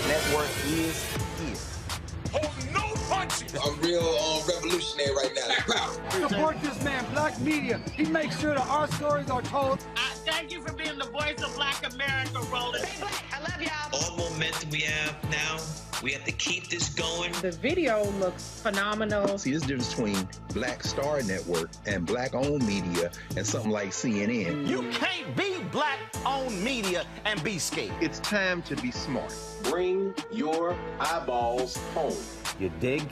Network is here. Oh, no punches! I'm real revolutionary right now. Support this man, Black Media. He makes sure that our stories are told. Thank you for being the voice of Black America, Roland. Stay black. I love y'all. All momentum we have now, we have to keep this going. The video looks phenomenal. See, there's a difference between Black Star Network and Black-owned media and something like CNN. You can't be Black-owned media and be scared. It's time to be smart. Bring your eyeballs home. You dig?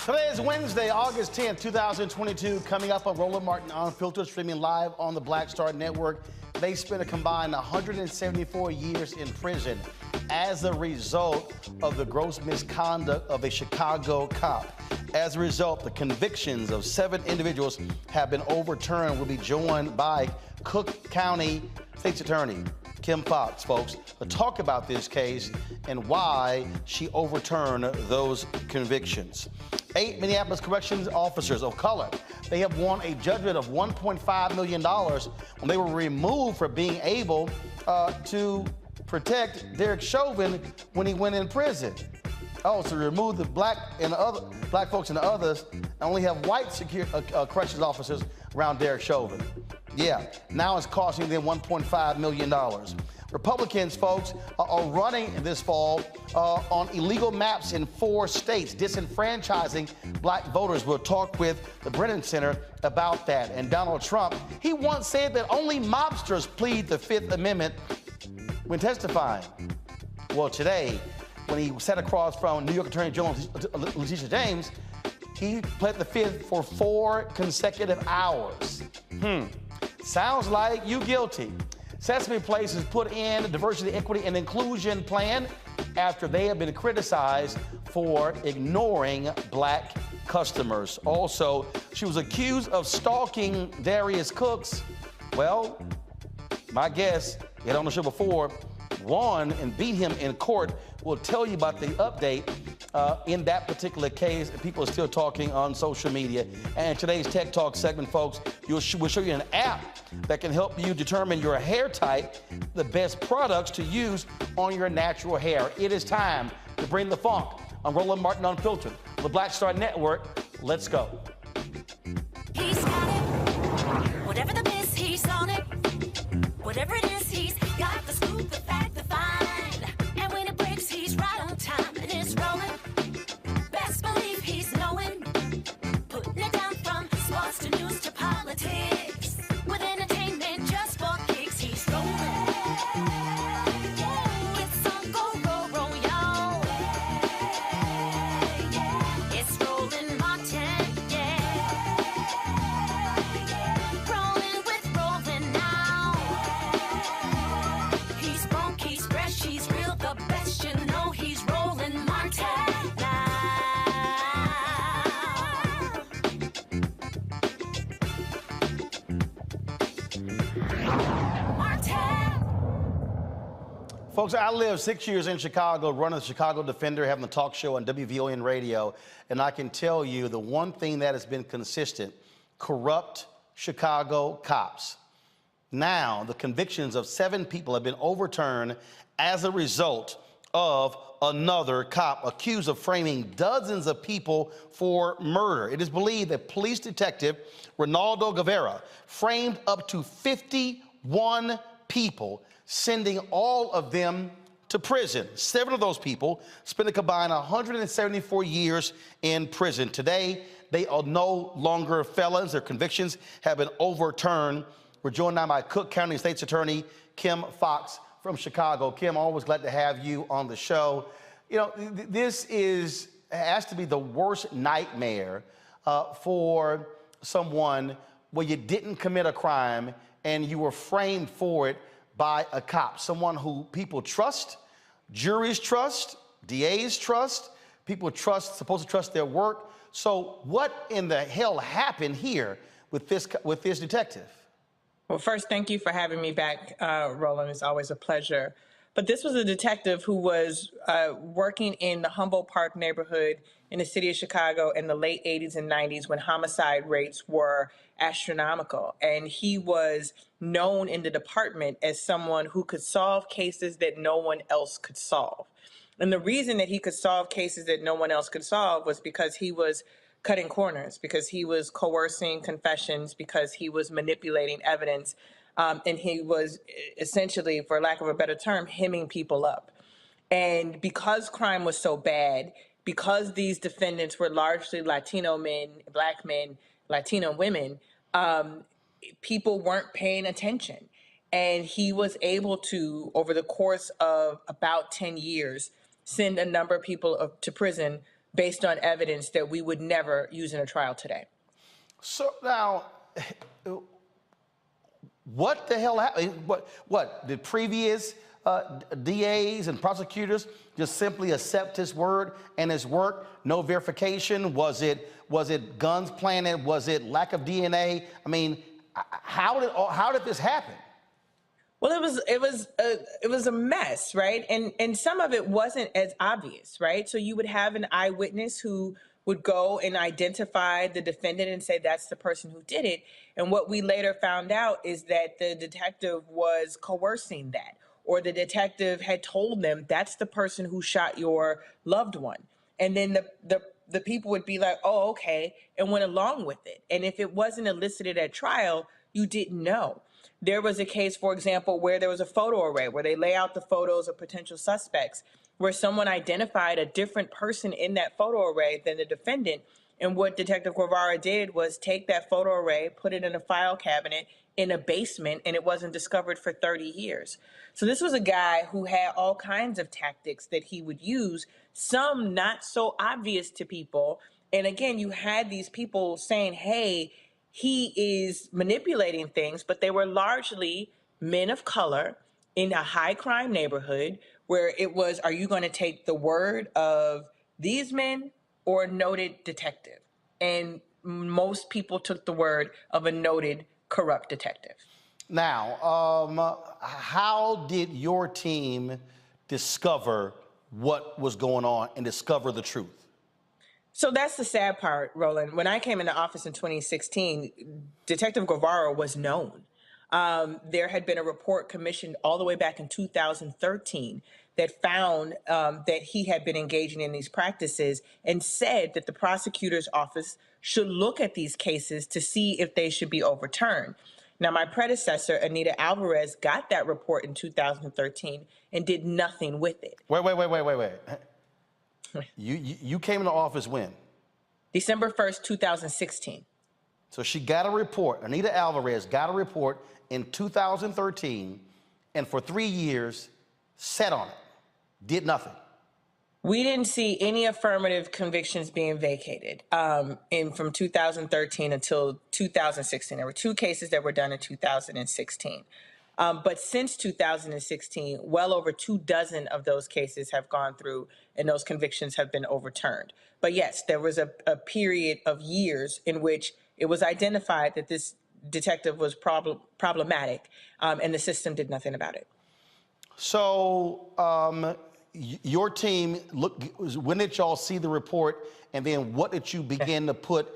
Today's Wednesday, August 10th, 2022, coming up on Roland Martin Unfiltered, streaming live on the Black Star Network. They spent a combined 174 years in prison as a result of the gross misconduct of a Chicago cop. As a result, the convictions of 7 individuals have been overturned. We'll be joined by Cook County State's Attorney Kim Foxx, folks, to talk about this case and why she overturned those convictions. 8 Minneapolis corrections officers of color, they have won a judgment of $1.5 million when they were removed for being able to protect Derek Chauvin when he went in prison. Oh, so remove the black folks and the others, and only have white corrections officers around Derek Chauvin. Yeah, now it's costing them $1.5 million. Republicans, folks, are running this fall on illegal maps in 4 states, disenfranchising black voters. We'll talk with the Brennan Center about that. And Donald Trump, he once said that only mobsters plead the Fifth Amendment when testifying. Well, today, when he sat across from New York Attorney General Letitia James, he pled the Fifth for 4 consecutive hours. Sounds like you guilty. Sesame Place has put in a diversity, equity, and inclusion plan after they have been criticized for ignoring black customers. Also, she was accused of stalking Darius Cooks. Well, my guest, you had on the show before, won and beat him in court. We'll tell you about the update in that particular case. People are still talking on social media. And today's Tech Talk segment, folks, we'll show you an app that can help you determine your hair type, the best products to use on your natural hair. It is time to bring the funk on Roland Martin Unfiltered, the Black Star Network. Let's go. He's got it. Whatever the miss, he's on it. Whatever it is, he's got the scoop, the fact, the find. And when it breaks, he's right on time and it's rolling. Best believe he's knowing. Putting it down from sports to news to politics. With entertainment just for kicks, he's rolling. It's on go, roll, y'all. It's Roland Martin, rolling with Roland now. He's funk, he's fresh, he's real, the best, you know he's Roland Martin now. Folks, I lived 6 years in Chicago, running the Chicago Defender, having the talk show on WVON radio, and I can tell you the one thing that has been consistent: corrupt Chicago cops. Now, the convictions of 7 people have been overturned as a result of another cop accused of framing dozens of people for murder. It is believed that police detective Ronaldo Guevara framed up to 51 people, sending all of them to prison. 7 of those people spent a combined 174 years in prison. Today, they are no longer felons. Their convictions have been overturned. We're joined now by Cook County State's Attorney Kim Foxx from Chicago. Kim, always glad to have you on the show. You know, this has to be the worst nightmare for someone where you didn't commit a crime and you were framed for it by a cop, someone who people trust, juries trust, DAs trust, people supposed to trust their work. So what in the hell happened here with this detective? Well, first, thank you for having me back, Roland. It's always a pleasure. But this was a detective who was working in the Humboldt Park neighborhood in the city of Chicago in the late 80s and 90s when homicide rates were astronomical. And he was known in the department as someone who could solve cases that no one else could solve. And the reason that he could solve cases that no one else could solve was because he was cutting corners, because he was coercing confessions, because he was manipulating evidence, and he was essentially, for lack of a better term, hemming people up. And because crime was so bad, because these defendants were largely Latino men, Black men, Latino women, people weren't paying attention. And he was able to, over the course of about 10 years, send a number of people to prison, based on evidence that we would never use in a trial today. So now, what the hell happened? What did previous DAs and prosecutors just simply accept his word and his work? No verification? Was it guns planted? Was it lack of DNA? I mean, how did this happen? Well, it was a mess, right? And some of it wasn't as obvious, right? So you would have an eyewitness who would go and identify the defendant and say that's the person who did it. And what we later found out is that the detective was coercing that, or the detective had told them that's the person who shot your loved one. And then the people would be like, oh, okay, and went along with it. And if it wasn't elicited at trial, you didn't know. There was a case, for example, where there was a photo array where they lay out the photos of potential suspects, where someone identified a different person in that photo array than the defendant. And what Detective Guevara did was take that photo array, put it in a file cabinet in a basement, and it wasn't discovered for 30 years. So this was a guy who had all kinds of tactics that he would use, some not so obvious to people. And again, you had these people saying, hey, he is manipulating things, but they were largely men of color in a high crime neighborhood where it was, are you going to take the word of these men or a noted detective? And most people took the word of a noted corrupt detective. Now, how did your team discover what was going on and discover the truth? So that's the sad part, Roland. When I came into office in 2016, Detective Guevara was known. There had been a report commissioned all the way back in 2013 that found that he had been engaging in these practices and said that the prosecutor's office should look at these cases to see if they should be overturned. Now, my predecessor, Anita Alvarez, got that report in 2013 and did nothing with it. Wait. You came into office when? December 1st, 2016. So she got a report, Anita Alvarez got a report in 2013, and for 3 years, sat on it, did nothing. We didn't see any affirmative convictions being vacated from 2013 until 2016. There were 2 cases that were done in 2016. But since 2016, well over 24 of those cases have gone through and those convictions have been overturned. But yes, there was a period of years in which it was identified that this detective was problematic and the system did nothing about it. So your team, when did y'all see the report, and then what did you begin to put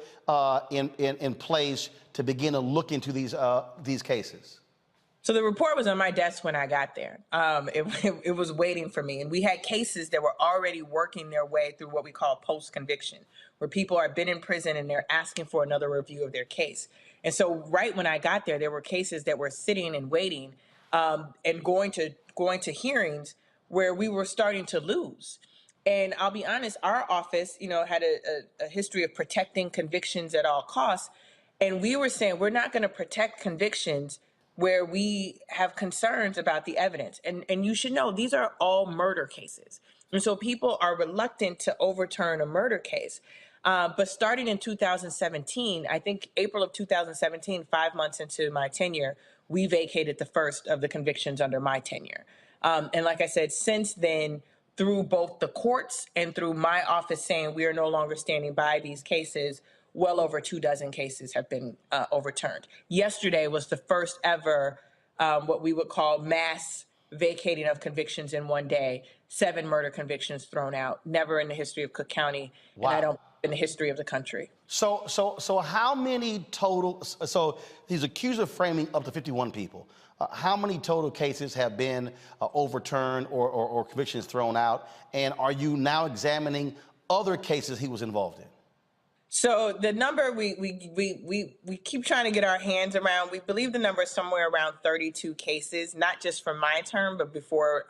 in place to begin to look into these cases? So the report was on my desk when I got there. It was waiting for me. And we had cases that were already working their way through what we call post-conviction, where people have been in prison and they're asking for another review of their case. And so right when I got there were cases that were sitting and waiting and going to hearings where we were starting to lose. And I'll be honest, our office, had a history of protecting convictions at all costs. And we were saying we're not going to protect convictions where we have concerns about the evidence. And you should know, these are all murder cases. And so people are reluctant to overturn a murder case. But starting in 2017, I think April of 2017, 5 months into my tenure, we vacated the first of the convictions under my tenure. And like I said, since then, through both the courts and through my office saying we are no longer standing by these cases, well over 24 cases have been overturned. Yesterday was the first ever what we would call mass vacating of convictions in one day. 7 murder convictions thrown out, never in the history of Cook County, wow. And I don't in the history of the country. So how many total, so he's accused of framing up to 51 people. How many total cases have been overturned or convictions thrown out? And are you now examining other cases he was involved in? So the number we keep trying to get our hands around, we believe the number is somewhere around 32 cases, not just from my term, but before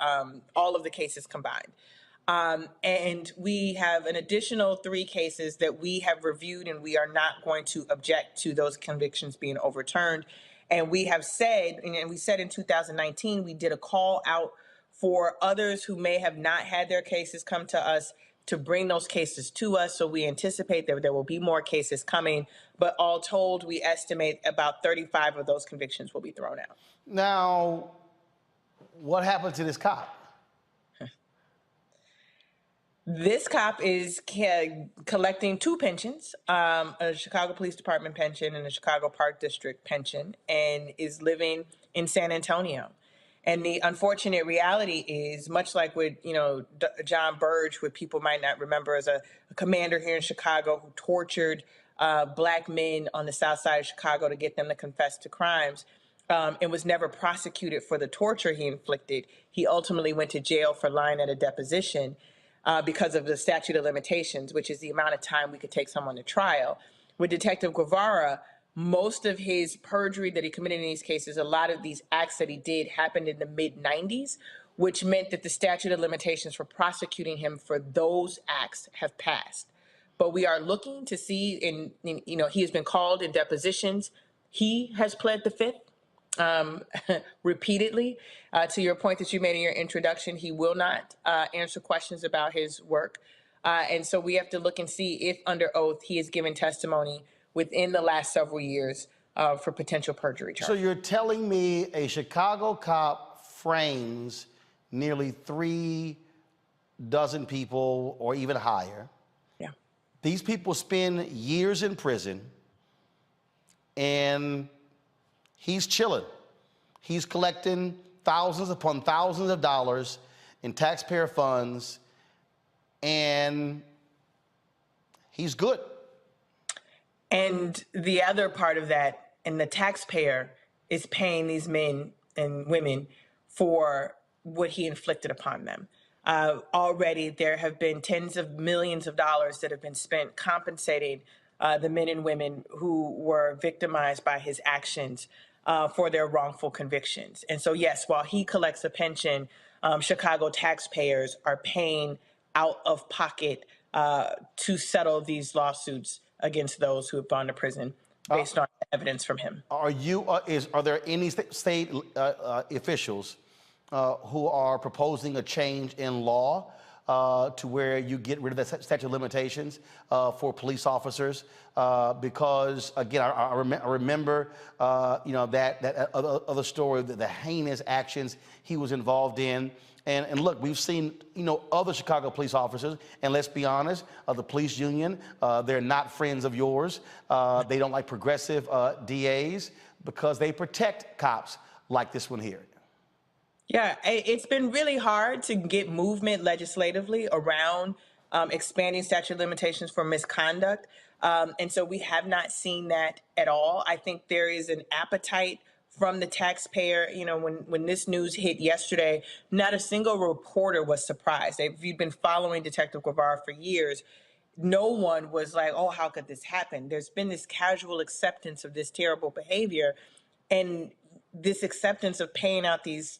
all of the cases combined. And we have an additional 3 cases that we have reviewed, and we are not going to object to those convictions being overturned. And we have said, and we said in 2019, we did a call out for others who may have not had their cases come to us to bring those cases to us. So we anticipate that there will be more cases coming. But all told, we estimate about 35 of those convictions will be thrown out. Now, what happened to this cop? This cop is collecting two pensions, a Chicago Police Department pension and a Chicago Park District pension, and is living in San Antonio. And the unfortunate reality is, much like with, John Burge, who people might not remember as a commander here in Chicago who tortured black men on the south side of Chicago to get them to confess to crimes, and was never prosecuted for the torture he inflicted. He ultimately went to jail for lying at a deposition because of the statute of limitations, which is the amount of time we could take someone to trial. With Detective Guevara, most of his perjury that he committed in these cases, a lot of these acts that he did happened in the mid-90s, which meant that the statute of limitations for prosecuting him for those acts have passed. But we are looking to see, he has been called in depositions. He has pled the fifth. Repeatedly. To your point that you made in your introduction, he will not answer questions about his work. And so we have to look and see if under oath he has given testimony within the last several years for potential perjury charges. So you're telling me a Chicago cop frames nearly 3 dozen people or even higher. Yeah. These people spend years in prison and he's chilling. He's collecting thousands upon thousands of dollars in taxpayer funds, and he's good. And the other part of that, and the taxpayer is paying these men and women for what he inflicted upon them. Already there have been tens of millions of dollars that have been spent compensating the men and women who were victimized by his actions for their wrongful convictions. And so, yes, while he collects a pension, Chicago taxpayers are paying out of pocket to settle these lawsuits against those who have gone to prison based on evidence from him. Are there any state officials who are proposing a change in law to where you get rid of the statute of limitations for police officers? Because again, I remember, that other story, the heinous actions he was involved in. And look, we've seen, other Chicago police officers, and let's be honest, the police union, they're not friends of yours. They don't like progressive DAs because they protect cops like this one here. Yeah, it's been really hard to get movement legislatively around expanding statute of limitations for misconduct. And so we have not seen that at all. I think there is an appetite from the taxpayer. When this news hit yesterday, not a single reporter was surprised. If you've been following Detective Guevara for years, no one was like, oh, how could this happen? There's been this casual acceptance of this terrible behavior and this acceptance of paying out these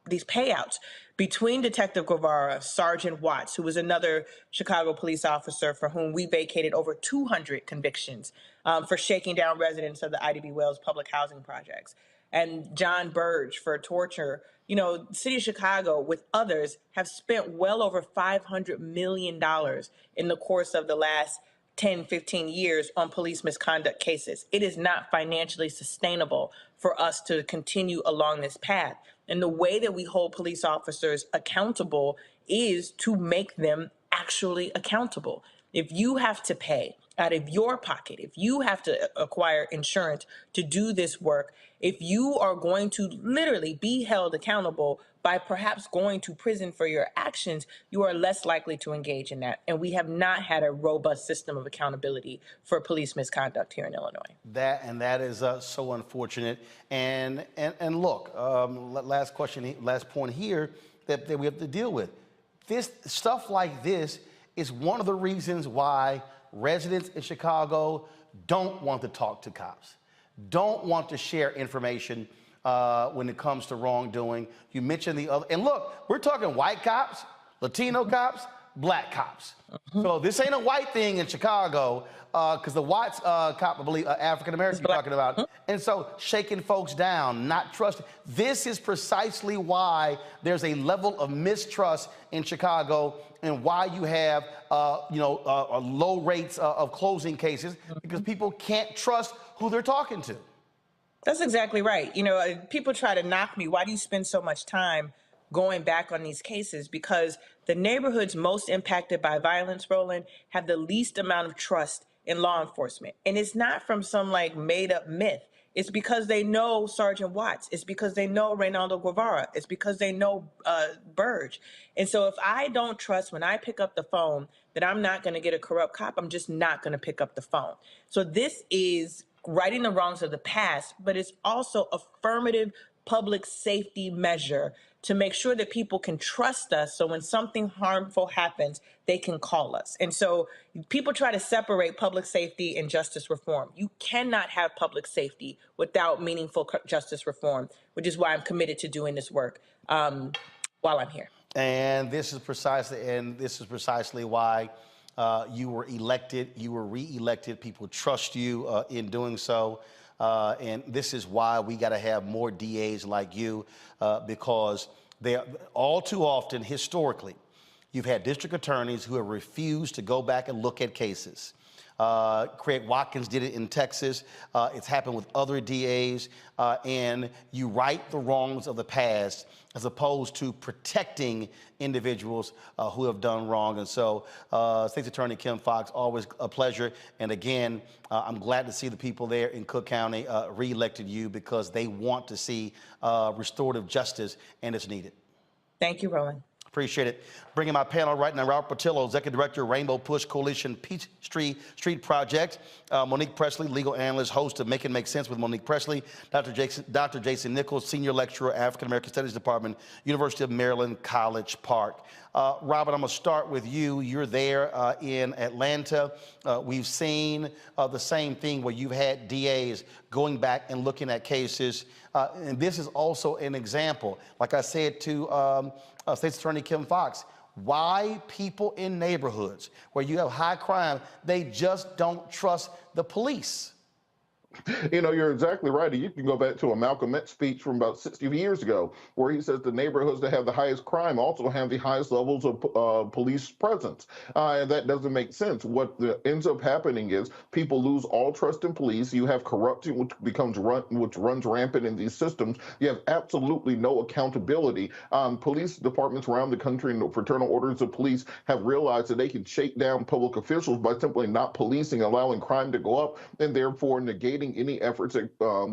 payouts between Detective Guevara, Sergeant Watts, who was another Chicago police officer for whom we vacated over 200 convictions for shaking down residents of the IDB Wells public housing projects, and John Burge for torture. The city of Chicago, with others, have spent well over $500 million in the course of the last 10, 15 years on police misconduct cases. It is not financially sustainable for us to continue along this path. And the way that we hold police officers accountable is to make them actually accountable. If you have to pay out of your pocket, if you have to acquire insurance to do this work, if you are going to literally be held accountable by perhaps going to prison for your actions, you are less likely to engage in that. And we have not had a robust system of accountability for police misconduct here in Illinois. That is so unfortunate. And look, last point here that we have to deal with. This stuff like this is one of the reasons why residents in Chicago don't want to talk to cops, don't want to share information when it comes to wrongdoing. You mentioned the other, and look, we're talking white cops, Latino cops, black cops. So this ain't a white thing in Chicago, because the Watts cop, I believe, African-American you're talking about. And so shaking folks down, not trusting. This is precisely why there's a level of mistrust in Chicago and why you have, low rates of closing cases, because people can't trust who they're talking to. That's exactly right. You know, people try to knock me. Why do you spend so much time going back on these cases? Because the neighborhoods most impacted by violence, Roland, have the least amount of trust in law enforcement. And it's not from some like made up myth. It's because they know Sergeant Watts. It's because they know Reynaldo Guevara. It's because they know Burge. And so if I don't trust when I pick up the phone that I'm not going to get a corrupt cop, I'm just not going to pick up the phone. So this is righting the wrongs of the past, but it's also affirmative public safety measure to make sure that people can trust us, so when something harmful happens, they can call us. And so people try to separate public safety and justice reform. You cannot have public safety without meaningful justice reform, which is why I'm committed to doing this work while I'm here. And this is precisely why you were elected, you were re-elected. People trust you in doing so. And this is why we got to have more DAs like you, because they all too often, historically, you've had district attorneys who have refused to go back and look at cases. Craig Watkins did it in Texas. It's happened with other DAs. And you right the wrongs of the past as opposed to protecting individuals who have done wrong. And so, State's Attorney Kim Foxx, always a pleasure. And again, I'm glad to see the people there in Cook County re-elected you, because they want to see restorative justice, and it's needed. Thank you, Roland. Appreciate it. Bringing my panel right now, Robert Patillo, Executive Director, Rainbow Push Coalition Peachtree Street Project. Monique Presley, legal analyst, host of Make It Make Sense with Monique Presley. Dr. Jason Nichols, Senior Lecturer, African American Studies Department, University of Maryland, College Park. Robert, I'm going to start with you. You're there in Atlanta. We've seen the same thing where you've had DAs going back and looking at cases. And this is also an example, like I said to State's Attorney Kim Foxx, why people in neighborhoods where you have high crime, they just don't trust the police. You know, you're exactly right. You can go back to a Malcolm X speech from about 60 years ago, where he says the neighborhoods that have the highest crime also have the highest levels of police presence. And that doesn't make sense. What ends up happening is people lose all trust in police. You have corruption, which runs rampant in these systems. You have absolutely no accountability. Police departments around the country and the fraternal orders of police have realized that they can shake down public officials by simply not policing, allowing crime to go up, and therefore negating any efforts at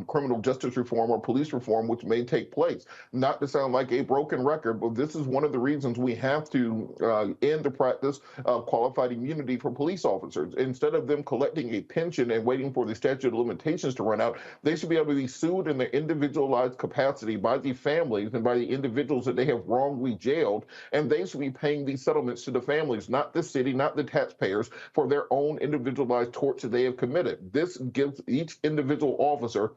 criminal justice reform or police reform, which may take place. Not to sound like a broken record, but this is one of the reasons we have to end the practice of qualified immunity for police officers. Instead of them collecting a pension and waiting for the statute of limitations to run out, they should be able to be sued in their individualized capacity by the families and by the individuals that they have wrongly jailed, and they should be paying these settlements to the families, not the city, not the taxpayers, for their own individualized torts that they have committed. This gives each individual officer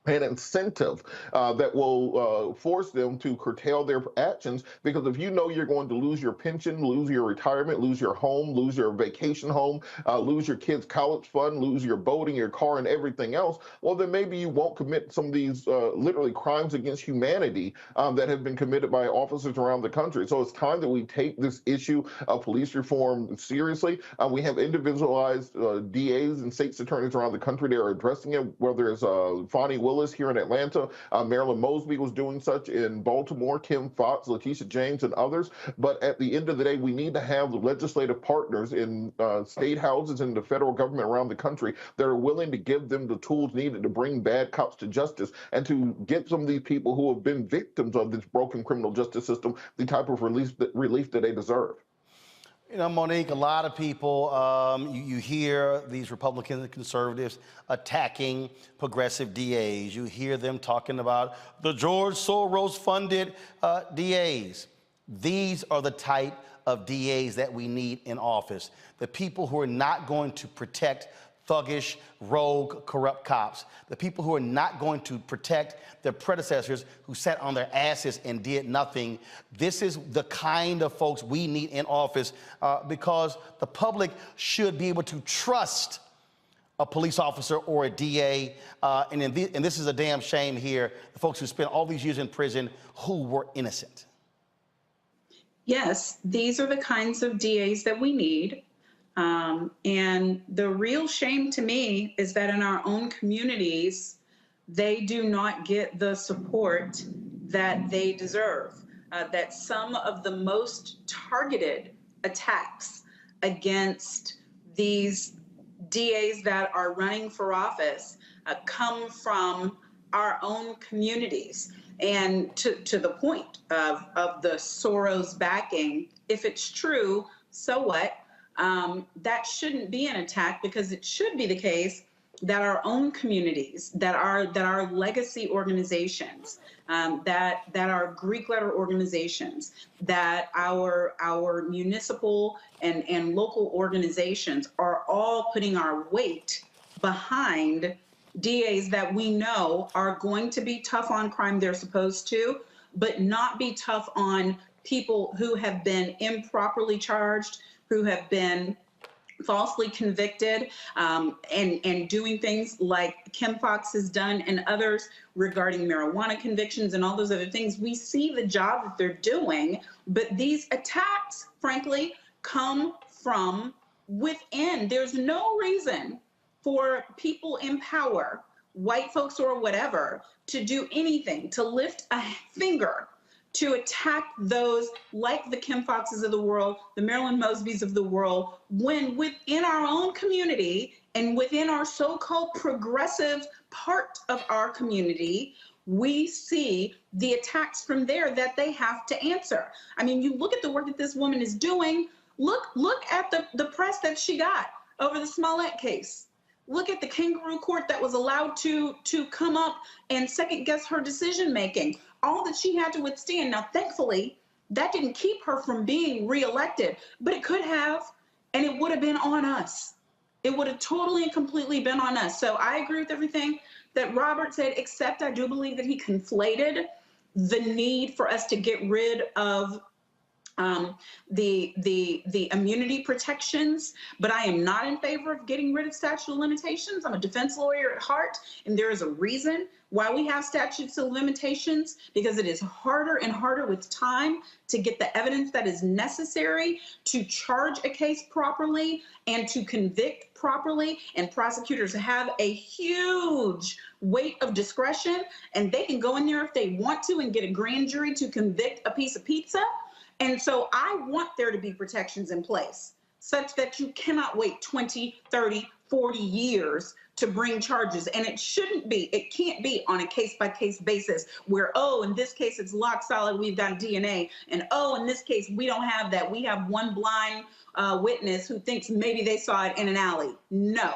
an incentive that will force them to curtail their actions, because if you know you're going to lose your pension, lose your retirement, lose your home, lose your vacation home, lose your kids' college fund, lose your boating, your car, and everything else, well, then maybe you won't commit some of these literally crimes against humanity that have been committed by officers around the country. So it's time that we take this issue of police reform seriously. We have individualized DAs and state's attorneys around the country that are addressing it, whether it's Fonnie Willis here in Atlanta, Marilyn Mosby was doing such in Baltimore, Kim Foxx, Letitia James, and others. But at the end of the day, we need to have the legislative partners in state houses and the federal government around the country that are willing to give them the tools needed to bring bad cops to justice and to get some of these people who have been victims of this broken criminal justice system the type of relief that they deserve. You know, Monique, a lot of people, you hear these Republicans and conservatives attacking progressive DAs. You hear them talking about the George Soros-funded DAs. These are the type of DAs that we need in office. The people who are not going to protect thuggish, rogue, corrupt cops, the people who are not going to protect their predecessors who sat on their asses and did nothing. This is the kind of folks we need in office because the public should be able to trust a police officer or a DA. And this is a damn shame here, the folks who spent all these years in prison who were innocent. Yes, these are the kinds of DAs that we need. And the real shame to me is that in our own communities, they do not get the support that they deserve. That some of the most targeted attacks against these DAs that are running for office come from our own communities. And to the point of the Soros backing, if it's true, so what? That shouldn't be an attack, because it should be the case that our own communities, that our legacy organizations, that our Greek letter organizations, that our municipal and local organizations are all putting our weight behind DAs that we know are going to be tough on crime they're supposed to, but not be tough on people who have been improperly charged, who have been falsely convicted, and doing things like Kim Foxx has done and others regarding marijuana convictions and all those other things. We see the job that they're doing, but these attacks, frankly, come from within. There's no reason for people in power, white folks or whatever, to do anything, to lift a finger to attack those like the Kim Foxxes of the world, the Marilyn Mosbys of the world, when within our own community and within our so-called progressive part of our community, we see the attacks from there that they have to answer. I mean, you look at the work that this woman is doing, look at the press that she got over the Smollett case. Look at the kangaroo court that was allowed to come up and second guess her decision making. All that she had to withstand. Now, thankfully, that didn't keep her from being reelected, but it could have, and it would have been on us. It would have totally and completely been on us. So I agree with everything that Robert said, except I do believe that he conflated the need for us to get rid of the immunity protections, but I am not in favor of getting rid of statute of limitations. I'm a defense lawyer at heart, and there is a reason why we have statutes of limitations, because it is harder and harder with time to get the evidence that is necessary to charge a case properly and to convict properly. And prosecutors have a huge weight of discretion, and they can go in there if they want to and get a grand jury to convict a piece of pizza. And so I want there to be protections in place such that you cannot wait 20, 30, 40 years to bring charges. And it can't be on a case-by-case basis where, oh, in this case it's lock solid, we've got DNA, and oh, in this case we don't have that. We have one blind witness who thinks maybe they saw it in an alley. No,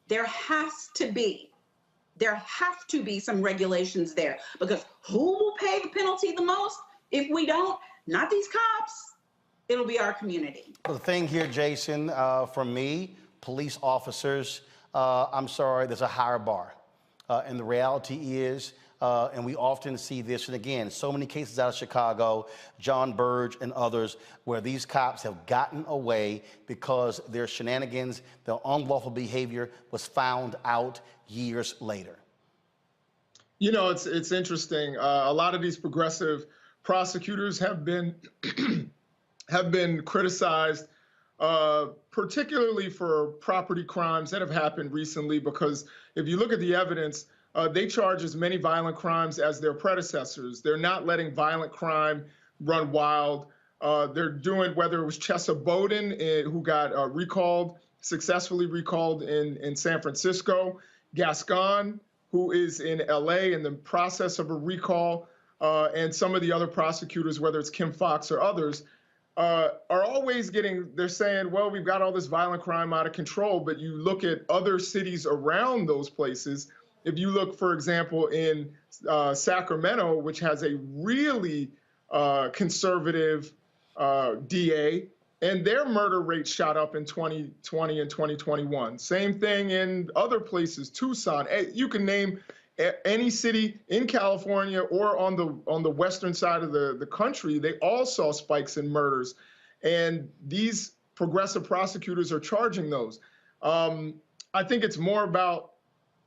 there have to be some regulations there, because who will pay the penalty the most if we don't? Not these cops. It'll be our community. The thing here, Jason, for me, police officers, I'm sorry, there's a higher bar. And the reality is, and we often see this, and again, so many cases out of Chicago, John Burge and others, where these cops have gotten away because their shenanigans, their unlawful behavior was found out years later. You know, it's interesting. A lot of these progressive prosecutors have been criticized, particularly for property crimes that have happened recently, because if you look at the evidence, they charge as many violent crimes as their predecessors. They're not letting violent crime run wild. They're doing, whether it was Chesa Bowden, who got successfully recalled in San Francisco, Gascon, who is in LA in the process of a recall, and some of the other prosecutors, whether it's Kim Foxx or others, are always they're saying, well, we've got all this violent crime out of control, but you look at other cities around those places. If you look, for example, in Sacramento, which has a really conservative DA, and their murder rate shot up in 2020 and 2021. Same thing in other places, Tucson. You can name any city in California or on the western side of the country. They all saw spikes in murders, and these progressive prosecutors are charging those. I think it's more about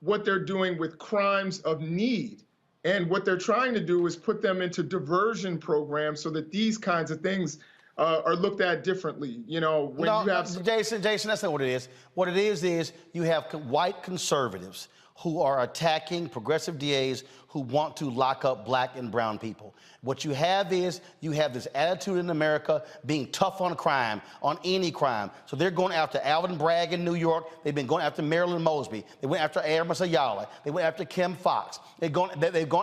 what they're doing with crimes of need. And what they're trying to do is put them into diversion programs so that these kinds of things are looked at differently. You know, when you have Jason, that's not what it is. What it is you have white conservatives who are attacking progressive DAs who want to lock up black and brown people. What you have is you have this attitude in America being tough on crime, on any crime. So they're going after Alvin Bragg in New York. They've been going after Marilyn Mosby. They went after Amos Ayala. They went after Kim Foxx. They've gone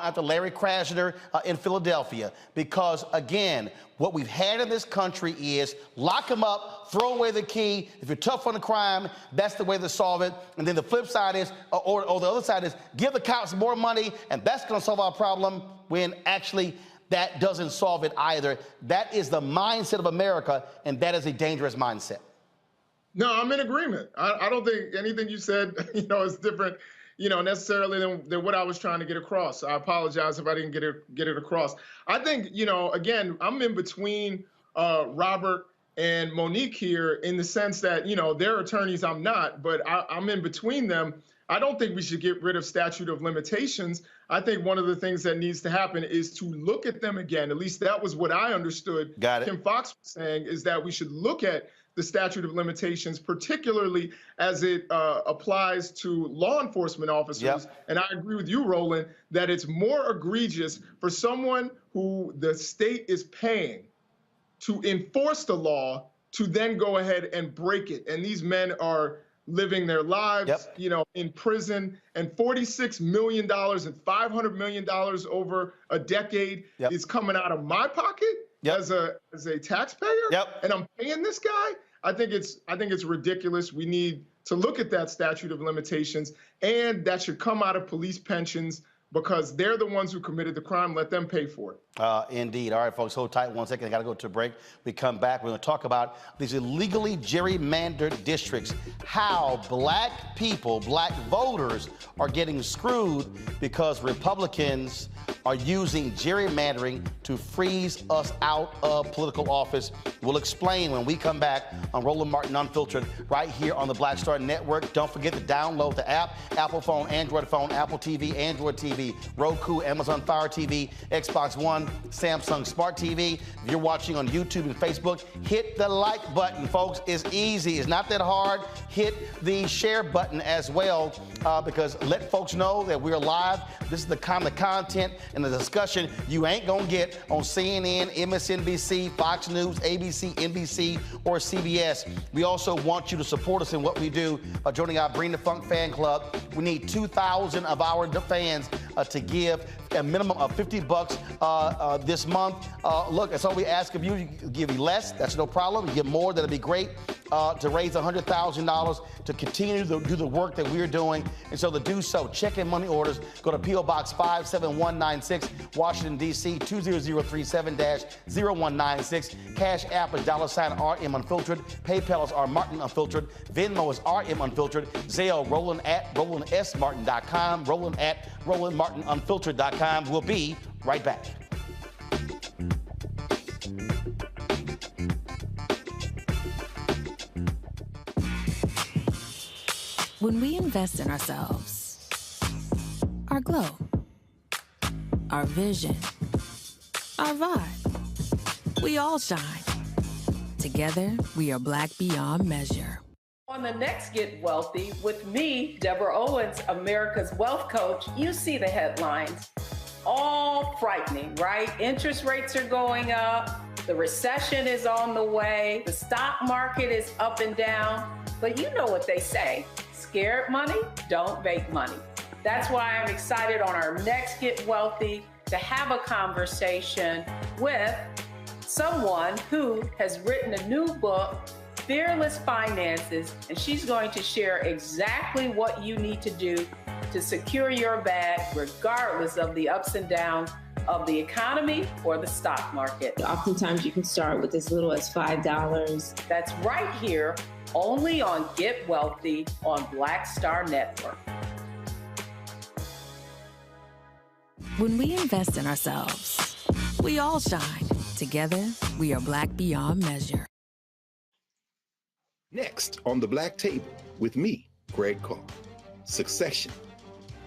after Larry Krasner in Philadelphia because, again, what we've had in this country is lock them up, throw away the key. If you're tough on the crime, that's the way to solve it. And then the flip side is, or the other side is, give the cops more money, and that's going to solve our problem, when actually that doesn't solve it either. That is the mindset of America, and that is a dangerous mindset. No, I'm in agreement. I don't think anything you said, is different, necessarily than what I was trying to get across. I apologize if I didn't get it across. I think, again, I'm in between Robert and Monique here in the sense that, they're attorneys, I'm not, but I'm in between them. I don't think we should get rid of statute of limitations. I think one of the things that needs to happen is to look at them again. At least that was what I understood. Got it. Kim Foxx was saying, is that we should look at the statute of limitations, particularly as it applies to law enforcement officers. Yep. And I agree with you, Roland, that it's more egregious for someone who the state is paying to enforce the law to then go ahead and break it. And these men are living their lives, in prison, and $46 million and $500 million over a decade is coming out of my pocket as a taxpayer, and I'm paying this guy. I think it's ridiculous. We need to look at that statute of limitations, and that should come out of police pensions, because they're the ones who committed the crime. Let them pay for it. Indeed. All right, folks, hold tight 1 second. I got to go to a break. We come back. We're going to talk about these illegally gerrymandered districts, how black people, black voters are getting screwed because Republicans are using gerrymandering to freeze us out of political office. We'll explain when we come back on Roland Martin Unfiltered right here on the Black Star Network. Don't forget to download the app, Apple phone, Android phone, Apple TV, Android TV, Roku, Amazon Fire TV, Xbox One, Samsung Smart TV. If you're watching on YouTube and Facebook, hit the like button, folks. It's easy. It's not that hard. Hit the share button as well, because let folks know that we're live. This is the kind of content and the discussion you ain't gonna get on CNN, MSNBC, Fox News, ABC, NBC, or CBS. We also want you to support us in what we do by joining our Bring the Funk fan club. We need 2,000 of our fans to give a minimum of $50 this month. Look, that's all we ask of you. You can give less, that's no problem. You give more, that'd be great. To raise $100,000 to continue to do the work that we're doing. And so to do so, check in money orders. Go to P.O. Box 57196, Washington, D.C. 20037-0196. Cash App is $RM Unfiltered. PayPal is R Martin Unfiltered. Venmo is RM Unfiltered. Zelle, Roland at RolandSMartin.com. Roland at RolandMartinUnfiltered.com. We'll be right back. When we invest in ourselves, our glow, our vision, our vibe, we all shine. Together, we are black beyond measure. On the next Get Wealthy with me, Deborah Owens, America's Wealth Coach, you see the headlines. All frightening, right? Interest rates are going up. The recession is on the way. The stock market is up and down. But you know what they say. Scared money, don't make money. That's why I'm excited on our next Get Wealthy to have a conversation with someone who has written a new book, Fearless Finances, and she's going to share exactly what you need to do to secure your bag regardless of the ups and downs of the economy or the stock market. Oftentimes you can start with as little as $5. That's right here, only on Get Wealthy on Black Star Network. When we invest in ourselves, we all shine. Together, we are Black beyond measure. Next on the Black Table with me, Greg Carr. Succession.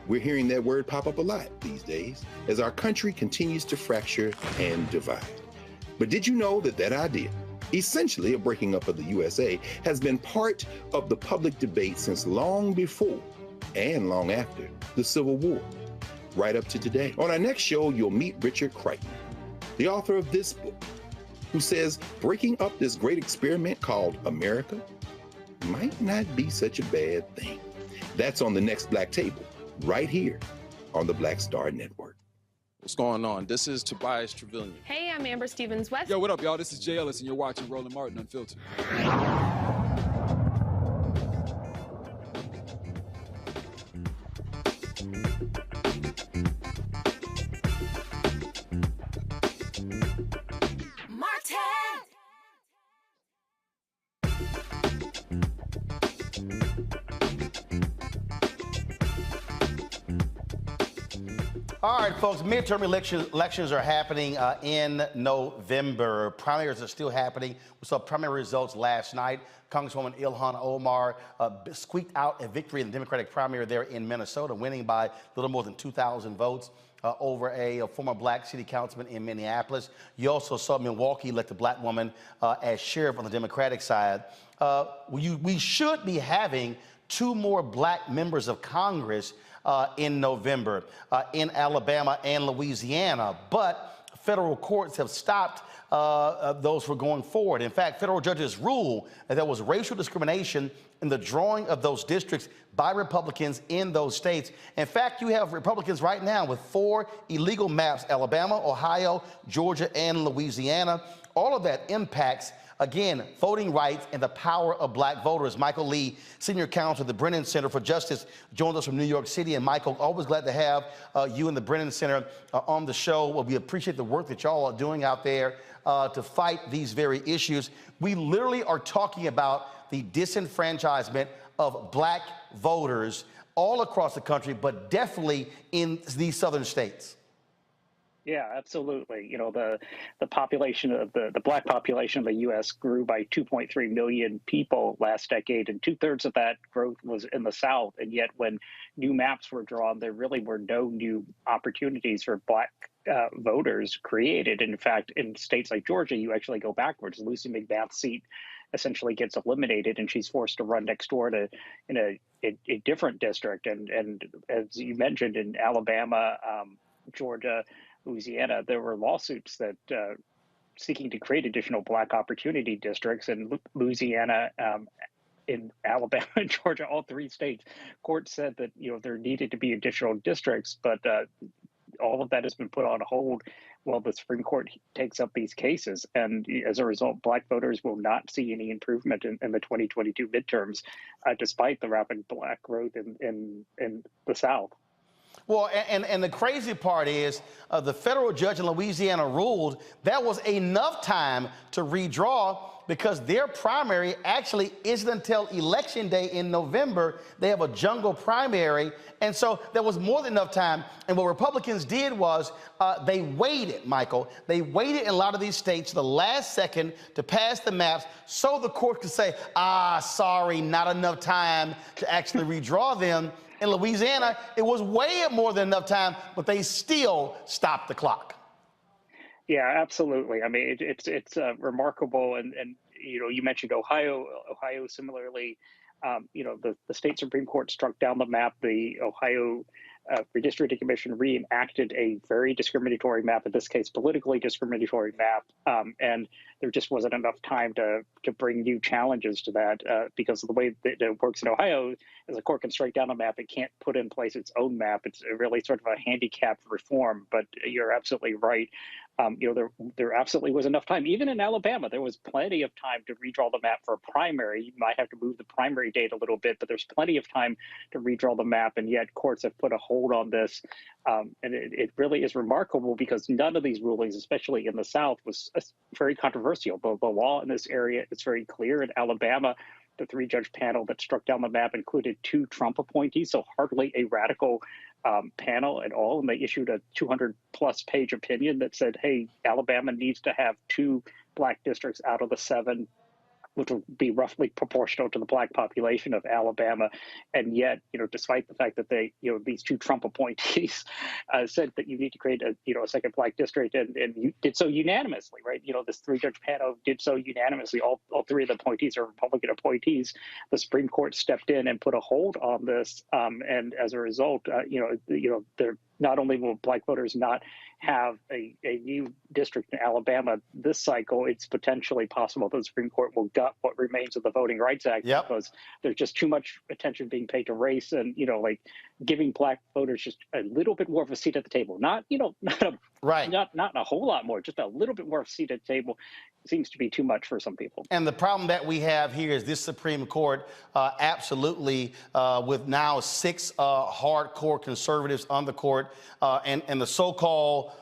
We're hearing that word pop up a lot these days as our country continues to fracture and divide. But did you know that that idea, essentially a breaking up of the USA, has been part of the public debate since long before and long after the Civil War, right up to today? On our next show, you'll meet Richard Crichton, the author of this book, who says breaking up this great experiment called America might not be such a bad thing. That's on the next Black Table, right here on the Black Star Network. What's going on? This is Tobias Trevelyan. Hey, I'm Amber Stevens-West. Yo, what up, y'all? This is Jay Ellis, and you're watching Roland Martin Unfiltered. All right, folks, midterm elections are happening in November. Primaries are still happening. We saw primary results last night. Congresswoman Ilhan Omar squeaked out a victory in the Democratic primary there in Minnesota, winning by a little more than 2,000 votes over a former black city councilman in Minneapolis. You also saw Milwaukee elect a black woman as sheriff on the Democratic side. We should be having 2 more black members of Congress in November in Alabama and Louisiana, but federal courts have stopped those from going forward. In fact, federal judges ruled that there was racial discrimination in the drawing of those districts by Republicans in those states. In fact, you have Republicans right now with 4 illegal maps: Alabama, Ohio, Georgia, and Louisiana. All of that impacts, again, voting rights and the power of black voters. Michael Lee, Senior Counsel at the Brennan Center for Justice, joins us from New York City. And Michael, always glad to have you and the Brennan Center on the show. Well, we appreciate the work that y'all are doing out there to fight these very issues. We literally are talking about the disenfranchisement of black voters all across the country, but definitely in these southern states. Yeah, absolutely. You know, the population of the black population of the U.S. grew by 2.3 million people last decade, and 2/3 of that growth was in the South. And yet, when new maps were drawn, there really were no new opportunities for black voters created. In fact, in states like Georgia, you actually go backwards. Lucy McBath's seat essentially gets eliminated, and she's forced to run next door to in a different district. And as you mentioned, in Alabama, Georgia, Louisiana, there were lawsuits that seeking to create additional black opportunity districts. In Louisiana, in Alabama and Georgia, all 3 states, courts said that, you know, there needed to be additional districts, but all of that has been put on hold while the Supreme Court takes up these cases. And as a result, black voters will not see any improvement in the 2022 midterms, despite the rapid black growth in the South. Well, and the crazy part is the federal judge in Louisiana ruled that was enough time to redraw because their primary actually isn't until Election Day in November. They have a jungle primary. And so there was more than enough time. And what Republicans did was they waited, Michael. They waited in a lot of these states to the last second to pass the maps so the court could say, sorry, not enough time to actually redraw them. In Louisiana, it was way more than enough time, but they still stopped the clock. Yeah, absolutely. I mean, it's remarkable. And you know, you mentioned Ohio. Ohio similarly, you know, the state Supreme Court struck down the map. The Ohio Redistricting Commission reenacted a very discriminatory map, in this case, politically discriminatory map. And there just wasn't enough time to bring new challenges to that because of the way that it works in Ohio. As a court can strike down a map, it can't put in place its own map. It's really sort of a handicapped reform, but you're absolutely right. there absolutely was enough time. Even in Alabama, there was plenty of time to redraw the map for a primary. You might have to move the primary date a little bit, but there's plenty of time to redraw the map, and yet courts have put a hold on this. And it really is remarkable because none of these rulings, especially in the South, was very controversial. The law in this area is very clear. In Alabama, the three-judge panel that struck down the map included 2 Trump appointees, so hardly a radical panel at all. And they issued a 200-plus page opinion that said, hey, Alabama needs to have 2 black districts out of the 7, which will be roughly proportional to the black population of Alabama. And yet, despite the fact that they, these 2 Trump appointees said that you need to create a second black district, and you did so unanimously, right? This 3-judge panel did so unanimously. All 3 of the appointees are Republican appointees. The Supreme Court stepped in and put a hold on this. And as a result, they're not only will black voters not have a new district in Alabama this cycle, it's potentially possible that the Supreme Court will gut what remains of the Voting Rights Act because there's just too much attention being paid to race and, giving black voters just a little bit more of a seat at the table. Not a whole lot more, just a little bit more of a seat at the table seems to be too much for some people. And the problem that we have here is this Supreme Court absolutely, with now 6 hardcore conservatives on the court and the so-called,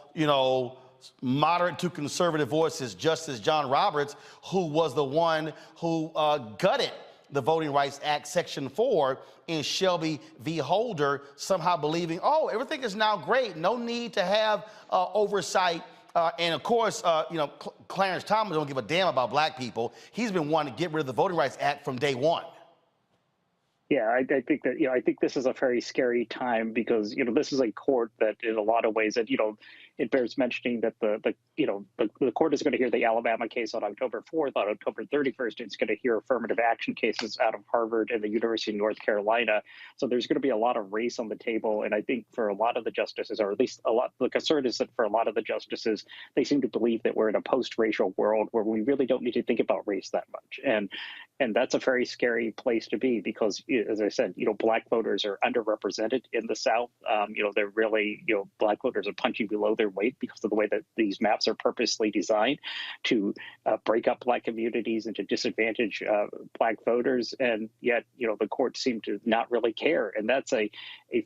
moderate to conservative voices, Justice John Roberts, who was the one who gutted the Voting Rights Act, Section 4 in Shelby v. Holder, somehow believing, oh, everything is now great, no need to have oversight. And of course, Clarence Thomas don't give a damn about black people. He's been wanting to get rid of the Voting Rights Act from day one. Yeah, I think that, I think this is a very scary time because, this is a court that in a lot of ways that, it bears mentioning that the court is going to hear the Alabama case on October 4th. On October 31st, it's going to hear affirmative action cases out of Harvard and the University of North Carolina. So there's going to be a lot of race on the table. And I think for a lot of the justices, or at least the concern is that for a lot of the justices, they seem to believe that we're in a post-racial world where we really don't need to think about race that much. And that's a very scary place to be because, as I said, black voters are underrepresented in the South. They're really, black voters are punching below their weight because of the way that these maps are purposely designed to break up black communities and to disadvantage black voters. And yet, the courts seem to not really care. And that's a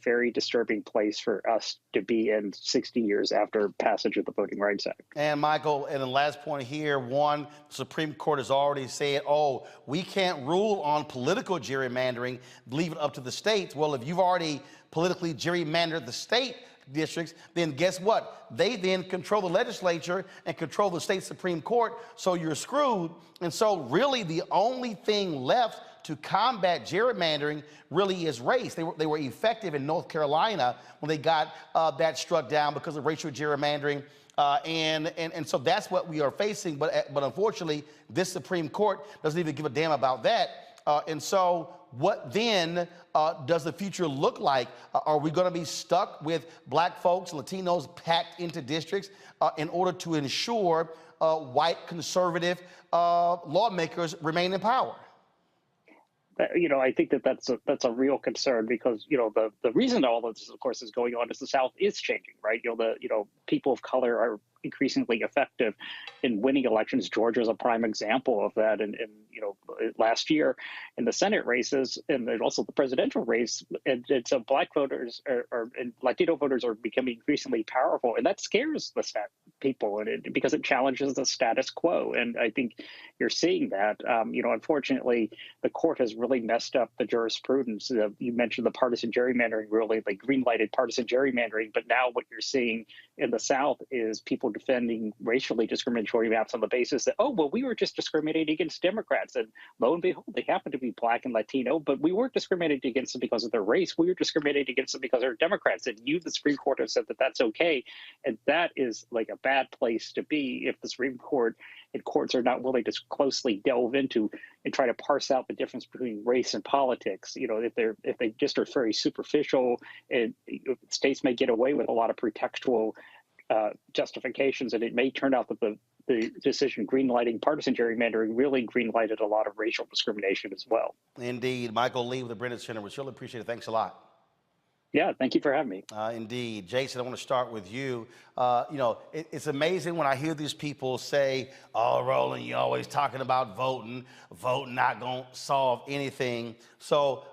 very disturbing place for us to be in 60 years after passage of the Voting Rights Act. And Michael, and the last point here, one, the Supreme Court has already said, oh, we can't rule on political gerrymandering, leave it up to the states. Well, if you've already politically gerrymandered the state districts, then guess what? They then control the legislature and control the state Supreme Court, so you're screwed. And so really the only thing left to combat gerrymandering really is race. They were effective in North Carolina when they got that struck down because of racial gerrymandering. And so that's what we are facing. But unfortunately, this Supreme Court doesn't even give a damn about that. And so what then does the future look like? Are we going to be stuck with black folks, Latinos packed into districts in order to ensure white conservative lawmakers remain in power? I think that's a real concern because, the reason all of this, of course, is going on is the South is changing, right? People of color are increasingly effective in winning elections. Georgia is a prime example of that. And last year in the Senate races and also the presidential race, and so black voters and Latino voters are becoming increasingly powerful, and that scares the people, because it challenges the status quo. And I think you're seeing that. Unfortunately, the court has really messed up the jurisprudence. You mentioned the partisan gerrymandering, really like green-lighted partisan gerrymandering, but now what you're seeing in the South is people defending racially discriminatory maps on the basis that, oh, well, we were just discriminating against Democrats. And lo and behold, they happen to be black and Latino, but we weren't discriminating against them because of their race. We were discriminating against them because they're Democrats. And you, the Supreme Court, have said that that's okay. And that is like a bad place to be if the Supreme Court and courts are not willing to closely delve into and try to parse out the difference between race and politics. If they just are very superficial, and states may get away with a lot of pretextual justifications, and it may turn out that the decision greenlighting partisan gerrymandering really greenlighted a lot of racial discrimination as well. Indeed. Michael Lee with the Brennan Center. We surely appreciate it. Thanks a lot. Yeah, thank you for having me. Indeed. Jason, I want to start with you. It's amazing when I hear these people say, oh, Roland, you're always talking about voting. Voting not going to solve anything. So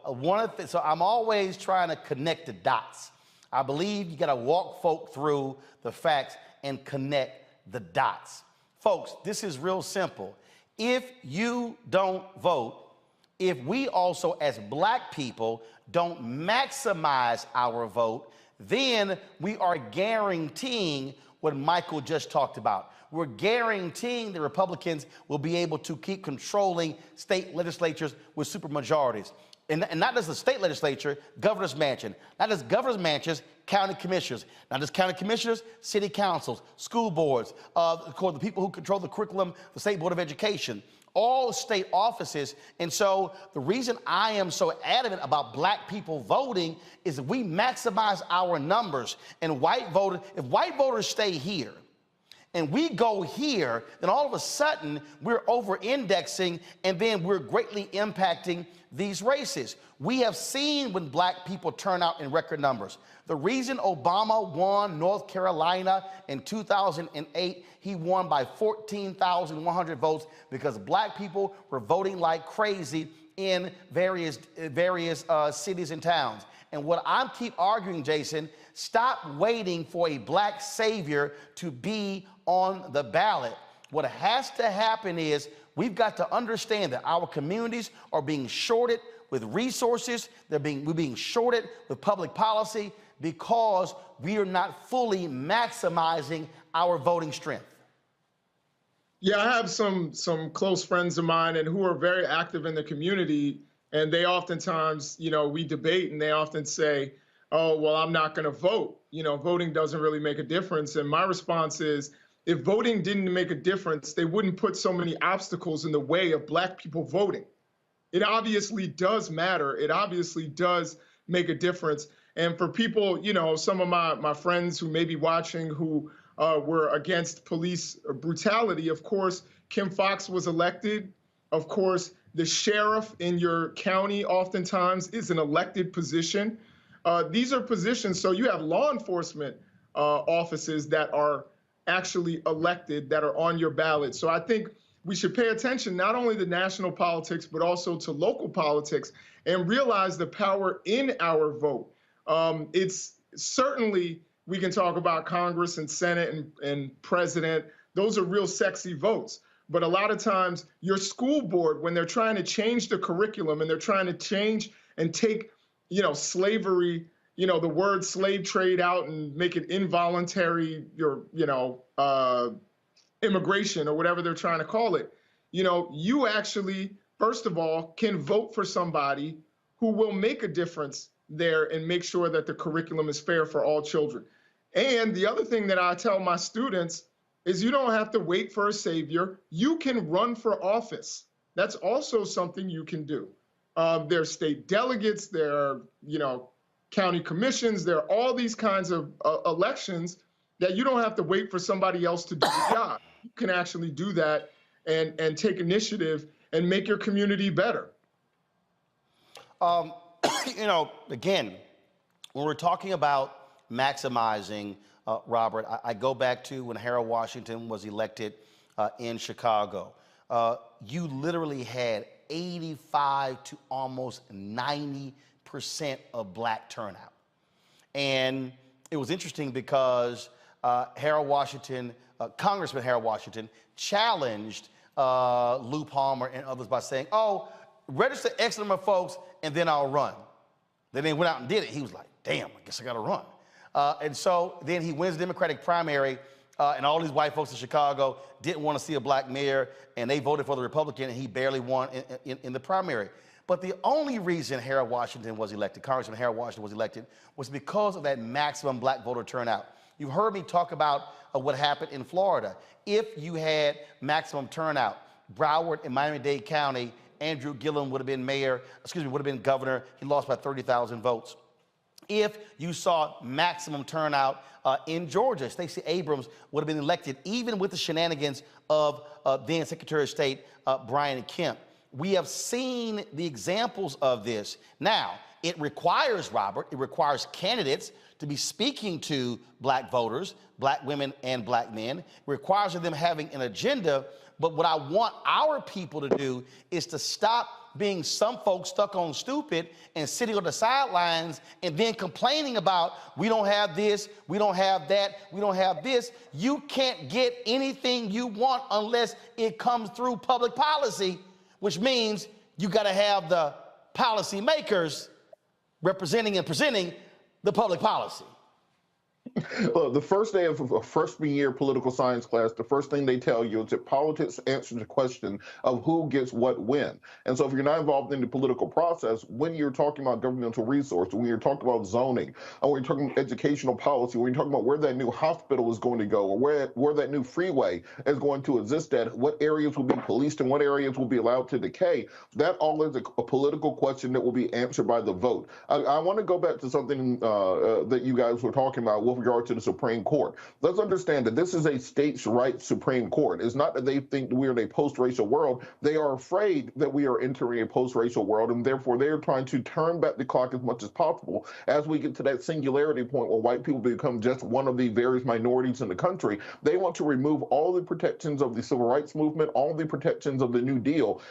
so I'm always trying to connect the dots. I believe you got to walk folk through the facts and connect the dots. Folks, this is real simple. If you don't vote, if we also as black people don't maximize our vote, then we are guaranteeing what Michael just talked about. We're guaranteeing the Republicans will be able to keep controlling state legislatures with supermajorities. And not just the state legislature, governor's mansion. Not just governor's mansions, county commissioners. Not just county commissioners, city councils, school boards, the people who control the curriculum, the State Board of Education, all state offices. And so the reason I am so adamant about black people voting is that we maximize our numbers. And if white voters stay here, and we go here, then all of a sudden we're over-indexing, and then we're greatly impacting these races. We have seen when black people turn out in record numbers. The reason Obama won North Carolina in 2008, he won by 14,100 votes because black people were voting like crazy in various cities and towns. And what I keep arguing, Jason, stop waiting for a black savior to be on the ballot. What has to happen is we've got to understand that our communities are being shorted with resources. We're being shorted with public policy because we are not fully maximizing our voting strength. Yeah, I have some close friends of mine and who are very active in the community, and they oftentimes, we debate, and they often say, oh, well, I'm not going to vote. Voting doesn't really make a difference. And my response is, if voting didn't make a difference, they wouldn't put so many obstacles in the way of black people voting. It obviously does matter. It obviously does make a difference. And for people, some of my friends who may be watching who were against police brutality, of course, Kim Foxx was elected. Of course, the sheriff in your county oftentimes is an elected position. These are positions, so you have law enforcement offices that are actually elected, that are on your ballot. So I think we should pay attention not only to national politics, but also to local politics and realize the power in our vote. It's certainly, we can talk about Congress and Senate and president. Those are real sexy votes. But a lot of times your school board, when they're trying to change the curriculum and they're trying to change and take, slavery, the word slave trade out and make it involuntary, immigration or whatever they're trying to call it, you actually, first of all, can vote for somebody who will make a difference there and make sure that the curriculum is fair for all children. And the other thing that I tell my students is you don't have to wait for a savior. You can run for office. That's also something you can do. There are state delegates, there are, county commissions, there are all these kinds of elections that you don't have to wait for somebody else to do the job. You can actually do that and take initiative and make your community better. Again, when we're talking about maximizing, Robert, I go back to when Harold Washington was elected in Chicago. You literally had 85 to almost 90% of black turnout. And it was interesting because Congressman Harold Washington challenged Lou Palmer and others by saying, oh, register X number of folks and then I'll run. Then they went out and did it. He was like, damn, I guess I got to run. And so then he wins the Democratic primary, and all these white folks in Chicago didn't want to see a black mayor, and they voted for the Republican, and he barely won in the primary. But the only reason Harold Washington was elected, Congressman Harold Washington was elected, was because of that maximum black voter turnout. You've heard me talk about what happened in Florida. If you had maximum turnout, Broward and Miami-Dade County, Andrew Gillum would have been governor. He lost by 30,000 votes. If you saw maximum turnout in Georgia, Stacey Abrams would have been elected, even with the shenanigans of then Secretary of State Brian Kemp. We have seen the examples of this. Now, it requires, Robert, it requires candidates to be speaking to black voters, black women and black men. It requires them having an agenda. But what I want our people to do is to stop being some folks stuck on stupid and sitting on the sidelines and then complaining about, we don't have this, we don't have that, we don't have this. You can't get anything you want unless it comes through public policy, which means you got to have the policy makers representing and presenting the public policy. Well, the first day of a freshman year political science class, the first thing they tell you is that politics answers the question of who gets what when. And so if you're not involved in the political process, when you're talking about governmental resources, when you're talking about zoning, or when you're talking about educational policy, when you're talking about where that new hospital is going to go, or where that new freeway is going to exist at, what areas will be policed and what areas will be allowed to decay, that all is a political question that will be answered by the vote. I want to go back to something that you guys were talking about with regard to the Supreme Court. Let's understand that this is a states' rights Supreme Court. It's not that they think we're in a post-racial world. They are afraid that we are entering a post-racial world, and therefore they're trying to turn back the clock as much as possible as we get to that singularity point where white people become just one of the various minorities in the country. They want to remove all the protections of the Civil Rights Movement, all the protections of the New Deal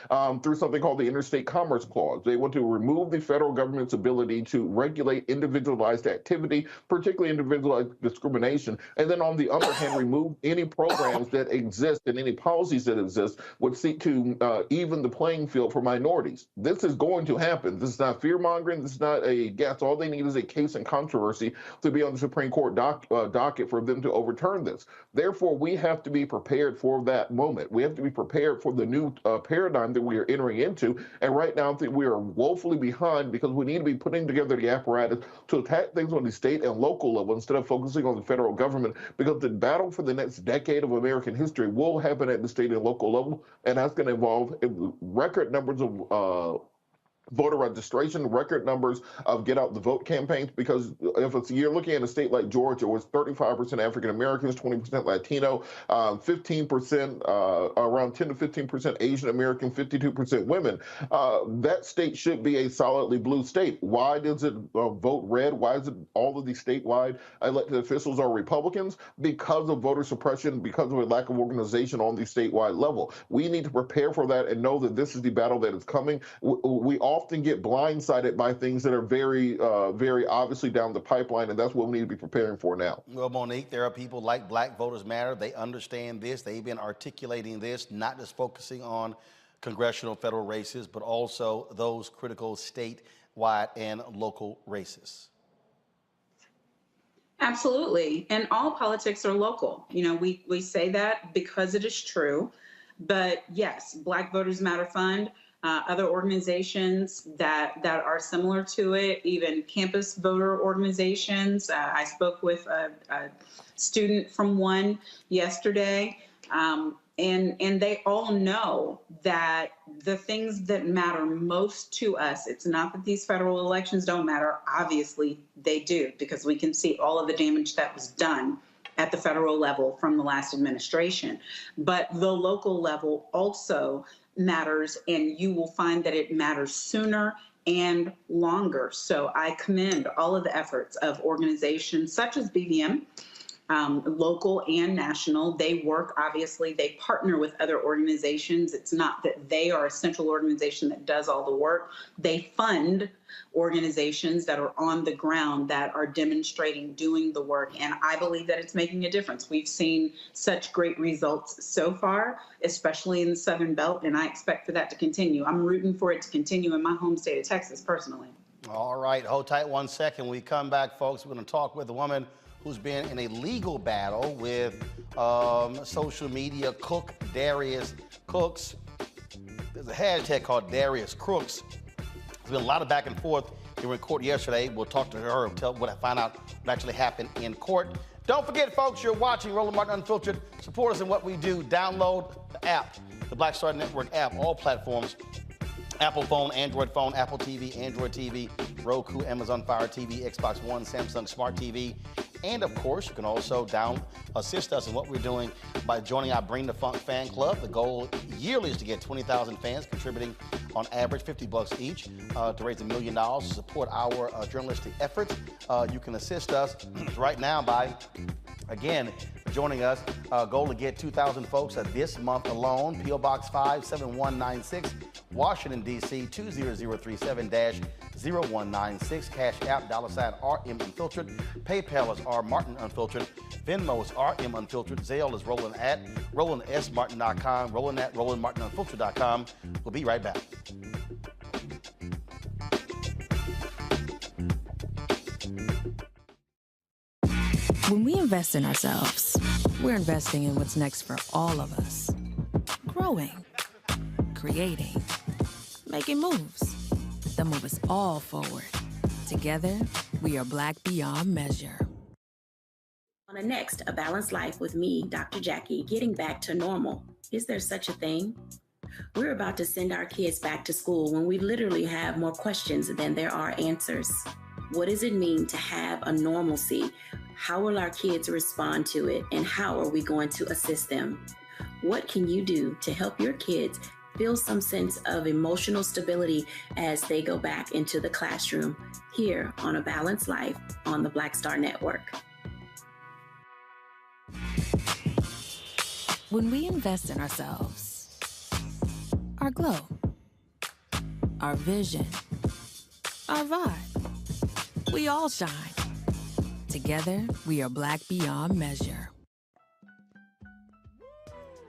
through something called the Interstate Commerce Clause. They want to remove the federal government's ability to regulate individualized activity, particularly individualized discrimination, and then on the other hand, remove any programs that exist and any policies that exist would seek to even the playing field for minorities. This is going to happen. This is not fear-mongering. This is not a guess. All they need is a case in controversy to be on the Supreme Court docket for them to overturn this. Therefore, we have to be prepared for that moment. We have to be prepared for the new paradigm that we are entering into. And right now, I think we are woefully behind because we need to be putting together the apparatus to attack things on the state and local level instead of focusing on the federal government, because the battle for the next decade of American history will happen at the state and local level, and that's going to involve record numbers of voter registration, record numbers of get out the vote campaigns, because if you're looking at a state like Georgia, where it's 35% African Americans, 20% Latino, 15%, around 10 to 15% Asian American, 52% women, that state should be a solidly blue state. Why does it vote red? Why is it all of these statewide elected officials are Republicans? Because of voter suppression, because of a lack of organization on the statewide level. We need to prepare for that and know that this is the battle that is coming. We often get blindsided by things that are very, very obviously down the pipeline, and that's what we need to be preparing for now. Well, Monique, there are people like Black Voters Matter. They understand this. They've been articulating this, not just focusing on congressional federal races, but also those critical statewide and local races. Absolutely. And all politics are local. You know, we say that because it is true. But yes, Black Voters Matter Fund, other organizations that are similar to it, even campus voter organizations. I spoke with a student from one yesterday, and they all know that the things that matter most to us, it's not that these federal elections don't matter. Obviously, they do, because we can see all of the damage that was done at the federal level from the last administration. But the local level also matters, and you will find that it matters sooner and longer. So I commend all of the efforts of organizations such as BVM, local and national. They work, obviously, they partner with other organizations. It's not that they are a central organization that does all the work. They fund organizations that are on the ground that are demonstrating, doing the work. And I believe that it's making a difference. We've seen such great results so far, especially in the Southern Belt, and I expect for that to continue. I'm rooting for it to continue in my home state of Texas, personally. All right, hold tight 1 second. When we come back, folks, we're going to talk with a woman who's been in a legal battle with social media cook Darius Cooks. There's a hashtag called Darius Crooks. There's been a lot of back and forth here in court yesterday. We'll talk to her and find out what actually happened in court. Don't forget, folks, you're watching Roland Martin Unfiltered. Support us in what we do. Download the app, the Black Star Network app, all platforms. Apple phone, Android phone, Apple TV, Android TV, Roku, Amazon Fire TV, Xbox One, Samsung Smart TV. And of course, you can also assist us in what we're doing by joining our Bring the Funk fan club. The goal yearly is to get 20,000 fans contributing on average $50 each to raise $1 million to support our journalistic efforts. You can assist us right now by, again, joining us. Goal to get 2,000 folks this month alone. P.O. Box 57196, Washington, D.C. 20037-0196. Cash App, $RM Unfiltered. PayPal is R Martin Unfiltered. Venmo is RM Unfiltered. Zelle is Roland at RolandSMartin.com. Roland at RolandMartinUnfiltered.com. We'll be right back. When we invest in ourselves, we're investing in what's next for all of us. Growing, creating, making moves that move us all forward. Together, we are Black beyond measure. On the next, A Balanced Life with me, Dr. Jackie, getting back to normal. Is there such a thing? We're about to send our kids back to school when we literally have more questions than there are answers. What does it mean to have a normalcy? How will our kids respond to it? And how are we going to assist them? What can you do to help your kids feel some sense of emotional stability as they go back into the classroom? Here on A Balanced Life on the Black Star Network. When we invest in ourselves, our glow, our vision, our vibe, we all shine. Together, we are Black beyond measure.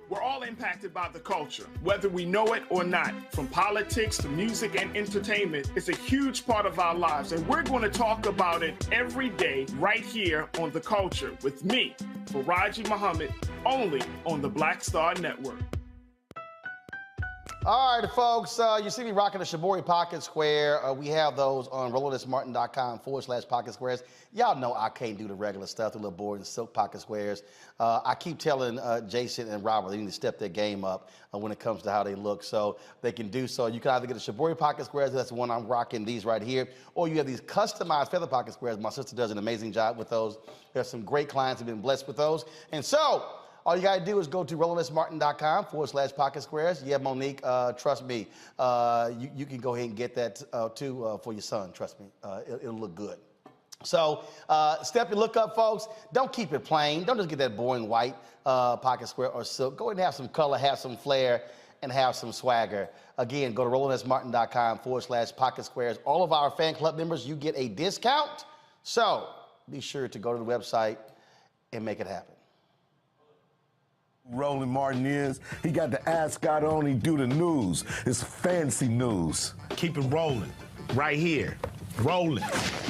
We're all impacted by the culture, whether we know it or not. From politics to music and entertainment, it's a huge part of our lives, and we're going to talk about it every day right here on The Culture with me, Faraji Muhammad, only on the Black Star Network. All right, folks, you see me rocking the Shibori Pocket Square. We have those on RolandSMartin.com/pocket squares. Y'all know I can't do the regular stuff, the little board and silk pocket squares. I keep telling Jason and Robert they need to step their game up when it comes to how they look, so they can do so. You can either get the Shibori Pocket Squares, that's the one I'm rocking, these right here, or you have these customized feather pocket squares. My sister does an amazing job with those. There's some great clients who have been blessed with those. And so, all you got to do is go to RolandSMartin.com/pocket squares. Yeah, Monique, trust me, you can go ahead and get that too for your son. Trust me, it'll look good. So step your look up, folks. Don't keep it plain. Don't just get that boring white pocket square or silk. Go ahead and have some color, have some flair, and have some swagger. Again, go to RolandSMartin.com/pocket squares. All of our fan club members, you get a discount. So be sure to go to the website and make it happen. Roland Martin is. He got the ascot on, he do the news. It's fancy news. Keep it rolling. Right here. Rolling.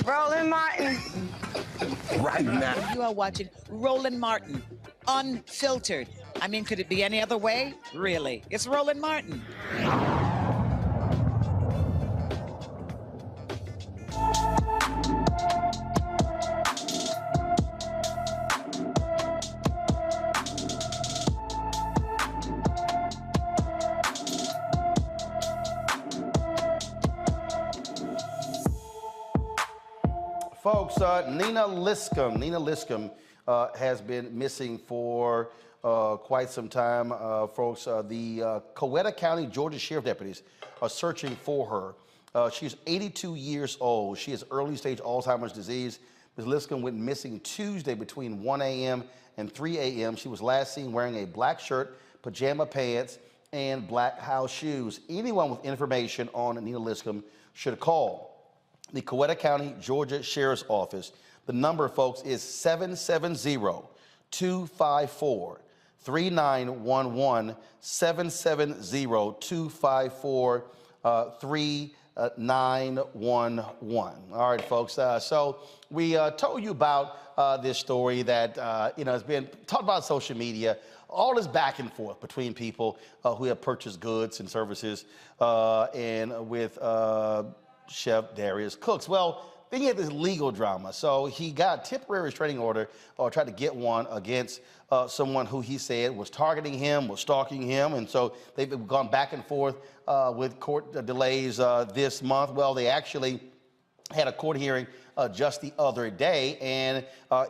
Roland Martin. Right now. You are watching Roland Martin, unfiltered. I mean, could it be any other way? Really? It's Roland Martin. Folks, Nina Liscum has been missing for quite some time. Folks, the Coweta County, Georgia Sheriff deputies are searching for her. She's 82 years old. She has early-stage Alzheimer's disease. Ms. Liscum went missing Tuesday between 1 a.m. and 3 a.m. She was last seen wearing a black shirt, pajama pants, and black house shoes. Anyone with information on Nina Liscum should call the Coweta County, Georgia Sheriff's Office. The number, folks, is 770-254-3911, 770-254-3911. All right, folks. So we told you about this story that has been talked about on social media. All this back and forth between people who have purchased goods and services and with Chef Darius Cooks. Well, then he had this legal drama. So he got a temporary restraining order, or tried to get one against someone who he said was targeting him, was stalking him. And so they've gone back and forth with court delays this month. Well, they actually had a court hearing just the other day, and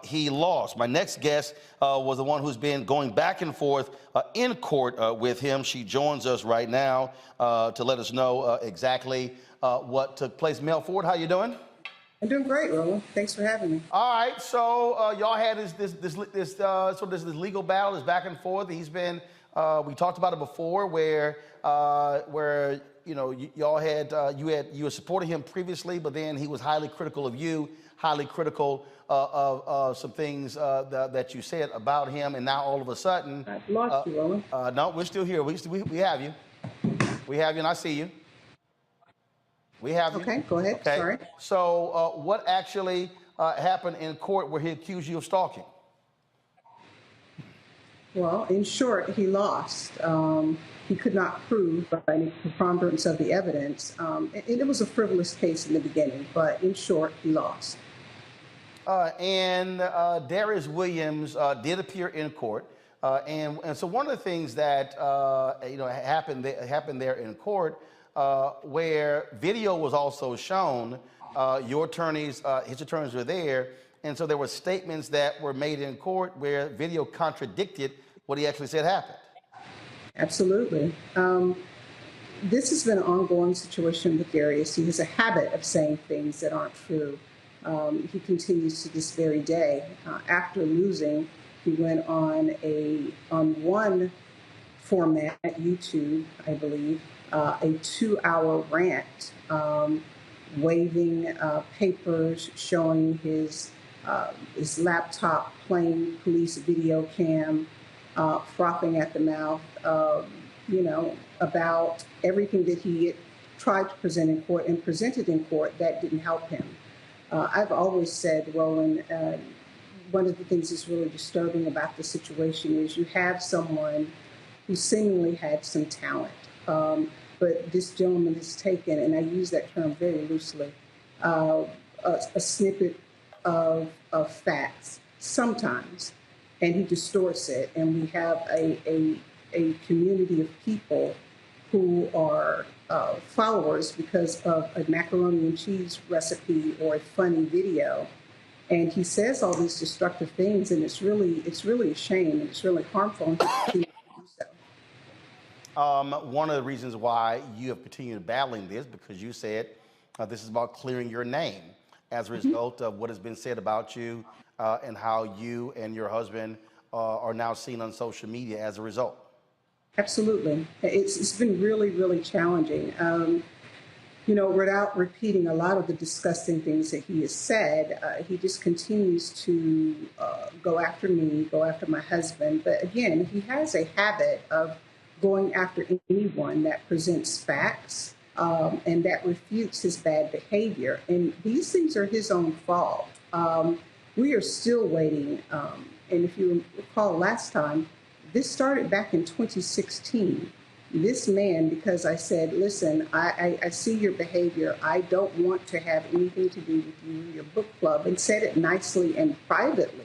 he lost. My next guest was the one who's been going back and forth in court with him. She joins us right now to let us know exactly what took place. Mel Ford, how you doing? I'm doing great, Roland. Thanks for having me. This legal battle, this back and forth. He's been, we talked about it before, where you know, y'all had you were supporting him previously, but then he was highly critical of you, highly critical of some things that you said about him, and now all of a sudden, I've lost you, Roland. No, we're still here. We have you. We have you, and I see you. We have you. Okay, go ahead. Okay. Sorry. So, what actually happened in court where he accused you of stalking? Well, in short, he lost. He could not prove by any preponderance of the evidence. And it was a frivolous case in the beginning, but in short, he lost. Darius Williams did appear in court. And so one of the things that happened there in court, where video was also shown, your attorneys, his attorneys were there, and so there were statements that were made in court where video contradicted what he actually said happened. Absolutely. This has been an ongoing situation with Darius. He has a habit of saying things that aren't true. He continues to this very day. After losing, he went on one format, YouTube, I believe, a 2-hour rant, waving papers, showing his laptop, playing police video cam, frothing at the mouth, about everything that he had tried to present in court and presented in court that didn't help him. I've always said, Roland, one of the things that's really disturbing about the situation is you have someone who seemingly had some talent, but this gentleman has taken, and I use that term very loosely, a snippet of facts sometimes, and he distorts it, and we have a community of people who are followers because of a macaroni and cheese recipe or a funny video, and he says all these destructive things, and it's really a shame, and it's really harmful, and he continues to do so. One of the reasons why you have continued battling this, because you said this is about clearing your name as a result of what has been said about you and how you and your husband are now seen on social media as a result. Absolutely. It's been really, really challenging. Without repeating a lot of the disgusting things that he has said, he just continues to go after me, go after my husband. But again, he has a habit of going after anyone that presents facts and that refutes his bad behavior. And these things are his own fault. We are still waiting. And if you recall last time, this started back in 2016. This man, because I said, listen, I see your behavior. I don't want to have anything to do with you and your book club, and said it nicely and privately.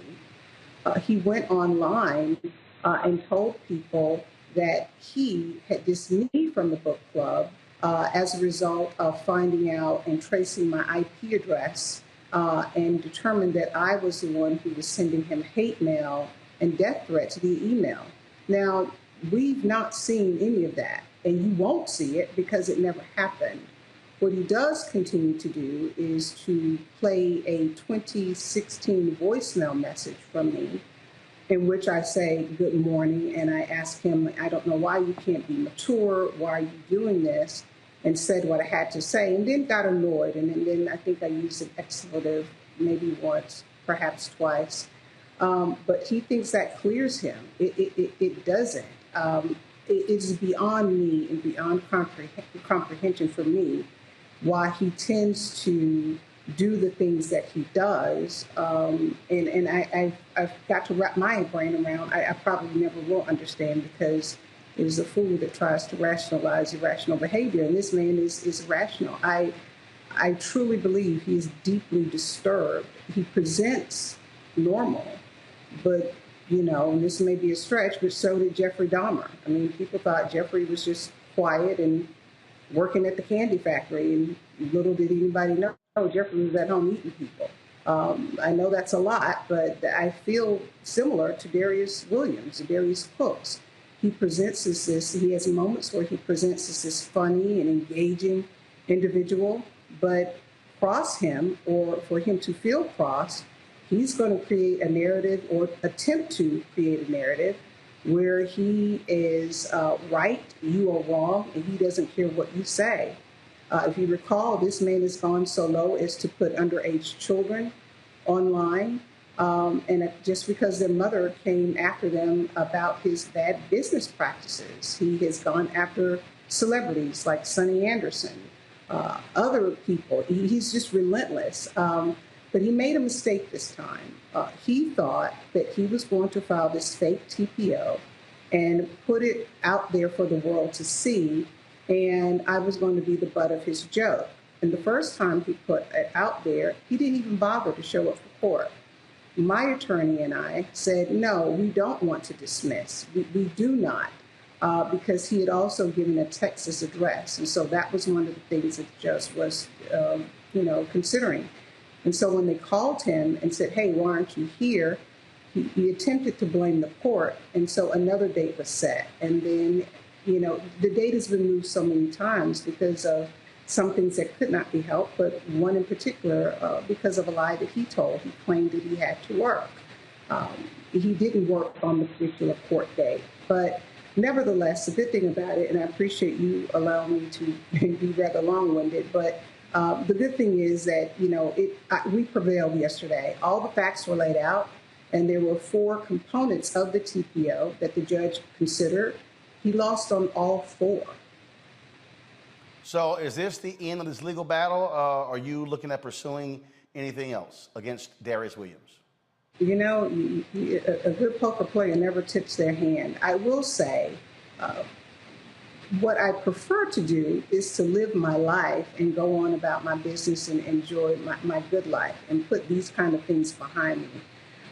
He went online and told people that he had dismissed from the book club as a result of finding out and tracing my IP address and determined that I was the one who was sending him hate mail and death threats via email. Now, we've not seen any of that, and you won't see it because it never happened. What he does continue to do is to play a 2016 voicemail message from me in which I say good morning, and I ask him, I don't know why you can't be mature, why are you doing this, and said what I had to say, and then got annoyed, and then I think I used an expletive maybe once, perhaps twice. But he thinks that clears him. It doesn't. It is beyond me and beyond comprehension for me why he tends to do the things that he does. And I've got to wrap my brain around. I probably never will understand, because it is a fool that tries to rationalize irrational behavior. And this man is irrational. I truly believe he is deeply disturbed. He presents normal. But, and this may be a stretch, but so did Jeffrey Dahmer. I mean, people thought Jeffrey was just quiet and working at the candy factory, and little did anybody know Jeffrey was at home eating people. I know that's a lot, but I feel similar to Darius Williams, Darius Cooks. He presents as this, he has moments where he presents as this funny and engaging individual, but cross him, or for him to feel crossed, he's going to create a narrative or attempt to create a narrative where he is right, you are wrong, and he doesn't care what you say. If you recall, this man has gone so low as to put underage children online, and just because their mother came after them about his bad business practices. He has gone after celebrities like Sonny Anderson, other people. He's just relentless. But he made a mistake this time. He thought that he was going to file this fake TPO and put it out there for the world to see, and I was going to be the butt of his joke. And the first time he put it out there, he didn't even bother to show up for court. My attorney and I said, no, we don't want to dismiss. We do not, because he had also given a Texas address. And so that was one of the things that the judge was, considering. And so when they called him and said, hey, why aren't you here? He attempted to blame the court. And so another date was set. And then, the date has been moved so many times because of some things that could not be helped, but one in particular, because of a lie that he told. He claimed that he had to work. He didn't work on the particular court date. But nevertheless, the good thing about it, and I appreciate you allowing me to be rather long-winded, but the good thing is that, we prevailed yesterday. All the facts were laid out, and there were 4 components of the TPO that the judge considered. He lost on all 4. So is this the end of this legal battle? Are you looking at pursuing anything else against Darius Williams? A good poker player never tips their hand. I will say, what I prefer to do is to live my life and go on about my business and enjoy my good life and put these kind of things behind me.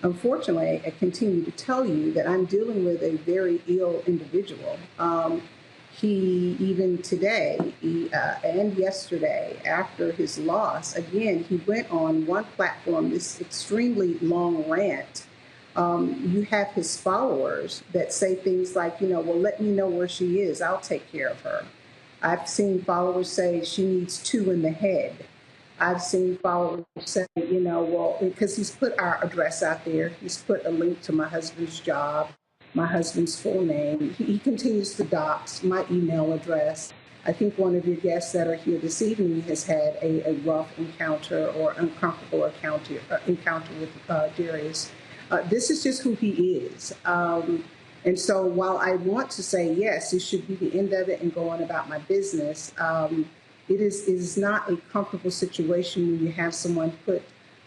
Unfortunately, I continue to tell you that I'm dealing with a very ill individual. He, even today and yesterday, after his loss, again, he went on one platform, this extremely long rant. You have his followers that say things like, well, let me know where she is. I'll take care of her. I've seen followers say she needs 2 in the head. I've seen followers say, well, because he's put our address out there. He's put a link to my husband's job, my husband's full name. He continues to dox my email address. I think one of your guests that are here this evening has had a rough encounter or uncomfortable encounter with Darius. This is just who he is. And so while I want to say, yes, this should be the end of it and go on about my business, it is not a comfortable situation when you have someone put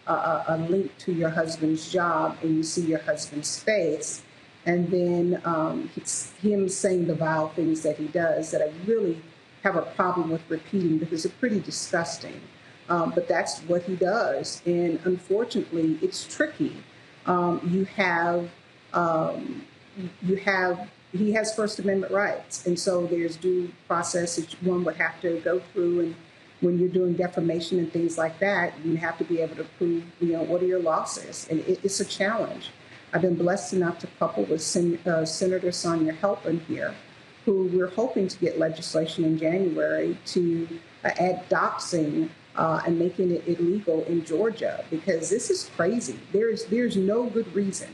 a link to your husband's job and you see your husband's face, and then him saying the vile things that he does that I really have a problem with repeating because they're pretty disgusting. But that's what he does. And unfortunately, it's tricky. He has First Amendment rights. And so there's due process that one would have to go through. And when you're doing defamation and things like that, you have to be able to prove, what are your losses? And it's a challenge. I've been blessed enough to couple with Senator Sonia Halpern here, who we're hoping to get legislation in January to add doxing and making it illegal in Georgia, because this is crazy. There's no good reason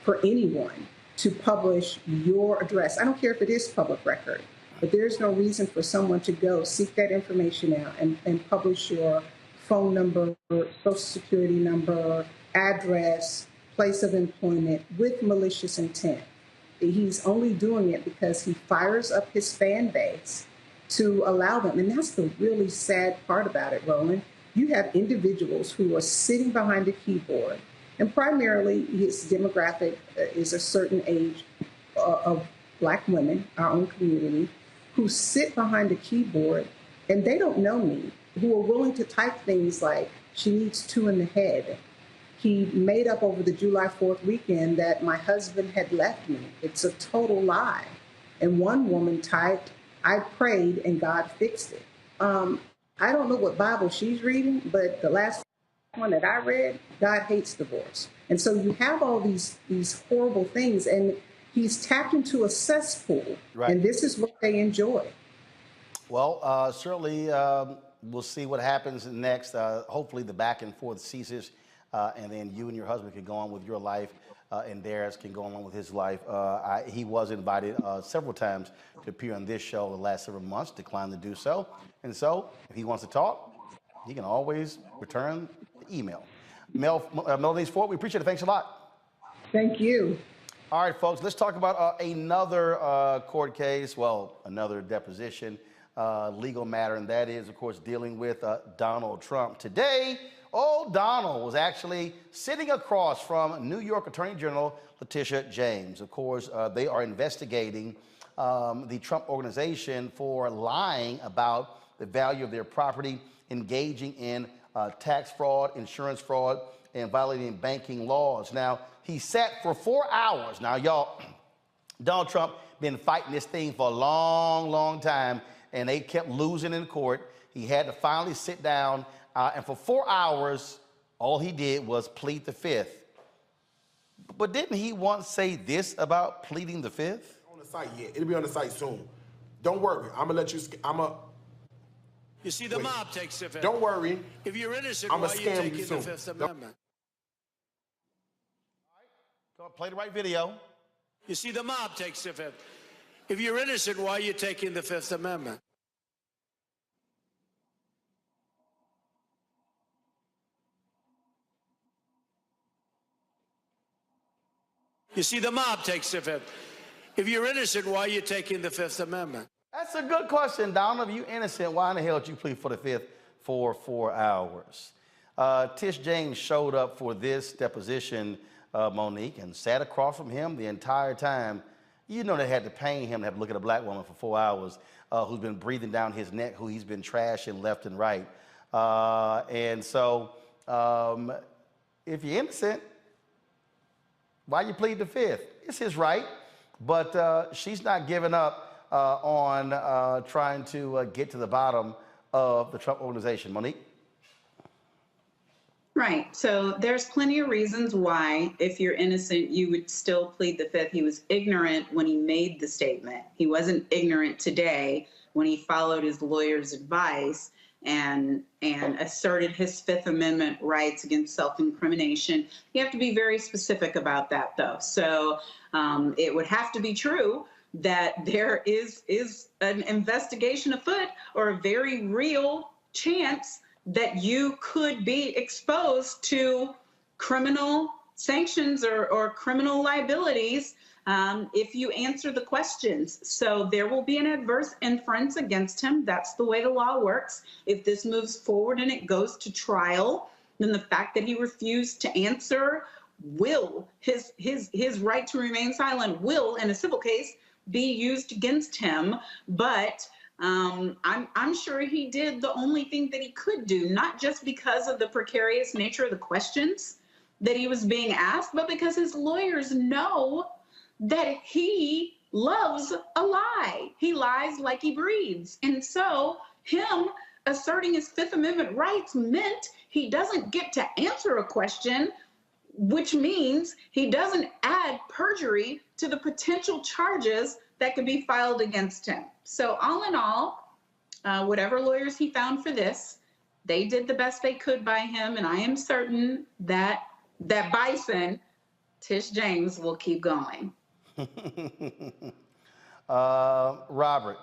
for anyone to publish your address. I don't care if it is public record, but there's no reason for someone to go seek that information out and publish your phone number, social security number, address, place of employment with malicious intent. He's only doing it because he fires up his fan base to allow them. And that's the really sad part about it, Roland. You have individuals who are sitting behind a keyboard, and primarily his demographic is a certain age of Black women, our own community, who sit behind a keyboard and they don't know me, who are willing to type things like, she needs 2 in the head. He made up over the July 4th weekend that my husband had left me. It's a total lie. And one woman typed, I prayed and God fixed it. I don't know what Bible she's reading, but the last one that I read, God hates divorce. And so you have all these horrible things, and he's tapped into a cesspool, and this is what they enjoy. Well, certainly we'll see what happens next. Hopefully the back and forth ceases, and then you and your husband can go on with your life, and Darius can go on with his life. He was invited several times to appear on this show the last several months, declined to do so. And so if he wants to talk, he can always return the email. Melody's Ford, we appreciate it. Thanks a lot. Thank you. All right, folks, let's talk about another court case, well, another deposition, legal matter, and that is, of course, dealing with Donald Trump. Today, old Donald was actually sitting across from New York Attorney General Letitia James. Of course, they are investigating the Trump organization for lying about the value of their property, engaging in tax fraud, insurance fraud, and violating banking laws. Now, he sat for 4 hours. Now, y'all, Donald Trump been fighting this thing for a long, long time, and they kept losing in court. He had to finally sit down, and for 4 hours, all he did was plead the fifth. But didn't he once say this about pleading the fifth? On the site yet. It'll be on the site soon. Don't worry. I'm gonna let you. You see, the mob takes the fifth. Don't worry. If you're innocent, I'm why gonna are you scam taking you the soon. Fifth Amendment? Go on, play the right video. You see, the mob takes the fifth. If you're innocent, why are you taking the Fifth Amendment? You see, the mob takes the fifth. If you're innocent, why are you taking the Fifth Amendment? That's a good question, Donald. If you're innocent, why in the hell did you plead for the fifth for 4 hours? Tish James showed up for this deposition, Monique, and sat across from him the entire time. You know they had to pain him to have to look at a black woman for 4 hours who's been breathing down his neck, who he's been trashing left and right. And so if you're innocent, why you plead the fifth? It's his right, but she's not giving up on trying to get to the bottom of the Trump organization. Monique? Right. So there's plenty of reasons why, if you're innocent, you would still plead the fifth. He was ignorant when he made the statement. He wasn't ignorant today when he followed his lawyer's advice and asserted his Fifth Amendment rights against self-incrimination. You have to be very specific about that, though. So it would have to be true that there is an investigation afoot, or a very real chance that you could be exposed to criminal sanctions or criminal liabilities if you answer the questions. So there will be an adverse inference against him. That's the way the law works. If this moves forward and it goes to trial, then the fact that he refused to answer will, his right to remain silent will, in a civil case, be used against him. But I'm sure he did the only thing that he could do, not just because of the precarious nature of the questions that he was being asked, but because his lawyers know that he loves a lie. He lies like he breathes. And so him asserting his Fifth Amendment rights meant he doesn't get to answer a question, which means he doesn't add perjury to the potential charges that could be filed against him. So all in all, whatever lawyers he found for this, they did the best they could by him. And I am certain that that bison, Tish James, will keep going. Robert.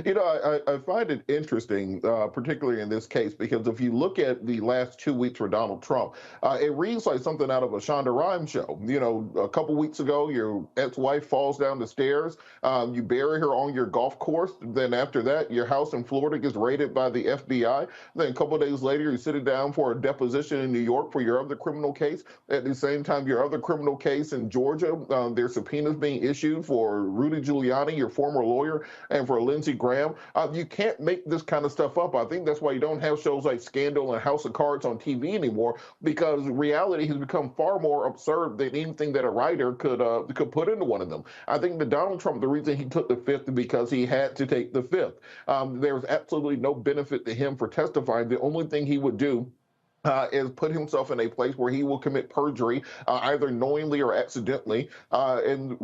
You know, I find it interesting, particularly in this case, because if you look at the last 2 weeks for Donald Trump, it reads like something out of a Shonda Rhimes show. You know, a couple weeks ago, your ex-wife falls down the stairs, you bury her on your golf course. Then after that, your house in Florida gets raided by the FBI. Then a couple of days later, you're sitting down for a deposition in New York for your other criminal case. At the same time, your other criminal case in Georgia, there's subpoenas being issued for Rudy Giuliani, your former lawyer, and for Lindsey Lindsey Graham. You can't make this kind of stuff up. I think that's why you don't have shows like Scandal and House of Cards on TV anymore, because reality has become far more absurd than anything that a writer could put into one of them. I think that Donald Trump, the reason he took the fifth is because he had to take the fifth. There was absolutely no benefit to him for testifying. The only thing he would do is put himself in a place where he will commit perjury, either knowingly or accidentally. And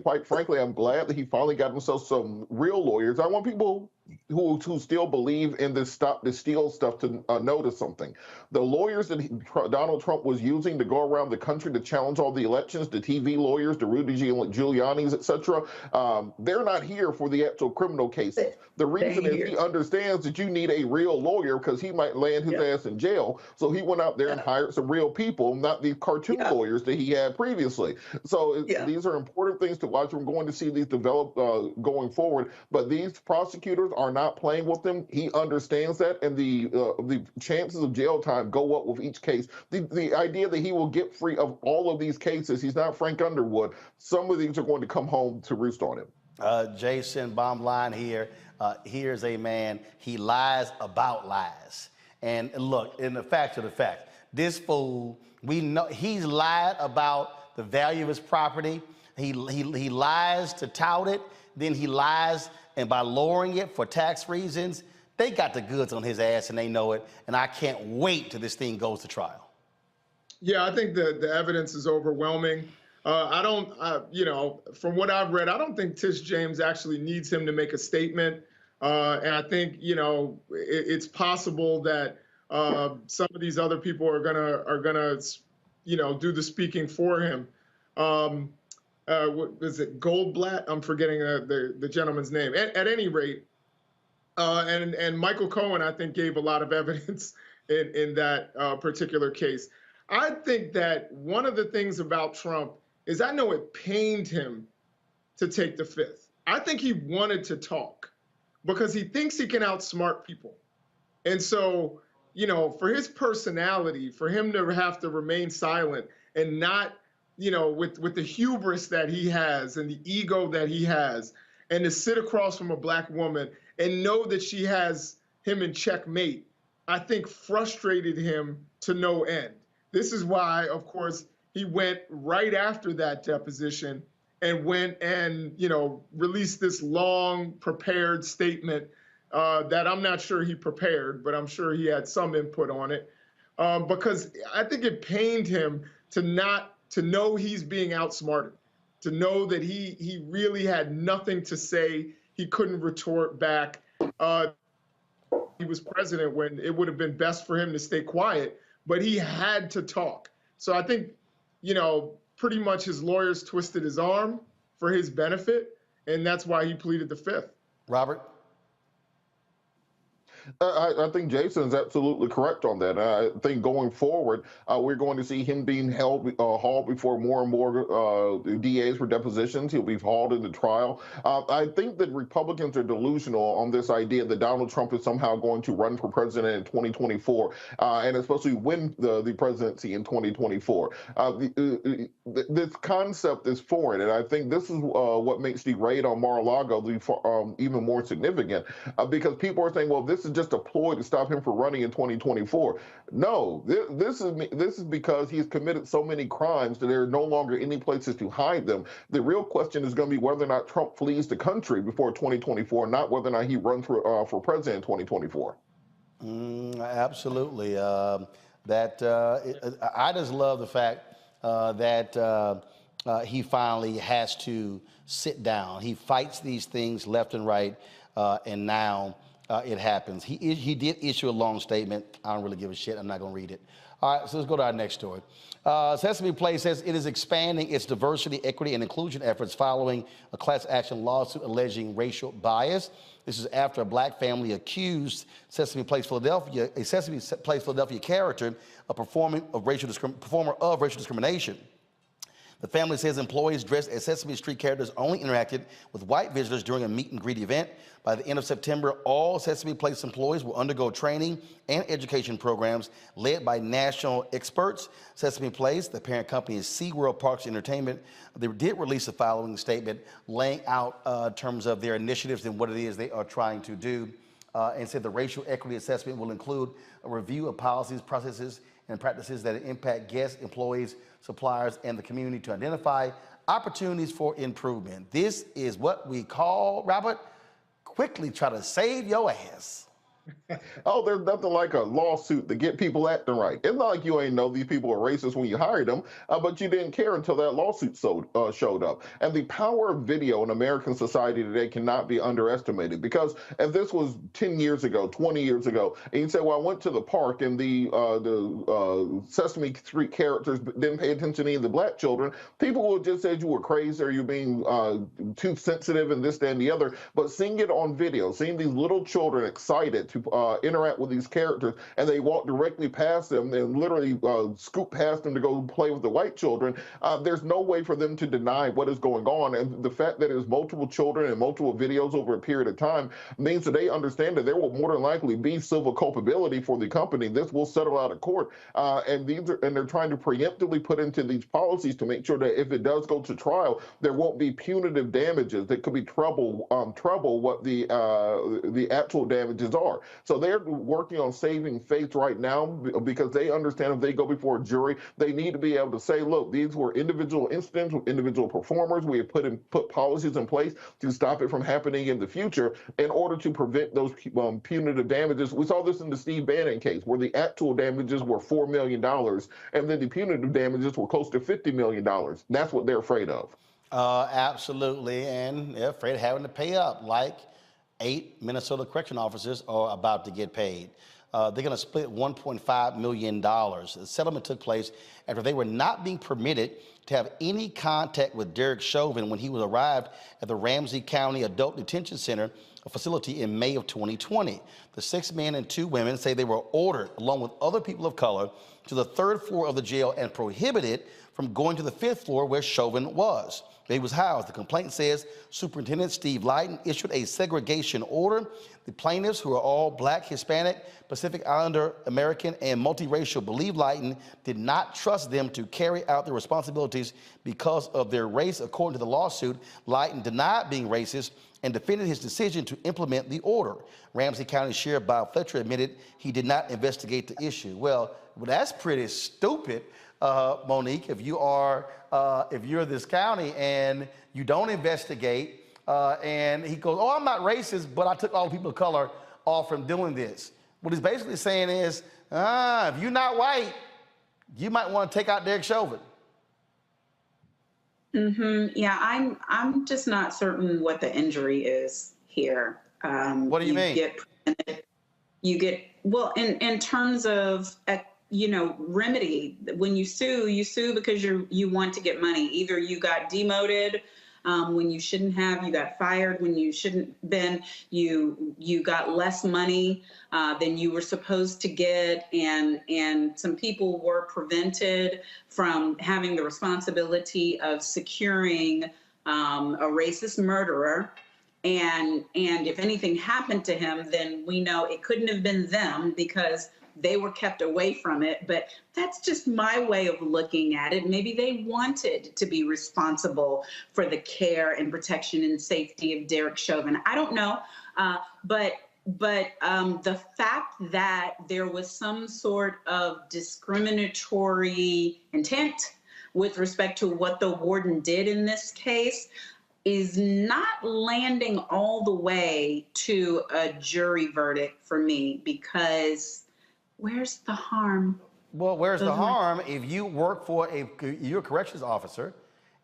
quite frankly, I'm glad that he finally got himself some real lawyers. I want people who still believe in this stop the steal stuff to notice something. The lawyers that Donald Trump was using to go around the country to challenge all the elections, the TV lawyers, the Rudy Giuliani's, etc., they're not here for the actual criminal cases. The reason is he understands that you need a real lawyer because he might land his ass in jail. So he went out there and hired some real people, not these cartoon lawyers that he had previously. So these are important things to watch. We're going to see these develop going forward. But these prosecutors are not playing with them. He understands that, and the chances of jail time go up with each case. The idea that he will get free of all of these cases, he's not Frank Underwood. Some of these are going to come home to roost on him. Jason, bottom line here, here's a man, he lies about lies. And look, in the fact of the fact, this fool, we know he's lied about the value of his property. He lies to tout it, then he lies, and by lowering it for tax reasons, they got the goods on his ass and they know it. And I can't wait till this thing goes to trial. Yeah, I think the evidence is overwhelming. You know, from what I've read, I don't think Tish James actually needs him to make a statement. And I think, you know, it's possible that some of these other people are gonna, you know, do the speaking for him. What is it, Goldblatt? I'm forgetting the gentleman's name. At any rate, and Michael Cohen, I think, gave a lot of evidence in that particular case. I think that one of the things about Trump is I know it pained him to take the fifth. I think he wanted to talk because he thinks he can outsmart people. And so, you know, for his personality, for him to have to remain silent and not, you know, with the hubris that he has and the ego that he has, and to sit across from a black woman and know that she has him in checkmate, I think frustrated him to no end. This is why, of course, he went right after that deposition and went and, you know, released this long prepared statement that I'm not sure he prepared, but I'm sure he had some input on it, because I think it pained him to know he's being outsmarted, to know that he really had nothing to say. He couldn't retort back. He was president when it would have been best for him to stay quiet, but he had to talk. So I think, you know, pretty much his lawyers twisted his arm for his benefit, and that's why he pleaded the fifth. Robert? I think Jason is absolutely correct on that. I think going forward, we're going to see him being hauled before more and more DAs for depositions. He'll be hauled into trial. I think that Republicans are delusional on this idea that Donald Trump is somehow going to run for president in 2024, and especially win the presidency in 2024. This concept is foreign, and I think this is what makes the raid on Mar-a-Lago even more significant, because people are saying, well, this is just a ploy to stop him from running in 2024. No, this is because he's committed so many crimes that there are no longer any places to hide them. The real question is going to be whether or not Trump flees the country before 2024, not whether or not he runs for president in 2024. Absolutely. I just love the fact that he finally has to sit down. He fights these things left and right, and now it happens. He did issue a long statement. I don't really give a shit. I'm not going to read it. All right, so let's go to our next story. Sesame Place says it is expanding its diversity, equity, and inclusion efforts following a class action lawsuit alleging racial bias. This is after a black family accused Sesame Place Philadelphia, a Sesame Place Philadelphia character, of performer of racial discrimination. The family says employees dressed as Sesame Street characters only interacted with white visitors during a meet and greet event. By the end of September, all Sesame Place employees will undergo training and education programs led by national experts. Sesame Place, the parent company, is SeaWorld Parks Entertainment. They did release a following statement laying out terms of their initiatives and what it is they are trying to do, and said the racial equity assessment will include a review of policies, processes, and practices that impact guests, employees, suppliers, and the community to identify opportunities for improvement. This is what we call, Robert, quickly try to save your ass. Oh, there's nothing like a lawsuit to get people acting right. It's not like you ain't know these people are racist when you hired them, but you didn't care until that lawsuit showed up. And the power of video in American society today cannot be underestimated, because if this was 10 years ago, 20 years ago, and you say, well, I went to the park and the Sesame Street characters didn't pay attention to any of the black children, people would just say you were crazy or you're being too sensitive and this, that, and the other. But seeing it on video, seeing these little children excited to interact with these characters, and they walk directly past them and literally scoop past them to go play with the white children, there's no way for them to deny what is going on. And the fact that there's multiple children and multiple videos over a period of time means that they understand that there will more than likely be civil culpability for the company. This will settle out of court, and they're trying to preemptively put into these policies to make sure that if it does go to trial, there won't be punitive damages that could be treble what the actual damages are. So they're working on saving face right now, because they understand if they go before a jury, they need to be able to say, look, these were individual incidents with individual performers. We have put policies in place to stop it from happening in the future in order to prevent those punitive damages. We saw this in the Steve Bannon case, where the actual damages were $4 million, and then the punitive damages were close to $50 million. That's what they're afraid of. Absolutely, and they're afraid of having to pay up, like 8 Minnesota correction officers are about to get paid. They're going to split $1.5 million. The settlement took place after they were not being permitted to have any contact with Derek Chauvin when he was arrived at the Ramsey County Adult Detention Center, a facility, in May of 2020. The 6 men and 2 women say they were ordered, along with other people of color, to the 3rd floor of the jail and prohibited from going to the 5th floor where Chauvin was. He was housed. The complaint says Superintendent Steve Lighten issued a segregation order. The plaintiffs, who are all Black, Hispanic, Pacific Islander, American, and multiracial, believe Lighten did not trust them to carry out their responsibilities because of their race. According to the lawsuit, Lighten denied being racist and defended his decision to implement the order. Ramsey County Sheriff Bob Fletcher admitted he did not investigate the issue. Well, that's pretty stupid, Monique. If you're this county and you don't investigate, and he goes, oh, I'm not racist, but I took all the people of color off from doing this. What he's basically saying is, if you're not white, you might want to take out Derek Chauvin. Yeah, I'm just not certain what the injury is here. What do you mean? You get well in terms of remedy. When you sue because you want to get money. Either you got demoted when you shouldn't have, you got fired when you shouldn't been, you got less money than you were supposed to get, and some people were prevented from having the responsibility of securing a racist murderer. And if anything happened to him, then we know it couldn't have been them because they were kept away from it. But that's just my way of looking at it. Maybe they wanted to be responsible for the care and protection and safety of Derek Chauvin. I don't know. But the fact that there was some sort of discriminatory intent with respect to what the warden did in this case is not landing all the way to a jury verdict for me, because where's the harm? Well, where's the harm if you work for you're a corrections officer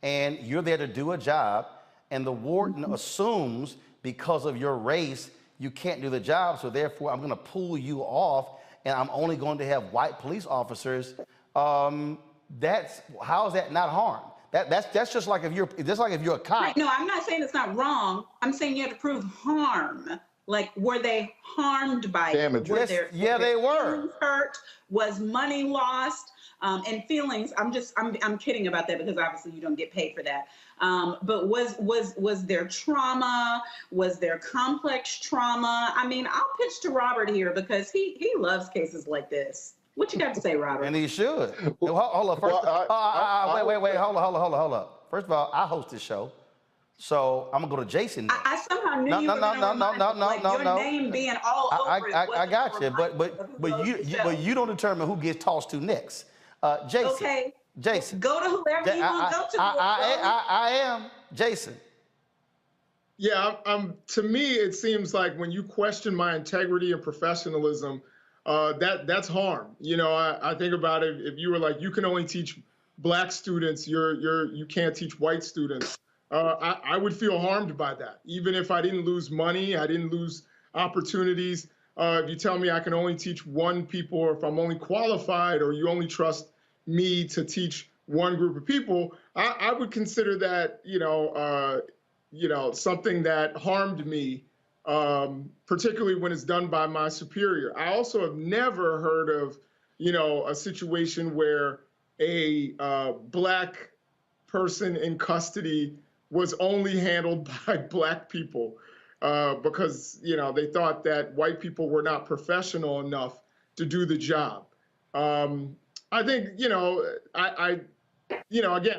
and you're there to do a job, and the warden assumes because of your race you can't do the job, so therefore I'm going to pull you off and I'm only going to have white police officers. How is that not harm? That's just like if you're a cop. Right. No, I'm not saying it's not wrong. I'm saying you have to prove harm. Like, were they harmed by damage? It? Yes, they were. Hurt? Was money lost? And feelings, I'm kidding about that because obviously you don't get paid for that. But was there trauma? Was there complex trauma? I mean, I'll pitch to Robert here because he loves cases like this. What you got to say, Robert? And he should. Hold up. First, wait. Hold up. First of all, I host this show, so I'm gonna go to Jason. I somehow knew you were gonna your name being all over it. I got you, but you don't determine who gets tossed to next. Jason. Okay. Jason. Go to whoever you want to go to. I am Jason. Yeah, to me, it seems like when you question my integrity and professionalism, that's harm. You know, I think about it. If you were like, you can only teach black students, you can't teach white students. I would feel harmed by that. Even if I didn't lose money, I didn't lose opportunities. If you tell me I can only teach one people, or if I'm only qualified, or you only trust me to teach one group of people, I would consider that, something that harmed me, particularly when it's done by my superior. I also have never heard of, a situation where a black person in custody was only handled by black people because, they thought that white people were not professional enough to do the job. I think, again,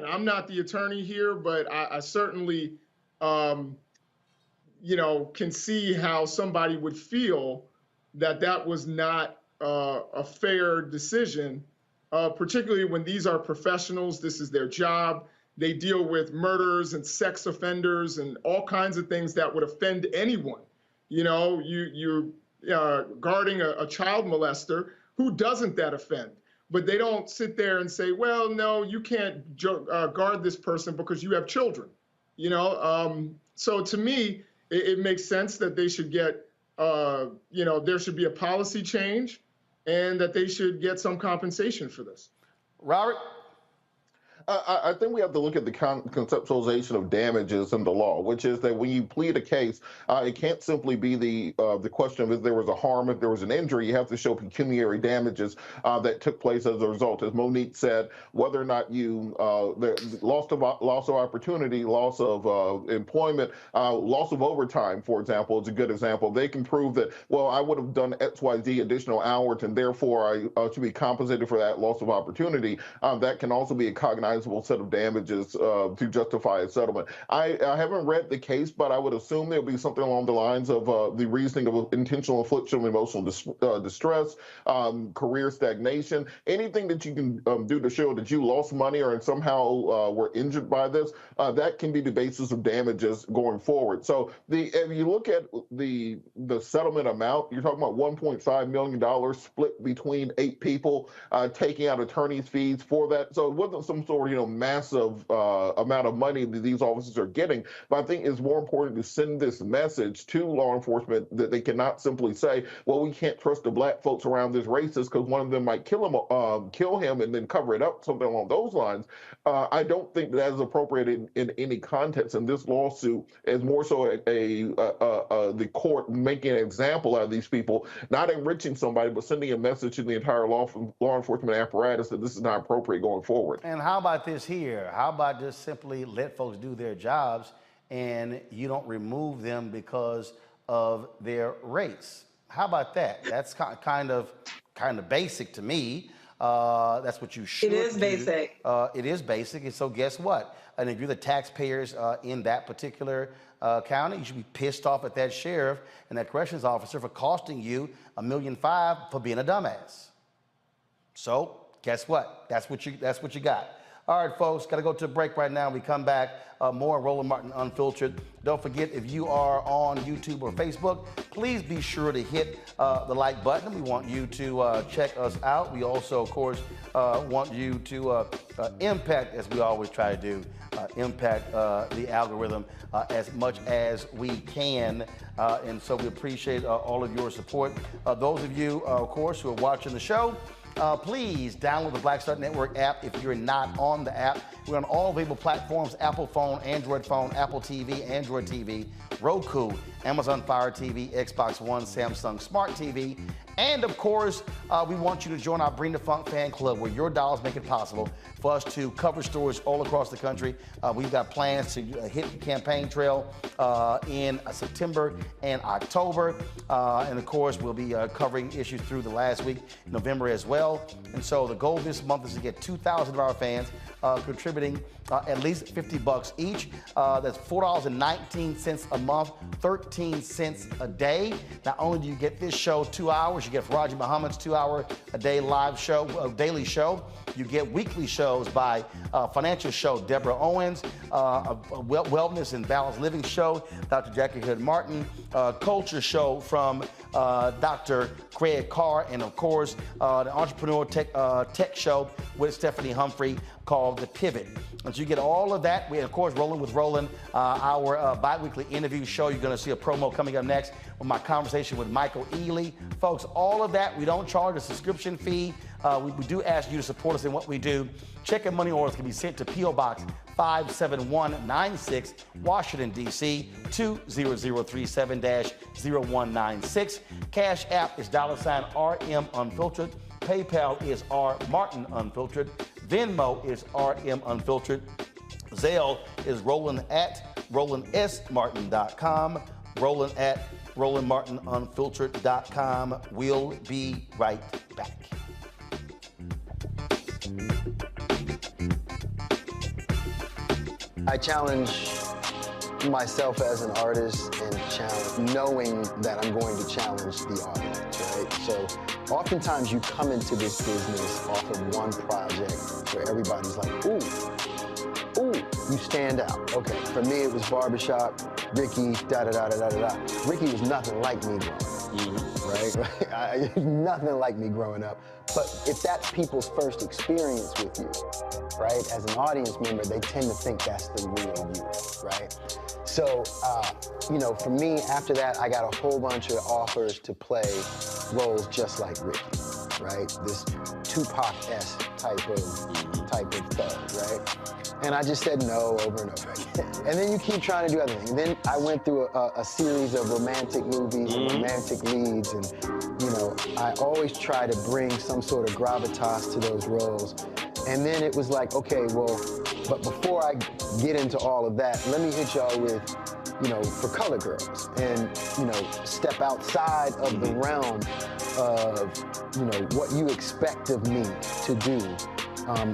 I'm not the attorney here, but I certainly, can see how somebody would feel that was not a fair decision, particularly when these are professionals. This is their job. They deal with murders and sex offenders and all kinds of things that would offend anyone. You're guarding a child molester. Who doesn't that offend? But they don't sit there and say, well, no, you can't guard this person because you have children. So to me, it makes sense that they should get, there should be a policy change and that they should get some compensation for this. Robert? I think we have to look at the conceptualization of damages in the law, which is that when you plead a case, it can't simply be the question of if there was a harm, if there was an injury. You have to show pecuniary damages that took place as a result. As Monique said, whether or not you loss of opportunity, loss of employment, loss of overtime, for example, is a good example. They can prove that, well, I would have done XYZ additional hours, and therefore I should be compensated for that loss of opportunity. That can also be a cognizable set of damages to justify a settlement. I haven't read the case, but I would assume there'll be something along the lines of the reasoning of intentional infliction of emotional distress, career stagnation, anything that you can do to show that you lost money or somehow were injured by this, that can be the basis of damages going forward. So if you look at the settlement amount, you're talking about $1.5 million split between 8 people, taking out attorney's fees for that. So it wasn't some sort of massive amount of money that these officers are getting. But I think it's more important to send this message to law enforcement that they cannot simply say, well, we can't trust the black folks around this racist because one of them might kill him and then cover it up, something along those lines. I don't think that is appropriate in any context. And this lawsuit is more so the court making an example out of these people, not enriching somebody, but sending a message to the entire law enforcement apparatus that this is not appropriate going forward. And how about this here? How about just simply let folks do their jobs and you don't remove them because of their race? How about that? That's kind of basic to me. That's what you should do. It is basic. It is basic. And so guess what? And if you're the taxpayers in that particular county, you should be pissed off at that sheriff and that corrections officer for costing you $1.5 million for being a dumbass. So guess what? That's what you got. All right, folks, got to go to a break right now. We come back, more Roland Martin Unfiltered. Don't forget, if you are on YouTube or Facebook, please be sure to hit the like button. We want you to check us out. We also, of course, want you to impact, as we always try to do, impact the algorithm as much as we can. And so we appreciate all of your support. Those of you, of course, who are watching the show, please download the Black Star Network app if you're not on the app. We're on all available platforms: Apple phone, Android phone, Apple TV, Android TV, Roku, Amazon Fire TV, Xbox One, Samsung Smart TV, And of course, we want you to join our Bring the Funk fan club, where your dollars make it possible for us to cover stories all across the country. We've got plans to hit the campaign trail in September and October. And of course, we'll be covering issues through the last week, November as well. And so the goal this month is to get 2,000 of our fans contributing at least $50 each. That's $4.19 a month, 13 cents a day. Not only do you get this show 2 hours, you get Faraji Muhammad's 2-hour-a-day live show, daily show. You get weekly shows by financial show Deborah Owens, a wellness and balanced living show, Dr. Jackie Hood Martin, culture show from Dr. Craig Carr, and of course, the entrepreneur tech show with Stephanie Humphrey called The Pivot. And so you get all of that. We, of course, Rolling with Roland, our bi-weekly interview show. You're going to see a promo coming up next with my conversation with Michael Ealy. Folks, all of that, we don't charge a subscription fee. We do ask you to support us in what we do. Check and money orders can be sent to P.O. Box 57196, Washington, D.C. 20037-0196. Cash App is $RM Unfiltered. PayPal is R Martin Unfiltered. Venmo is RM Unfiltered. Zelle is Roland@RolandSMartin.com. Roland@RolandMartinUnfiltered.com. We'll be right back. I challenge myself as an artist and knowing that I'm going to challenge the audience, right? So oftentimes you come into this business off of one project where everybody's like, ooh, you stand out. Okay, for me it was Barbershop, Ricky, da-da-da-da-da-da. Ricky was nothing like me growing up, right? Nothing like me growing up. But if that's people's first experience with you, right, as an audience member, they tend to think that's the real you, right? So, you know, for me, after that, I got a whole bunch of offers to play roles just like Ricky, right? This Tupac-esque type of thug, right? And I just said no over and over again. And then you keep trying to do other things. And then I went through a series of romantic movies and romantic leads, and, you know, I always try to bring some sort of gravitas to those roles. And then it was like, okay, well, but before I get into all of that, let me hit y'all with, you know, For Color Girls, and, you know, step outside of the realm of, you know, what you expect of me to do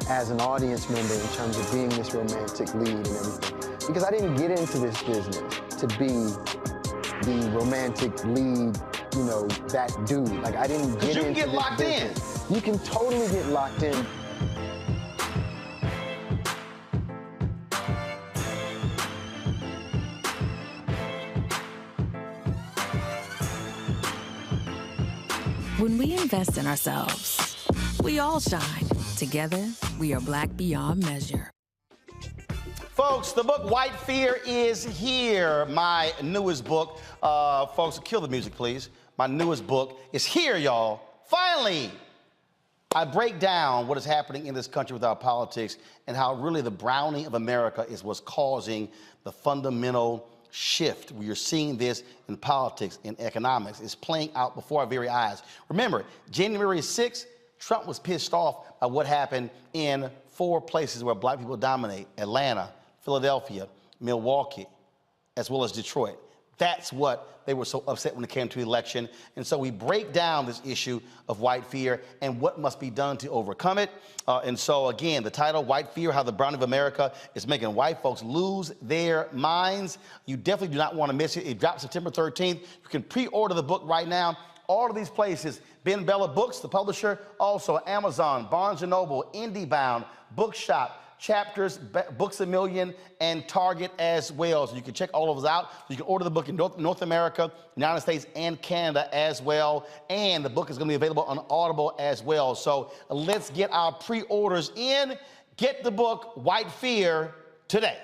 as an audience member in terms of being this romantic lead and everything. Because I didn't get into this business to be the romantic lead, you know, that dude. Like, I didn't get into this business. You can get locked in. You can totally get locked in. When we invest in ourselves, we all shine. Together, we are Black beyond measure. Folks, the book White Fear is here. My newest book. Folks, kill the music, please. My newest book is here, y'all. Finally! I break down what is happening in this country with our politics and how really the browning of America is what's causing the fundamental shift. We are seeing this in politics, in economics. It's playing out before our very eyes. Remember, January 6th, Trump was pissed off by what happened in 4 places where black people dominate: Atlanta, Philadelphia, Milwaukee, as well as Detroit. That's what they were so upset when it came to the election. And so we break down this issue of white fear and what must be done to overcome it. And so, again, the title, White Fear, How the Browning of America is Making White Folks Lose Their Minds. You definitely do not want to miss it. It drops September 13th. You can pre-order the book right now. All of these places, Ben Bella Books, the publisher, also Amazon, Barnes & Noble, IndieBound, Bookshop, Chapters, Books A Million, and Target as well. So you can check all of those out. You can order the book in North America, United States, and Canada as well. And the book is going to be available on Audible as well. So let's get our pre-orders in. Get the book, White Fear, today.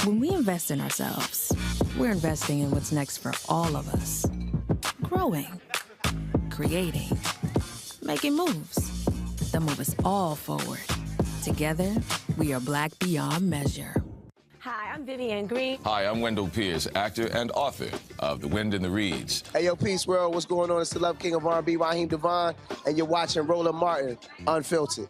When we invest in ourselves, we're investing in what's next for all of us. Growing, creating, making moves that move us all forward. Together, we are Black beyond measure. Hi, I'm Vivian Green. Hi, I'm Wendell Pierce, actor and author of The Wind in the Reeds. Hey, yo, Peace World, what's going on? It's the Love King of R&B, Raheem Devon, and you're watching Roland Martin, Unfiltered.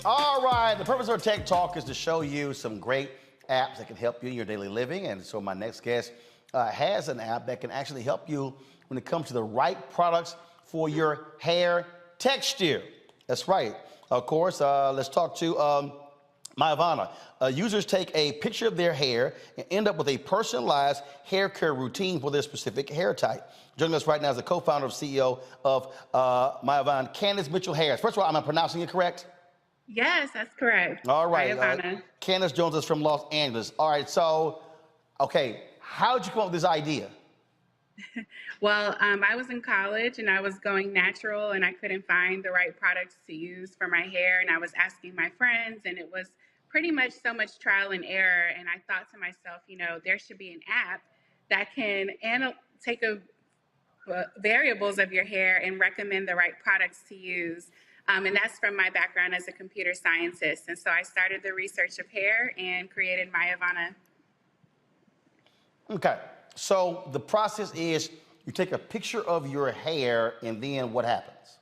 All right, the purpose of our Tech Talk is to show you some great apps that can help you in your daily living. And so my next guest has an app that can actually help you when it comes to the right products for your hair texture. That's right. Of course, let's talk to Mayavana. Users take a picture of their hair and end up with a personalized hair care routine for their specific hair type. Joining us right now is the co-founder and CEO of Mayavana, Candace Mitchell-Harris. First of all, am I pronouncing it correct? Yes, that's correct. All right. Ivana. Candace Jones is from Los Angeles. All right. So, okay, how did you come up with this idea? Well, I was in college and I was going natural and I couldn't find the right products to use for my hair. And I was asking my friends and it was pretty much so much trial and error. And I thought to myself, you know, there should be an app that can take variables of your hair and recommend the right products to use. And that's from my background as a computer scientist. And so I started the research of hair and created Mayavana. Okay. So the process is you take a picture of your hair and then what happens?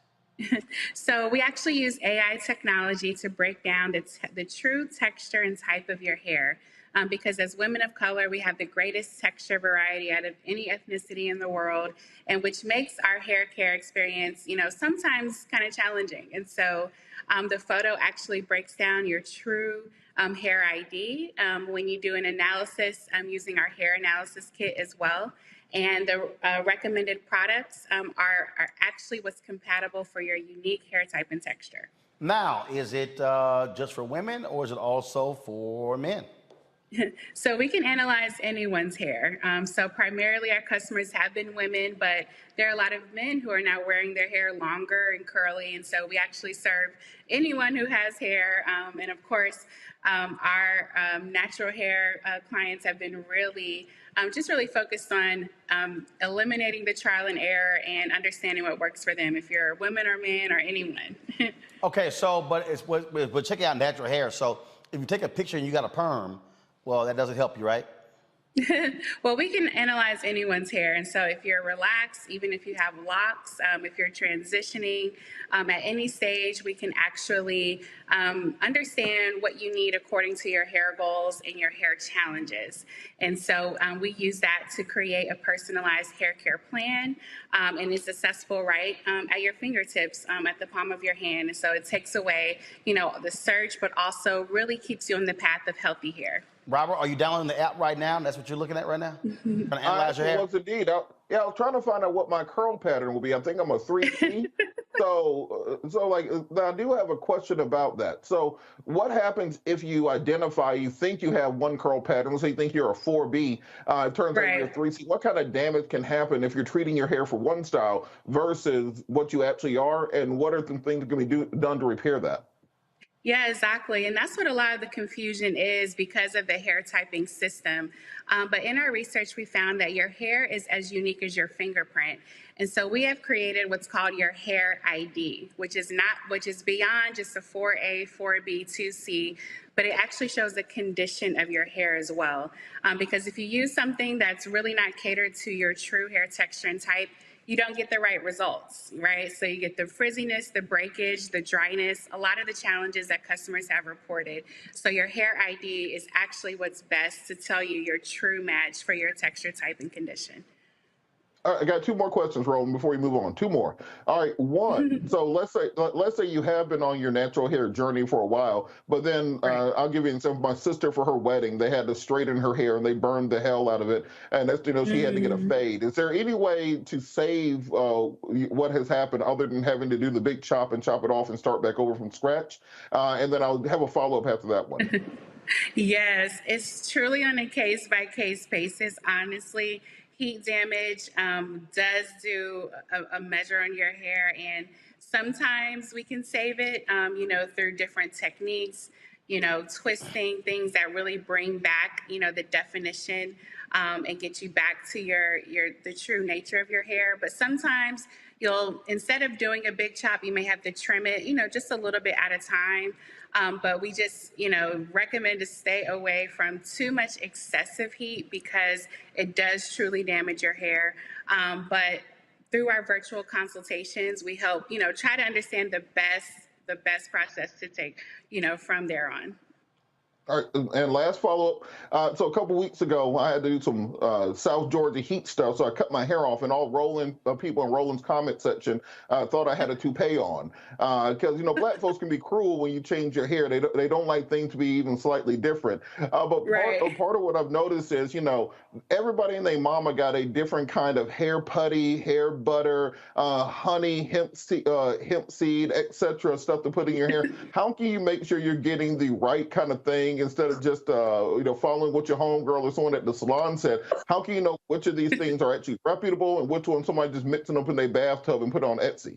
So we actually use AI technology to break down the true texture and type of your hair. Because as women of color, we have the greatest texture variety out of any ethnicity in the world, and which makes our hair care experience, you know, sometimes kind of challenging. And so the photo actually breaks down your true hair ID when you do an analysis using our hair analysis kit as well. And the recommended products are actually what's compatible for your unique hair type and texture. Now, is it just for women or is it also for men? So we can analyze anyone's hair. So primarily our customers have been women, but there are a lot of men who are now wearing their hair longer and curly. And so we actually serve anyone who has hair. And of course, our natural hair clients have been really focused on eliminating the trial and error and understanding what works for them, if you're a woman or man or anyone. Okay, so, but check out natural hair. So if you take a picture and you got a perm, well, that doesn't help you, right? Well, we can analyze anyone's hair. And so if you're relaxed, even if you have locks, if you're transitioning at any stage, we can actually understand what you need according to your hair goals and your hair challenges. And so we use that to create a personalized hair care plan. And it's accessible right at your fingertips, at the palm of your hand. And so it takes away, you know, the search, but also really keeps you on the path of healthy hair. Robert, are you downloading the app right now? That's what you're looking at right now? Trying to analyze your hair? Yes, indeed. I was trying to find out what my curl pattern will be. I think I'm a 3T. so I do have a question about that. So what happens if you think you have one curl pattern, let's say you think you're a 4B, it turns out you're a 3C. What kind of damage can happen if you're treating your hair for one style versus what you actually are, and what are some things that can be done to repair that? Yeah, exactly. And that's what a lot of the confusion is because of the hair typing system. But in our research, we found that your hair is as unique as your fingerprint. And so we have created what's called your hair ID, which is beyond just a 4A, 4B, 2C, but it actually shows the condition of your hair as well. Because if you use something that's really not catered to your true hair texture and type, you don't get the right results, right? So you get the frizziness, the breakage, the dryness, a lot of the challenges that customers have reported. So your hair ID is actually what's best to tell you your true match for your texture, type, and condition. All right, I got two more questions, Roland, before we move on. Two more. All right, one. So let's say you have been on your natural hair journey for a while, but then I'll give you an example. My sister, for her wedding, they had to straighten her hair and they burned the hell out of it, and that's, you know, she had to get a fade. Is there any way to save what has happened other than having to do the big chop it off and start back over from scratch? And then I'll have a follow-up after that one. Yes, it's truly on a case-by-case basis, honestly. Heat damage does do a measure on your hair, and sometimes we can save it, you know, through different techniques. twisting things that really bring back, the definition and get you back to the true nature of your hair. But sometimes instead of doing a big chop, you may have to trim it, just a little bit at a time. But we just, recommend to stay away from too much excessive heat because it does truly damage your hair. But through our virtual consultations, we help, try to understand the best process to take, from there on. All right, and last follow-up. So a couple weeks ago, I had to do some South Georgia heat stuff, so I cut my hair off, and all people in Roland's comment section thought I had a toupee on. Because, black folks can be cruel when you change your hair. They don't like things to be even slightly different. But part of what I've noticed is, everybody and their mama got a different kind of hair putty, hair butter, honey, hemp seed, etc. stuff to put in your hair. How can you make sure you're getting the right kind of thing instead of just following what your homegirl or someone at the salon said? How can you know which of these things are actually reputable and which one somebody just mixing up in their bathtub and put on Etsy?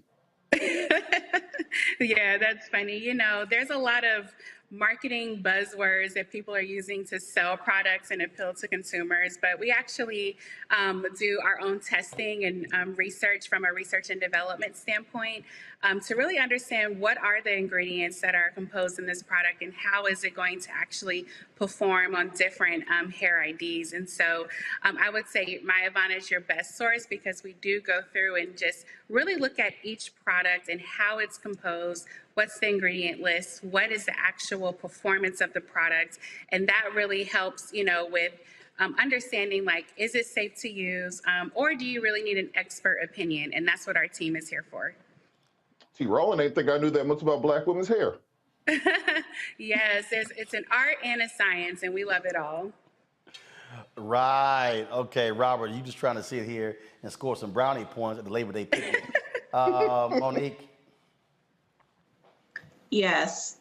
Yeah, that's funny. There's a lot of marketing buzzwords that people are using to sell products and appeal to consumers, but we actually do our own testing and research from a research and development standpoint to really understand what are the ingredients that are composed in this product and how is it going to actually perform on different hair IDs. And so I would say My Ivana is your best source because we do go through and just really look at each product and how it's composed, what's the ingredient list, what is the actual performance of the product, and that really helps, with understanding, is it safe to use, or do you really need an expert opinion? And that's what our team is here for. See, Roland ain't think I knew that much about black women's hair. Yes, it's an art and a science, and we love it all. Right. Okay, Robert, you just trying to sit here and score some brownie points at the Labor Day picnic. Monique. Yes.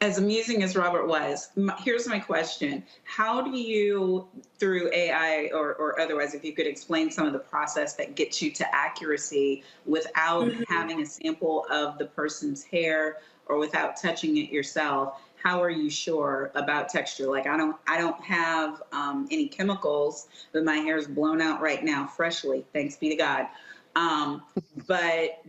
As amusing as Robert was, here's my question. How do you, through AI or otherwise, if you could explain some of the process that gets you to accuracy without having a sample of the person's hair or without touching it yourself, how are you sure about texture? Like I don't have any chemicals, but my hair is blown out right now freshly, thanks be to God. But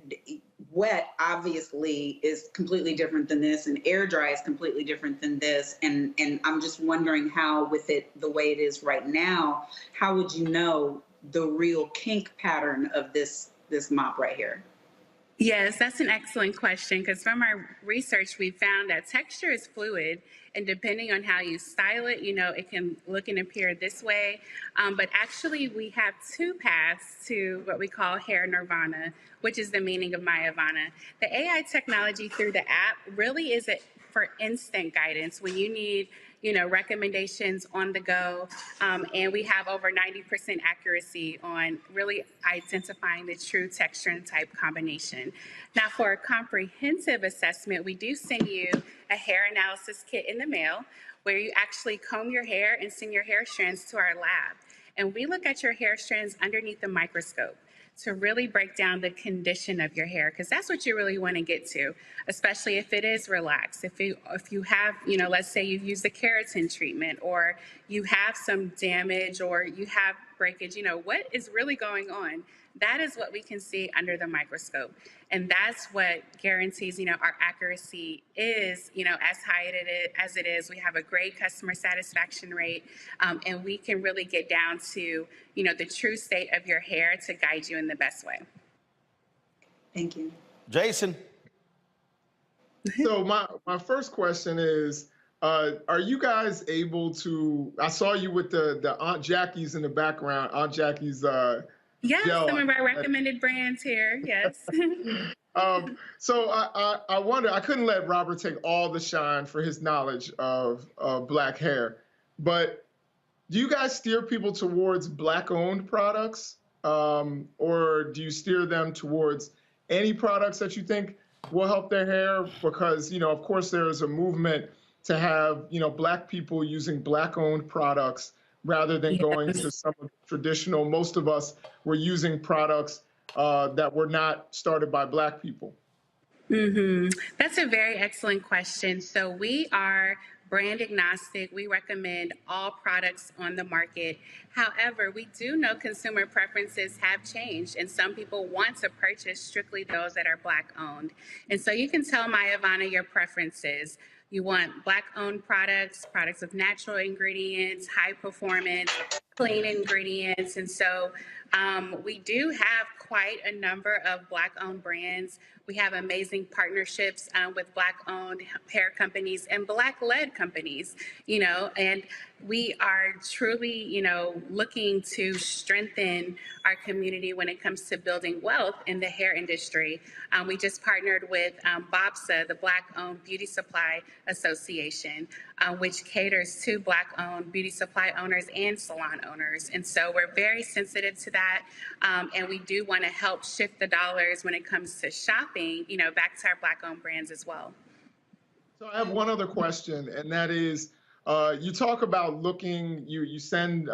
wet obviously is completely different than this, and air dry is completely different than this. And I'm just wondering how, with it the way it is right now, how would you know the real kink pattern of this mop right here? Yes, that's an excellent question, because from our research, we found that texture is fluid, and depending on how you style it, it can look and appear this way. But actually, we have two paths to what we call hair nirvana, which is the meaning of My Ivana. The AI technology through the app really is for instant guidance when you need recommendations on the go. And we have over 90% accuracy on really identifying the true texture and type combination. Now, for a comprehensive assessment, we do send you a hair analysis kit in the mail where you actually comb your hair and send your hair strands to our lab. And we look at your hair strands underneath the microscope to really break down the condition of your hair, because that's what you really want to get to, especially if it is relaxed. If you have, let's say you've used the keratin treatment, or you have some damage, or you have breakage, what is really going on? That is what we can see under the microscope. And that's what guarantees, our accuracy is, as high as it is. We have a great customer satisfaction rate, and we can really get down to, the true state of your hair to guide you in the best way. Thank you. Jason. So my first question is, are you guys able to, I saw you with the Aunt Jackie's in the background, Aunt Jackie's Yes, gel. some of our recommended brands here, yes. So I wonder, I couldn't let Robert take all the shine for his knowledge of black hair, but do you guys steer people towards black-owned products, or do you steer them towards any products that you think will help their hair? Because, of course, there is a movement to have, black people using black-owned products rather than going to some of the traditional. Most of us were using products that were not started by black people. That's a very excellent question. So we are brand agnostic. We recommend all products on the market. However, we do know consumer preferences have changed, and some people want to purchase strictly those that are Black owned. And so you can tell Maya Ivana your preferences. You want Black owned products, products with natural ingredients, high performance, clean ingredients. And so we do have quite a number of Black owned brands. We have amazing partnerships with Black owned hair companies and Black led companies, and we are truly, looking to strengthen our community when it comes to building wealth in the hair industry. We just partnered with BOBSA, the Black Owned Beauty Supply Association, which caters to Black owned beauty supply owners and salon owners. And so we're very sensitive to that. And we do want to help shift the dollars when it comes to shopping, back to our Black owned brands as well. So I have one other question, and that is, you talk about you send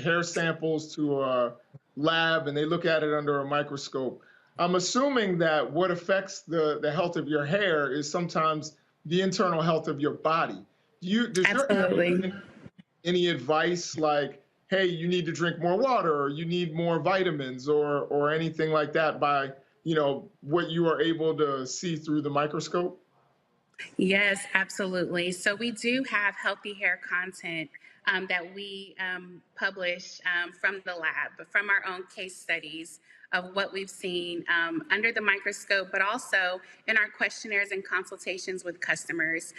hair samples to a lab and they look at it under a microscope. I'm assuming that what affects the health of your hair is sometimes the internal health of your body. Does Absolutely. Any advice like, hey, you need to drink more water, or you need more vitamins, or anything like that by, what you are able to see through the microscope? Yes, absolutely. So we do have healthy hair content that we publish from the lab, from our own case studies of what we've seen under the microscope, but also in our questionnaires and consultations with customers.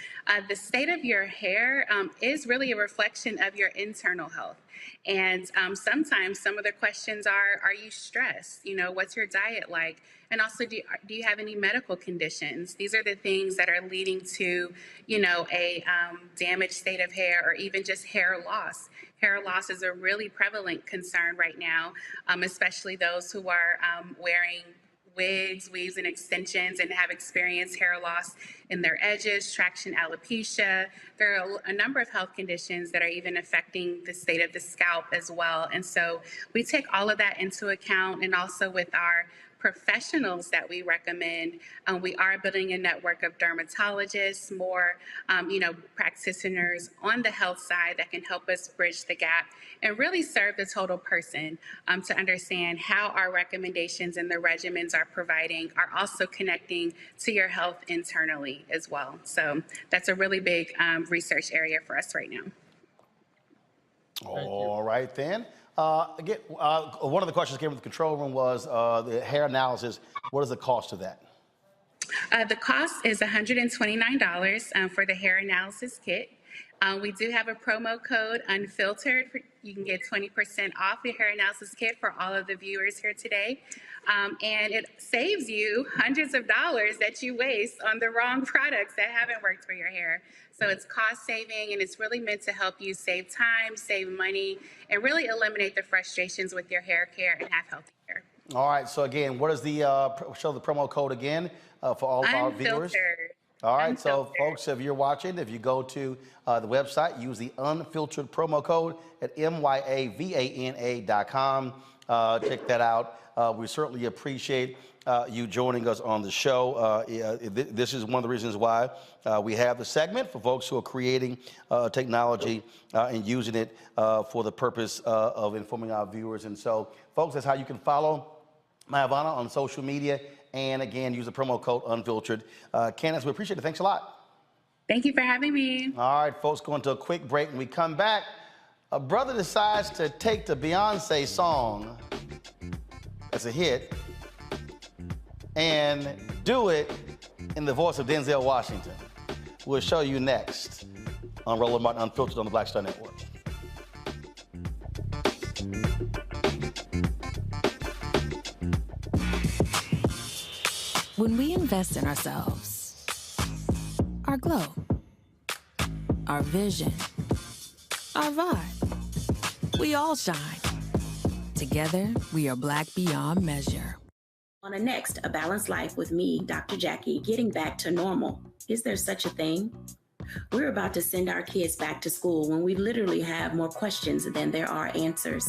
The state of your hair is really a reflection of your internal health. And sometimes some of the questions are you stressed? What's your diet like? And also, do you have any medical conditions? These are the things that are leading to, a damaged state of hair, or even just hair loss. Hair loss is a really prevalent concern right now, especially those who are wearing wigs, weaves, and extensions and have experienced hair loss in their edges, traction alopecia. There are a number of health conditions that are even affecting the state of the scalp as well. And so we take all of that into account, and also with our professionals that we recommend. We are building a network of dermatologists, more, practitioners on the health side that can help us bridge the gap and really serve the total person to understand how our recommendations and the regimens are providing are also connecting to your health internally as well. So that's a really big research area for us right now. All right, then. Again, one of the questions came from the control room was the hair analysis. What is the cost of that? The cost is $129 for the hair analysis kit. We do have a promo code, Unfiltered. You can get 20% off the hair analysis kit for all of the viewers here today. And it saves you hundreds of dollars that you waste on the wrong products that haven't worked for your hair. So it's cost saving, and it's really meant to help you save time, save money, and really eliminate the frustrations with your hair care and have healthy hair. All right, so again, what is the, show the promo code again for all of our viewers? All right, so folks, if you're watching, if you go to the website, use the Unfiltered promo code at myavana.com. Check that out. We certainly appreciate you joining us on the show. This is one of the reasons why we have the segment for folks who are creating technology and using it for the purpose of informing our viewers. And so, folks, that's how you can follow Maya Ivana on social media. And again, use the promo code Unfiltered. Candace, we appreciate it. Thanks a lot. Thank you for having me. All right, folks, going to a quick break. When we come back, a brother decides to take the Beyonce song that's a hit and do it in the voice of Denzel Washington. We'll show you next on Roland Martin Unfiltered on the Black Star Network. When we invest in ourselves, our glow, our vision, our vibe, we all shine. Together, we are Black beyond measure. On the next, A Balanced Life with me, Dr. Jackie, getting back to normal. Is there such a thing? We're about to send our kids back to school when we literally have more questions than there are answers.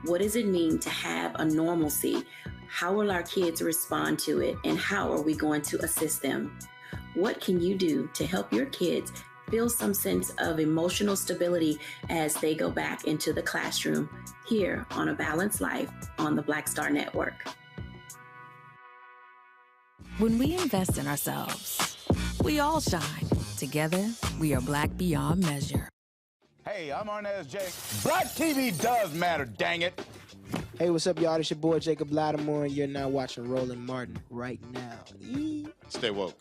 What does it mean to have a normalcy How will our kids respond to it, and how are we going to assist them? What can you do to help your kids feel some sense of emotional stability as they go back into the classroom here on A Balanced Life on the Black Star Network? When we invest in ourselves, we all shine. Together, we are black beyond measure. Hey, I'm Arnaz J. Black TV does matter, dang it. Hey, what's up, y'all? It's your boy, Jacob Lattimore, and you're now watching Roland Martin right now. Stay woke.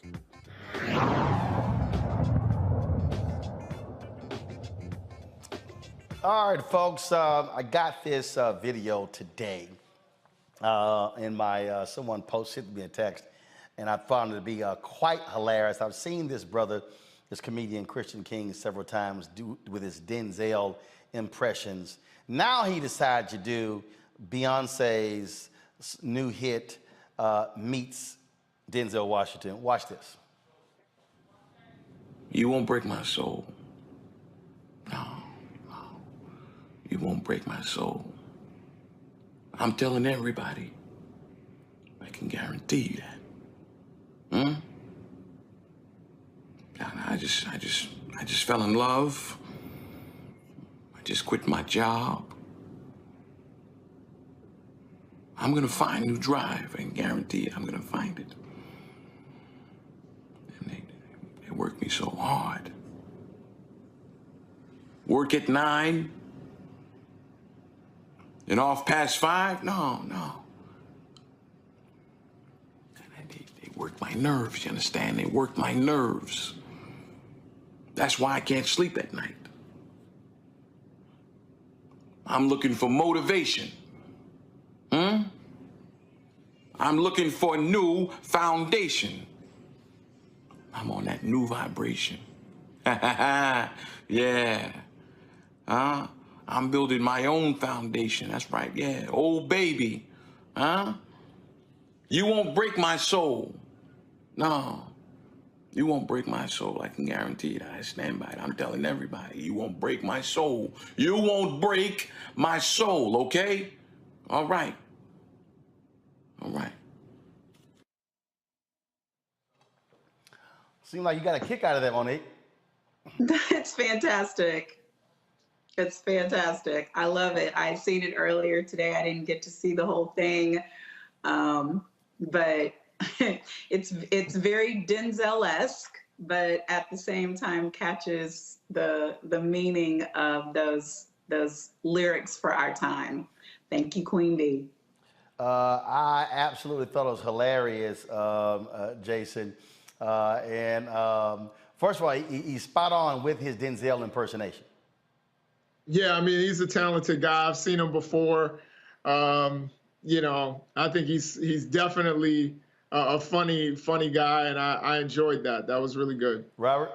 All right, folks, I got this video today, and someone posted me a text, and I found it to be quite hilarious. I've seen this brother, this comedian Christian King, several times do with his Denzel impressions. Now he decided to do Beyonce's new hit meets Denzel Washington. Watch this. You won't break my soul. No. You won't break my soul. I'm telling everybody. I can guarantee you that. I just fell in love. I just quit my job. I'm gonna find a new drive. I can guarantee it. I'm gonna find it. And they work me so hard. Work at 9 and off past 5? No. They work my nerves, you understand? They work my nerves. That's why I can't sleep at night. I'm looking for motivation. I'm looking for a new foundation. I'm on that new vibration. Yeah. I'm building my own foundation. That's right, yeah. Old baby. You won't break my soul. No. You won't break my soul. I can guarantee that. I stand by it. I'm telling everybody, you won't break my soul. You won't break my soul, okay? All right. All right. Seems like you got a kick out of that, Monique. That's fantastic. It's fantastic. I love it. I'd seen it earlier today. I didn't get to see the whole thing, but it's very Denzel-esque, but at the same time catches the meaning of those lyrics for our time. Thank you, Queen B. I absolutely thought it was hilarious, Jason. First of all, he's spot on with his Denzel impersonation. Yeah, I mean, he's a talented guy. I've seen him before. You know, I think he's definitely a funny guy, and I enjoyed that. That was really good. Robert?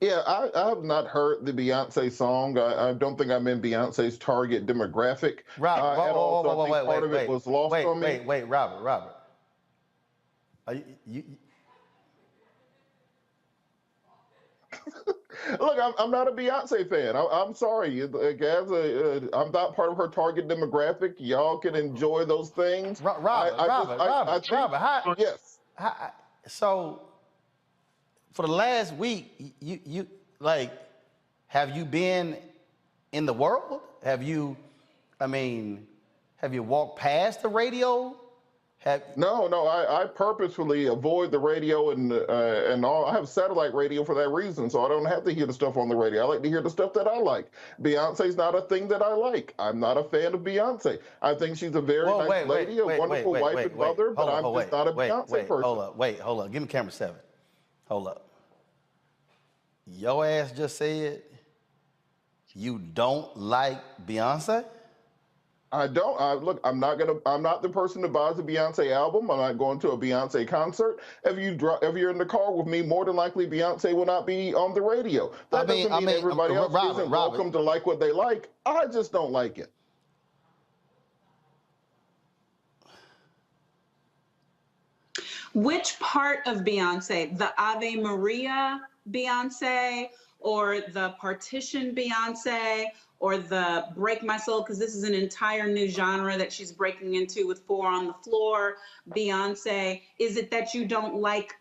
Yeah, I have not heard the Beyonce song. I don't think I'm in Beyonce's target demographic at all. So I think part of it was lost on me. Wait, Robert. Are you Look, I'm not a Beyonce fan. I'm sorry, guys. I'm not part of her target demographic. Y'all can enjoy those things. Robert, yes. So, for the last week, you like, have you been in the world? Have you walked past the radio? No, I purposefully avoid the radio and all. I have satellite radio for that reason, so I don't have to hear the stuff on the radio. I like to hear the stuff that I like. Beyonce's not a thing that I like. I'm not a fan of Beyonce. I think she's a very nice lady, a wonderful wife and mother, but I'm just not a Beyonce person. Hold up. Give me camera 7. Hold up. Your ass just said you don't like Beyonce? I don't. Look, I'm not the person that buys a Beyonce album. I'm not going to a Beyonce concert. If you're in the car with me, more than likely Beyonce will not be on the radio. That doesn't mean everybody else isn't welcome to like what they like. I just don't like it. Which part of Beyonce? The Ave Maria Beyonce, or the Petition Beyonce, or the break my soul, because this is an entire new genre that she's breaking into with 4 on the Floor, Beyonce? Is it that you don't like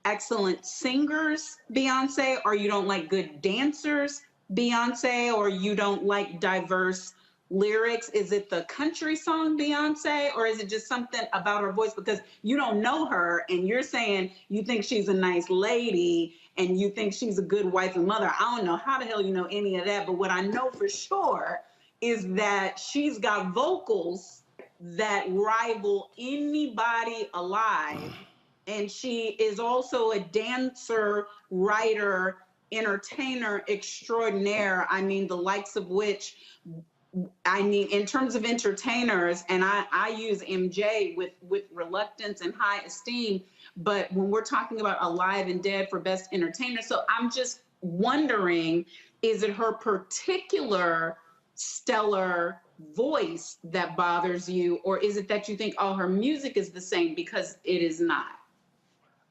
excellent singers, Beyonce, or you don't like good dancers, Beyonce, or you don't like diverse lyrics? Is it the country song Beyonce, or is it just something about her voice? Because you don't know her and you're saying you think she's a nice lady and you think she's a good wife and mother. I don't know how the hell you know any of that, but what I know for sure is that she's got vocals that rival anybody alive. And she is also a dancer, writer, entertainer extraordinaire. I mean, the likes of which, I mean, in terms of entertainers, and I use MJ with reluctance and high esteem, but when we're talking about Alive and Dead for Best Entertainer, so I'm just wondering, is it her particular stellar voice that bothers you, or is it that you think, oh, her music is the same? Because it is not.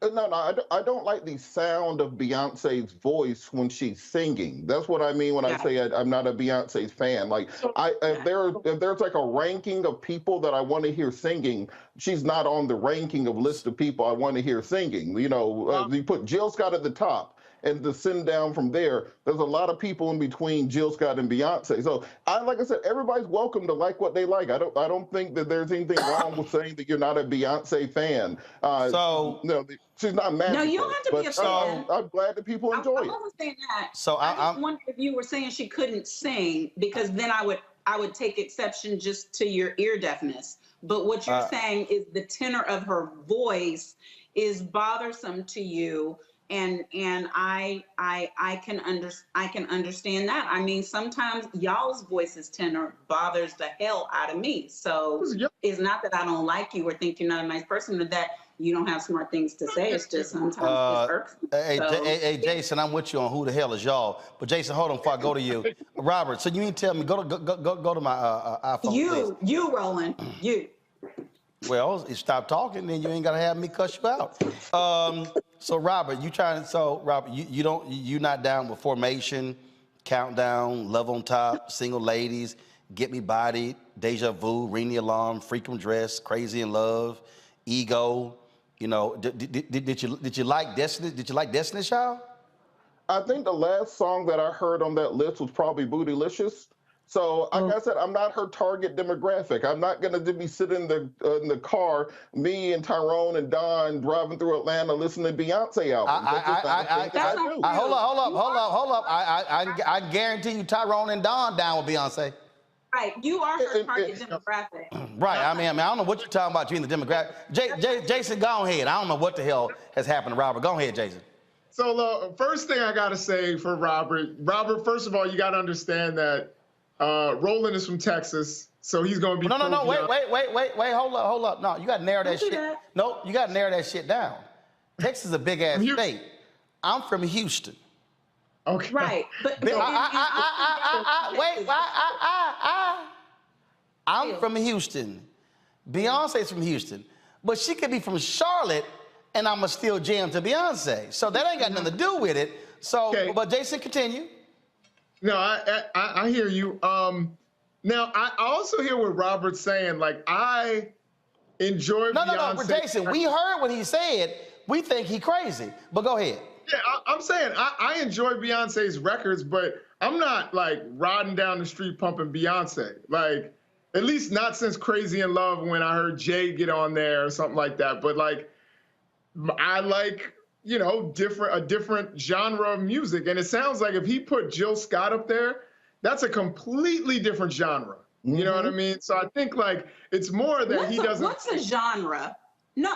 No, I don't like the sound of Beyonce's voice when she's singing. That's what I mean when I say I'm not a Beyonce fan. Like, if there's like a ranking of people that I want to hear singing, she's not on the ranking of list of people I want to hear singing. You know, you put Jill Scott at the top, and to send down from there, there's a lot of people in between Jill Scott and Beyonce. So, like I said, everybody's welcome to like what they like. I don't think that there's anything wrong with saying that you're not a Beyonce fan. She's not mad. No, you don't have to be a fan. I'm glad that people enjoy it. I wasn't saying that. So I just wondered if you were saying she couldn't sing, because then I would take exception just to your ear deafness. But what you're saying is the tenor of her voice is bothersome to you. And I can understand that. I mean, sometimes y'all's voice's tenor bothers the hell out of me. So it's not that I don't like you or think you're not a nice person, or that you don't have smart things to say. It's just sometimes it's irksome. Hey, Jason, I'm with you on who the hell is y'all. But Jason, hold on before I go to you. Robert, so you need to tell me, go to my iPhone, please. You, Roland, you. Well, you stop talking, then you ain't gotta have me cuss you out. So Robert, you're not down with Formation, Countdown, Love on Top, Single Ladies, Get Me Bodied, Deja Vu, Ring the Alarm, Freakum Dress, Crazy in Love, Ego. You know, did you like Destiny? Did you like Destiny's Child? I think the last song that I heard on that list was probably Bootylicious. So, like I said, I'm not her target demographic. I'm not going to be sitting in the car, me and Tyrone and Don driving through Atlanta listening to Beyonce albums. Hold up. I guarantee you Tyrone and Don down with Beyonce. Right, you are her target demographic. Right, I mean, I don't know what you're talking about, you in the demographic. Jason, go ahead. I don't know what the hell has happened to Robert. Go ahead, Jason. So, first thing I got to say for Robert, first of all, you got to understand that Roland is from Texas, so he's going to be. No, wait, hold up. No, you got to narrow that shit. No, you got to narrow that shit down. Texas is a big ass state. I'm from Houston. Okay. Right, but I'm from Houston. Beyonce's from Houston, but she could be from Charlotte, and I'ma still jam to Beyonce. So that ain't got nothing to do with it. So, but Jason, continue. No, I hear you. Now I also hear what Robert's saying. Like, I enjoy Beyonce. No, Jason, we heard what he said. We think he crazy, but go ahead. Yeah, I'm saying I enjoy Beyonce's records, but I'm not like riding down the street pumping Beyonce. Like, at least not since Crazy in Love, when I heard Jay get on there or something like that. But like, I like, you know, a different genre of music. And it sounds like if he put Jill Scott up there, that's a completely different genre. Mm-hmm. You know what I mean? So I think like it's more that he doesn't. What's a genre? No,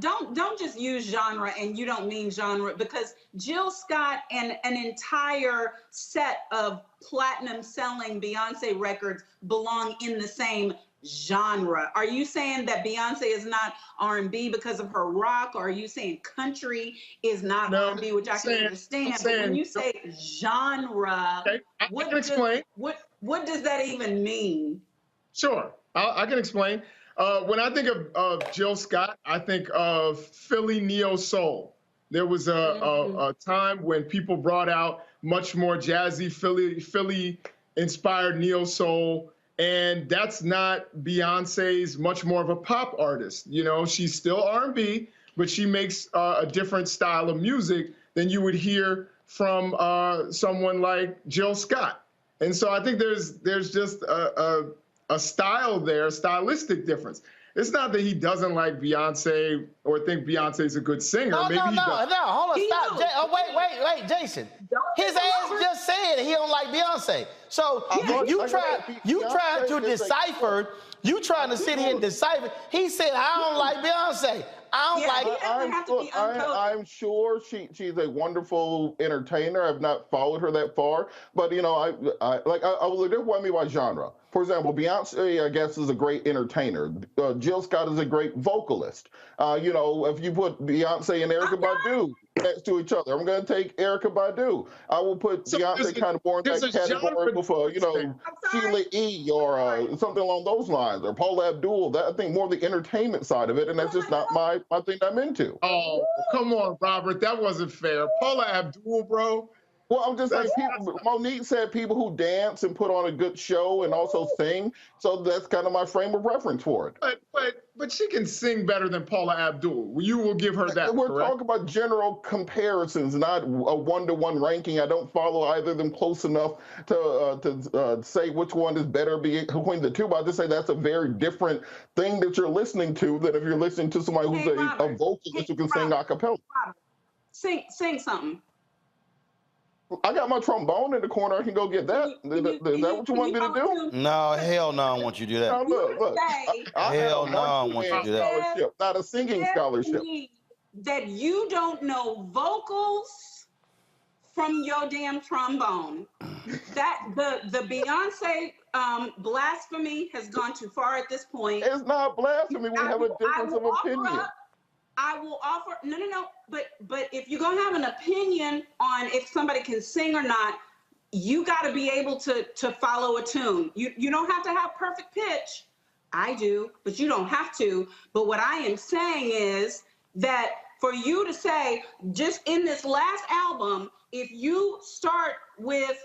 don't just use genre and you don't mean genre, because Jill Scott and an entire set of platinum selling Beyonce records belong in the same genre. Are you saying that Beyonce is not R&B because of her rock? Or are you saying country is not R&B, which I can understand? But when you say genre, I can explain. What does that even mean? Sure, I can explain. When I think of Jill Scott, I think of Philly neo soul. There was a time when people brought out much more jazzy Philly inspired neo soul. And that's not Beyonce's much more of a pop artist. You know, she's still R&B, but she makes a different style of music than you would hear from someone like Jill Scott. And so I think there's just a style there, a stylistic difference. It's not that he doesn't like Beyonce or think Beyonce's a good singer. No, Maybe no, he no, does. no, hold on, stop. Wait, Jason. His ass just said he don't like Beyonce. So you trying to decipher, you trying to sit here and decipher. He said, I don't like Beyonce. I'm sure she's a wonderful entertainer. I've not followed her that far, but you know, I will identify me by genre. For example, Beyonce, I guess, is a great entertainer. Jill Scott is a great vocalist. You know, if you put Beyonce and Erykah Badu next to each other, I'm going to take Erykah Badu. I will put Beyonce kind of more in that category with, you know, Sheila E. or something along those lines, or Paula Abdul. That, I think more the entertainment side of it, and that's just not my thing I'm into. Oh, come on, Robert. That wasn't fair. Paula Abdul, bro. Well, I'm just saying, Monique said people who dance and put on a good show and also sing. So that's kind of my frame of reference for it. But she can sing better than Paula Abdul. You will give her that. We're talking about general comparisons, not a one-to-one ranking. I don't follow either of them close enough to say which one is better between the two. But I just say that's a very different thing that you're listening to than if you're listening to somebody who's a vocalist who can sing a cappella. Sing something. I got my trombone in the corner. I can go get that. Is that what you want me to do? No, hell no, I want you to do that. No, look. Hell no, I want you to do that. Not a singing scholarship. That you don't know vocals from your damn trombone. That the Beyonce blasphemy has gone too far at this point. It's not blasphemy. We have a difference of opinion. I will offer no. But if you're gonna have an opinion on if somebody can sing or not, you got to be able to follow a tune. You don't have to have perfect pitch. I do, but you don't have to. But what I am saying is that for you to say just in this last album, if you start with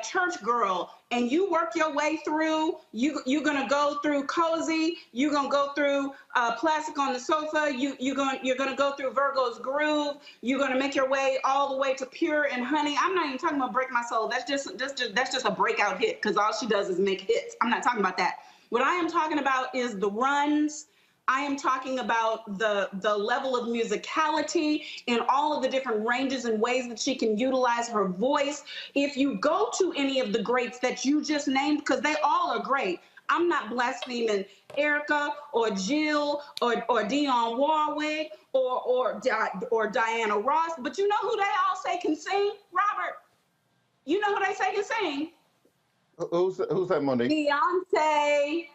Church Girl and you work your way through, you're gonna go through Cozy, you're gonna go through Plastic on the Sofa, you're gonna go through Virgo's Groove, you're gonna make your way all the way to Pure and Honey. I'm not even talking about Break My Soul. That's just a breakout hit because all she does is make hits. I'm not talking about that. What I am talking about is the runs. I am talking about the level of musicality and all of the different ranges and ways that she can utilize her voice. If you go to any of the greats that you just named, because they all are great, I'm not blaspheming Erykah or Jill or Dionne Warwick or Diana Ross, but you know who they all say can sing, Robert? You know who they say can sing? Who's that, Monique? Beyonce.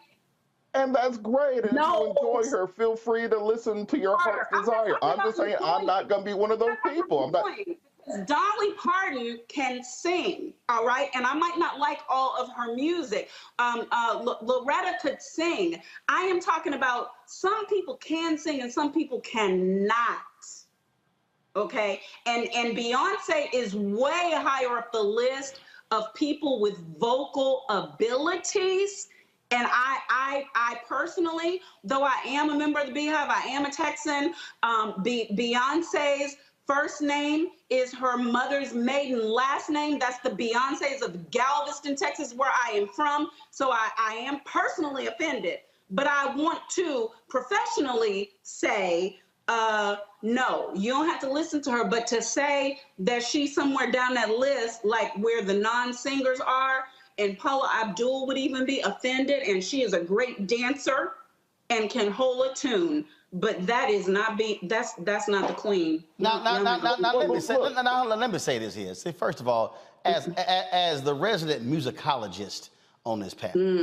And that's great. And if you enjoy her, feel free to listen to your heart's desire. I'm just saying I'm not going to be one of those people. I'm not. Dolly Parton can sing, all right? And I might not like all of her music. Loretta could sing. I am talking about some people can sing and some people cannot, okay? And Beyonce is way higher up the list of people with vocal abilities. And I personally, though I am a member of the Beehive, I am a Texan, Beyonce's first name is her mother's maiden last name. That's the Beyoncés of Galveston, Texas, where I am from. So I am personally offended. But I want to professionally say, no, you don't have to listen to her. But to say that she's somewhere down that list, like where the non-singers are, and Paula Abdul would even be offended, and she is a great dancer and can hold a tune. But that is not that's not the queen. Now let me say this here. See, first of all, as the resident musicologist on this panel,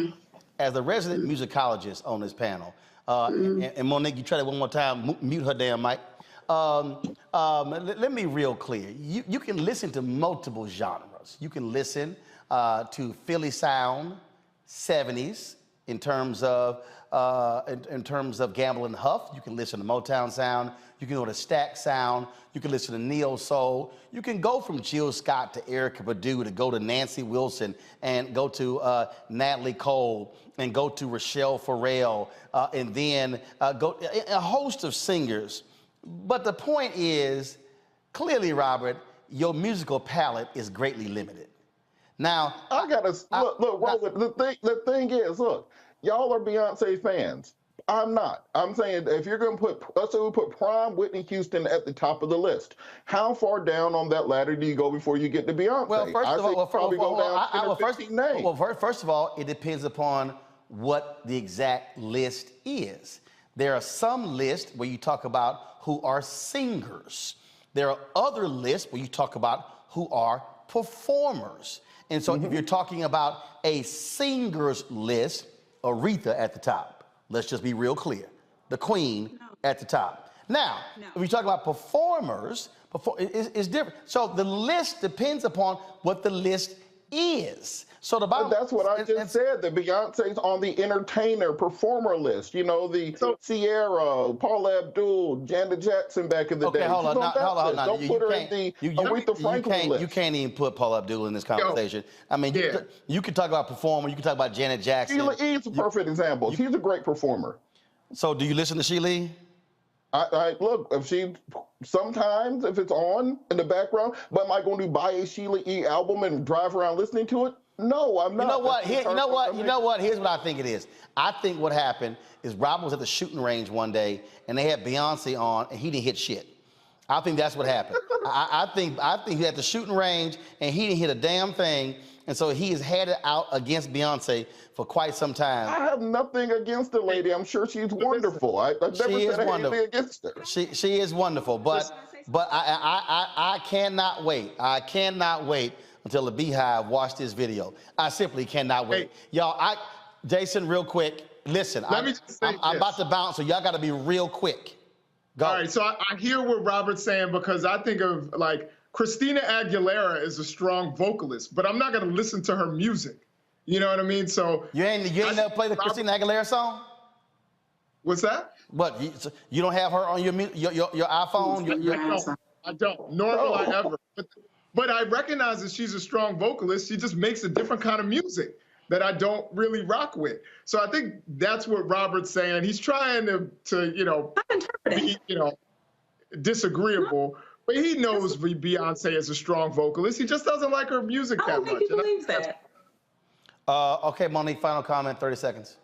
and Monique, you try that one more time, mute her damn mic. Let me be real clear. You can listen to multiple genres. You can listen to Philly sound, 70s, in terms of in terms of Gamble and Huff. You can listen to Motown sound. You can go to Stack sound. You can listen to neo soul. You can go from Jill Scott to Erykah Badu, to go to Nancy Wilson, and go to Natalie Cole, and go to Rochelle Farrell, and then go a host of singers. But the point is, clearly, Robert, your musical palette is greatly limited. Now, I gotta look. Robert, the thing is, look, y'all are Beyonce fans. I'm not. I'm saying if you're going to put, let's say we put prime Whitney Houston at the top of the list. How far down on that ladder do you go before you get to Beyonce? Well, first of all, first of all, it depends upon what the exact list is. There are some lists where you talk about who are singers. There are other lists where you talk about who are performers. And so if you're talking about a singers list, Aretha at the top. Let's just be real clear. The Queen at the top. Now, if we talk about performers, it's different. So the list depends upon what the list is. So that's what I just said. That Beyonce's on the entertainer performer list. You know, the Sierra, Paula Abdul, Janet Jackson back in the day. Okay, hold on. Don't put her in the Aretha Franklin list. You can't even put Paula Abdul in this conversation. I mean, you can talk about performer. You can talk about Janet Jackson. Sheila E. is a perfect example. She's a great performer. So do you listen to Sheila E.? I look, sometimes if it's on in the background, but am I going to buy a Sheila E. album and drive around listening to it? No, I'm not. You know what? Here's what I think it is. I think what happened is Robin was at the shooting range one day and they had Beyonce on and he didn't hit shit. I think that's what happened. I think he had the shooting range and he didn't hit a damn thing. And so he has had it out against Beyonce for quite some time. I have nothing against the lady. I'm sure she's wonderful. I've never said anything against her. She is wonderful, but I cannot wait. I cannot wait until the Beehive watch this video. I simply cannot wait. Y'all, Jason, real quick, listen. I'm about to bounce, so y'all got to be real quick. Go. All right, so I hear what Robert's saying because I think of like Christina Aguilera is a strong vocalist, but I'm not going to listen to her music. You know what I mean? So you ain't never played the Christina Aguilera song? What's that? What, you don't have her on your iPhone? I don't. Nor will I ever. But I recognize that she's a strong vocalist. She just makes a different kind of music that I don't really rock with. So I think that's what Robert's saying. He's trying to be, disagreeable. But he knows Beyonce is a strong vocalist. He just doesn't like her music that much. I don't think he believes that. Okay, Monique, final comment, 30 seconds.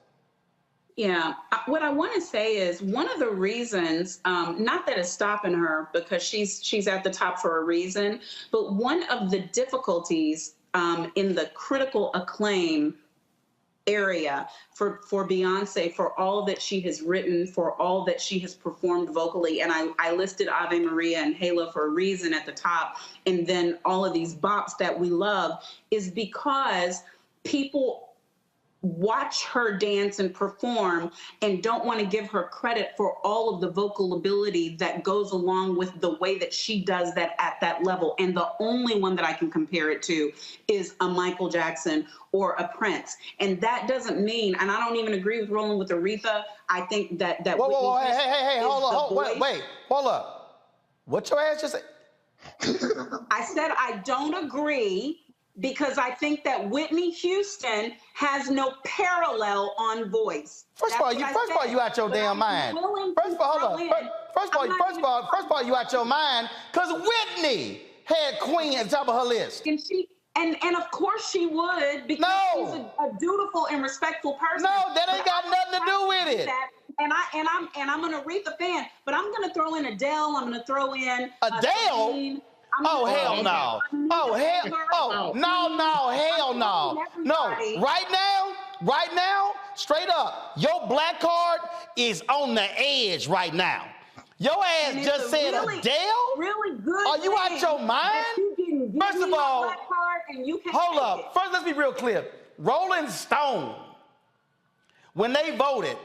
Yeah, what I want to say is one of the reasons, not that it's stopping her because she's at the top for a reason, but one of the difficulties in the critical acclaim area for Beyonce, for all that she has written, for all that she has performed vocally, and I listed Ave Maria and Halo for a reason at the top, and then all of these bops that we love, is because people watch her dance and perform and don't want to give her credit for all of the vocal ability that goes along with the way that she does that at that level. And the only one that I can compare it to is a Michael Jackson or a Prince. And that doesn't mean, and I don't even agree with rolling with Aretha. I think that whoa, hey, hold up. What your ass just said? I said I don't agree, because I think that Whitney Houston has no parallel on voice. First of all, you out your damn mind. First of all, you out your mind because Whitney had Queen at the top of her list. And of course she would, because she's a dutiful and respectful person. No, that ain't got nothing to do with it. And I'm an Aretha fan, but I'm gonna throw in Adele. I'm gonna throw in Adele. Oh, hell no. Oh, hell. No, hell no. No, right now, straight up, your black card is on the edge right now. Your ass just said Adele? Really good. Are you out your mind? First of all, hold up. First, let's be real clear. Rolling Stone, when they voted,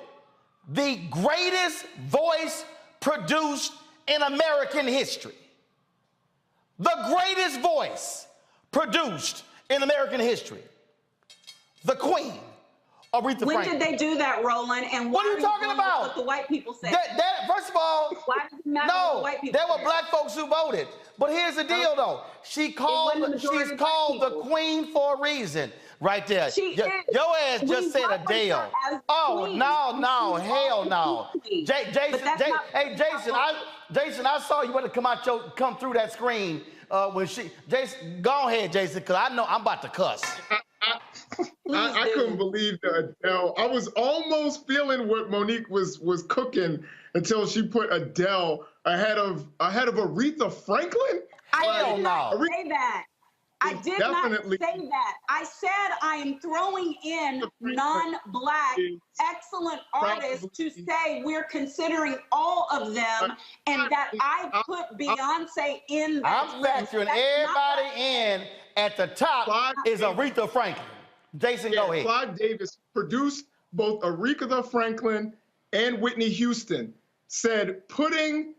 the greatest voice produced in American history. The greatest voice produced in American history. The Queen, Aretha When Franklin. did they do that, Roland? And What are you talking going with about? What the white people said. First of all, why does it matter what the no, white people there were said? black folks who voted. But here's the deal, though. She's called the queen for a reason, right there. Your ass just said Adele. Oh, no, hell no. Jason, I saw you want to come through that screen when Jason, go ahead, Jason, because I know I'm about to cuss. I couldn't believe that Adele. I was almost feeling what Monique was cooking until she put Adele ahead of Aretha Franklin. I did not say that. I did not say that. I said I am throwing in non-black excellent artists to say we're considering all of them, and that I put Beyonce in that I'm factoring everybody in. At the top is Aretha Franklin. Jason, go ahead. Clive Davis produced both Aretha Franklin and Whitney Houston, said putting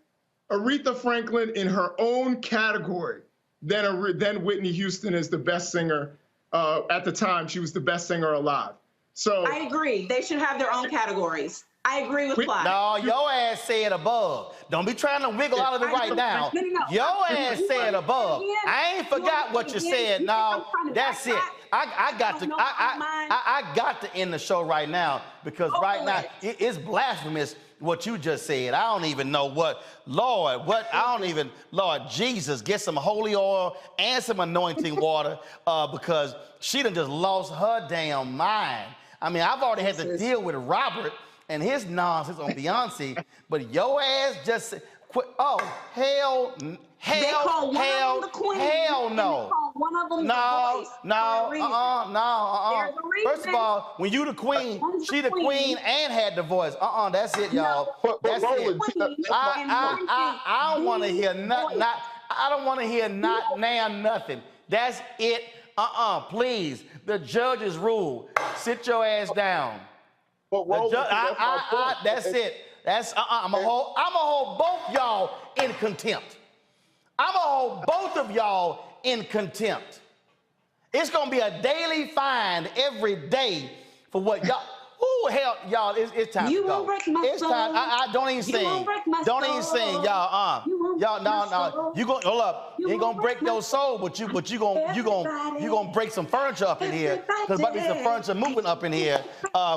Aretha Franklin in her own category, then Whitney Houston is the best singer. At the time, she was the best singer alive. So I agree. They should have their own categories. I agree with Clive. No, your ass said above. Don't be trying to wiggle out of it right now. No. Your ass said above. I ain't forgot what you said. No, that's it. I got to end the show right now because right now it's blasphemous what you just said. I don't even know Lord Jesus, get some holy oil and some anointing water because she done just lost her damn mind. I mean, I've already had to deal with Robert and his nonsense on Beyonce, but your ass just quit. Oh, hell no. They call one of them the queen, hell no. And they call one of them the voice. First of all, when you the queen, she the queen and had the voice. That's it, y'all. That's it. I don't want to hear nothing. I don't want to hear nothing. That's it. Please. The judges rule. Sit your ass down. That's it. I'm gonna hold both y'all in contempt. I'm gonna hold both of y'all in contempt. It's gonna be a daily fine every day for what y'all. Ooh, hell, y'all, it's time to go. It's time. I don't even sing. Don't even sing, y'all. Y'all, no. You gonna hold up. You ain't gonna break your soul, but you gonna break some furniture up in here. Cause about to be some furniture moving up in here.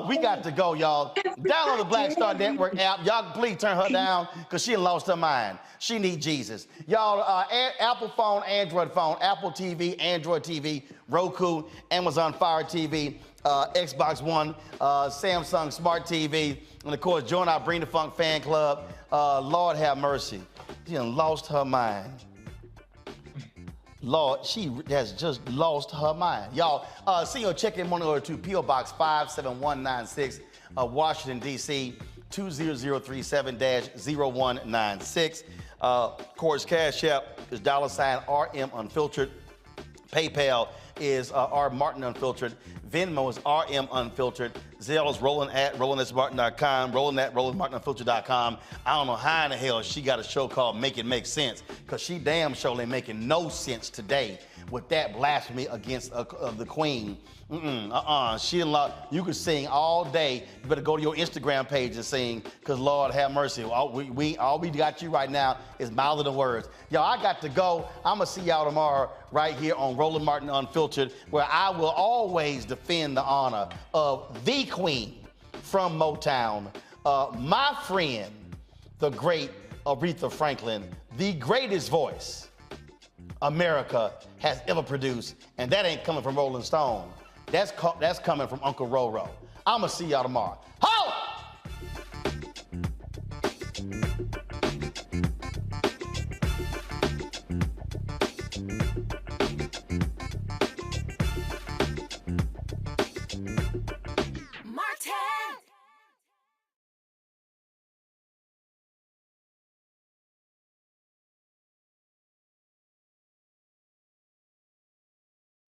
We got to go, y'all. Download the Black Star Network app. Y'all please turn her down, cause she lost her mind. She need Jesus. Y'all, Apple phone, Android phone, Apple TV, Android TV, Roku, Amazon Fire TV, Xbox One, Samsung Smart TV, and of course, join our Bring the Funk fan club. Lord have mercy. She done lost her mind. Lord, she has just lost her mind. Y'all, send your check-in money order to P.O. Box 57196, Washington, D.C., 20037-0196. Course Cash App is $RM Unfiltered. PayPal is R Martin Unfiltered. Venmo is RM Unfiltered. Zelle is Roland@RolandSMartin.com. Roland@RolandMartinUnfiltered.com. I don't know how in the hell she got a show called Make It Make Sense, because she damn sure ain't making no sense today with that blasphemy against the queen. She you can sing all day. You better go to your Instagram page and sing, because Lord have mercy. All we got you right now is mouthing the words. Y'all, I got to go. I'm going to see y'all tomorrow right here on Roland Martin Unfiltered, where I will always defend the honor of the queen from Motown, my friend, the great Aretha Franklin, the greatest voice America has ever produced, and that ain't coming from Rolling Stone. That's coming from Uncle Roro. I'm gonna see y'all tomorrow. Hi!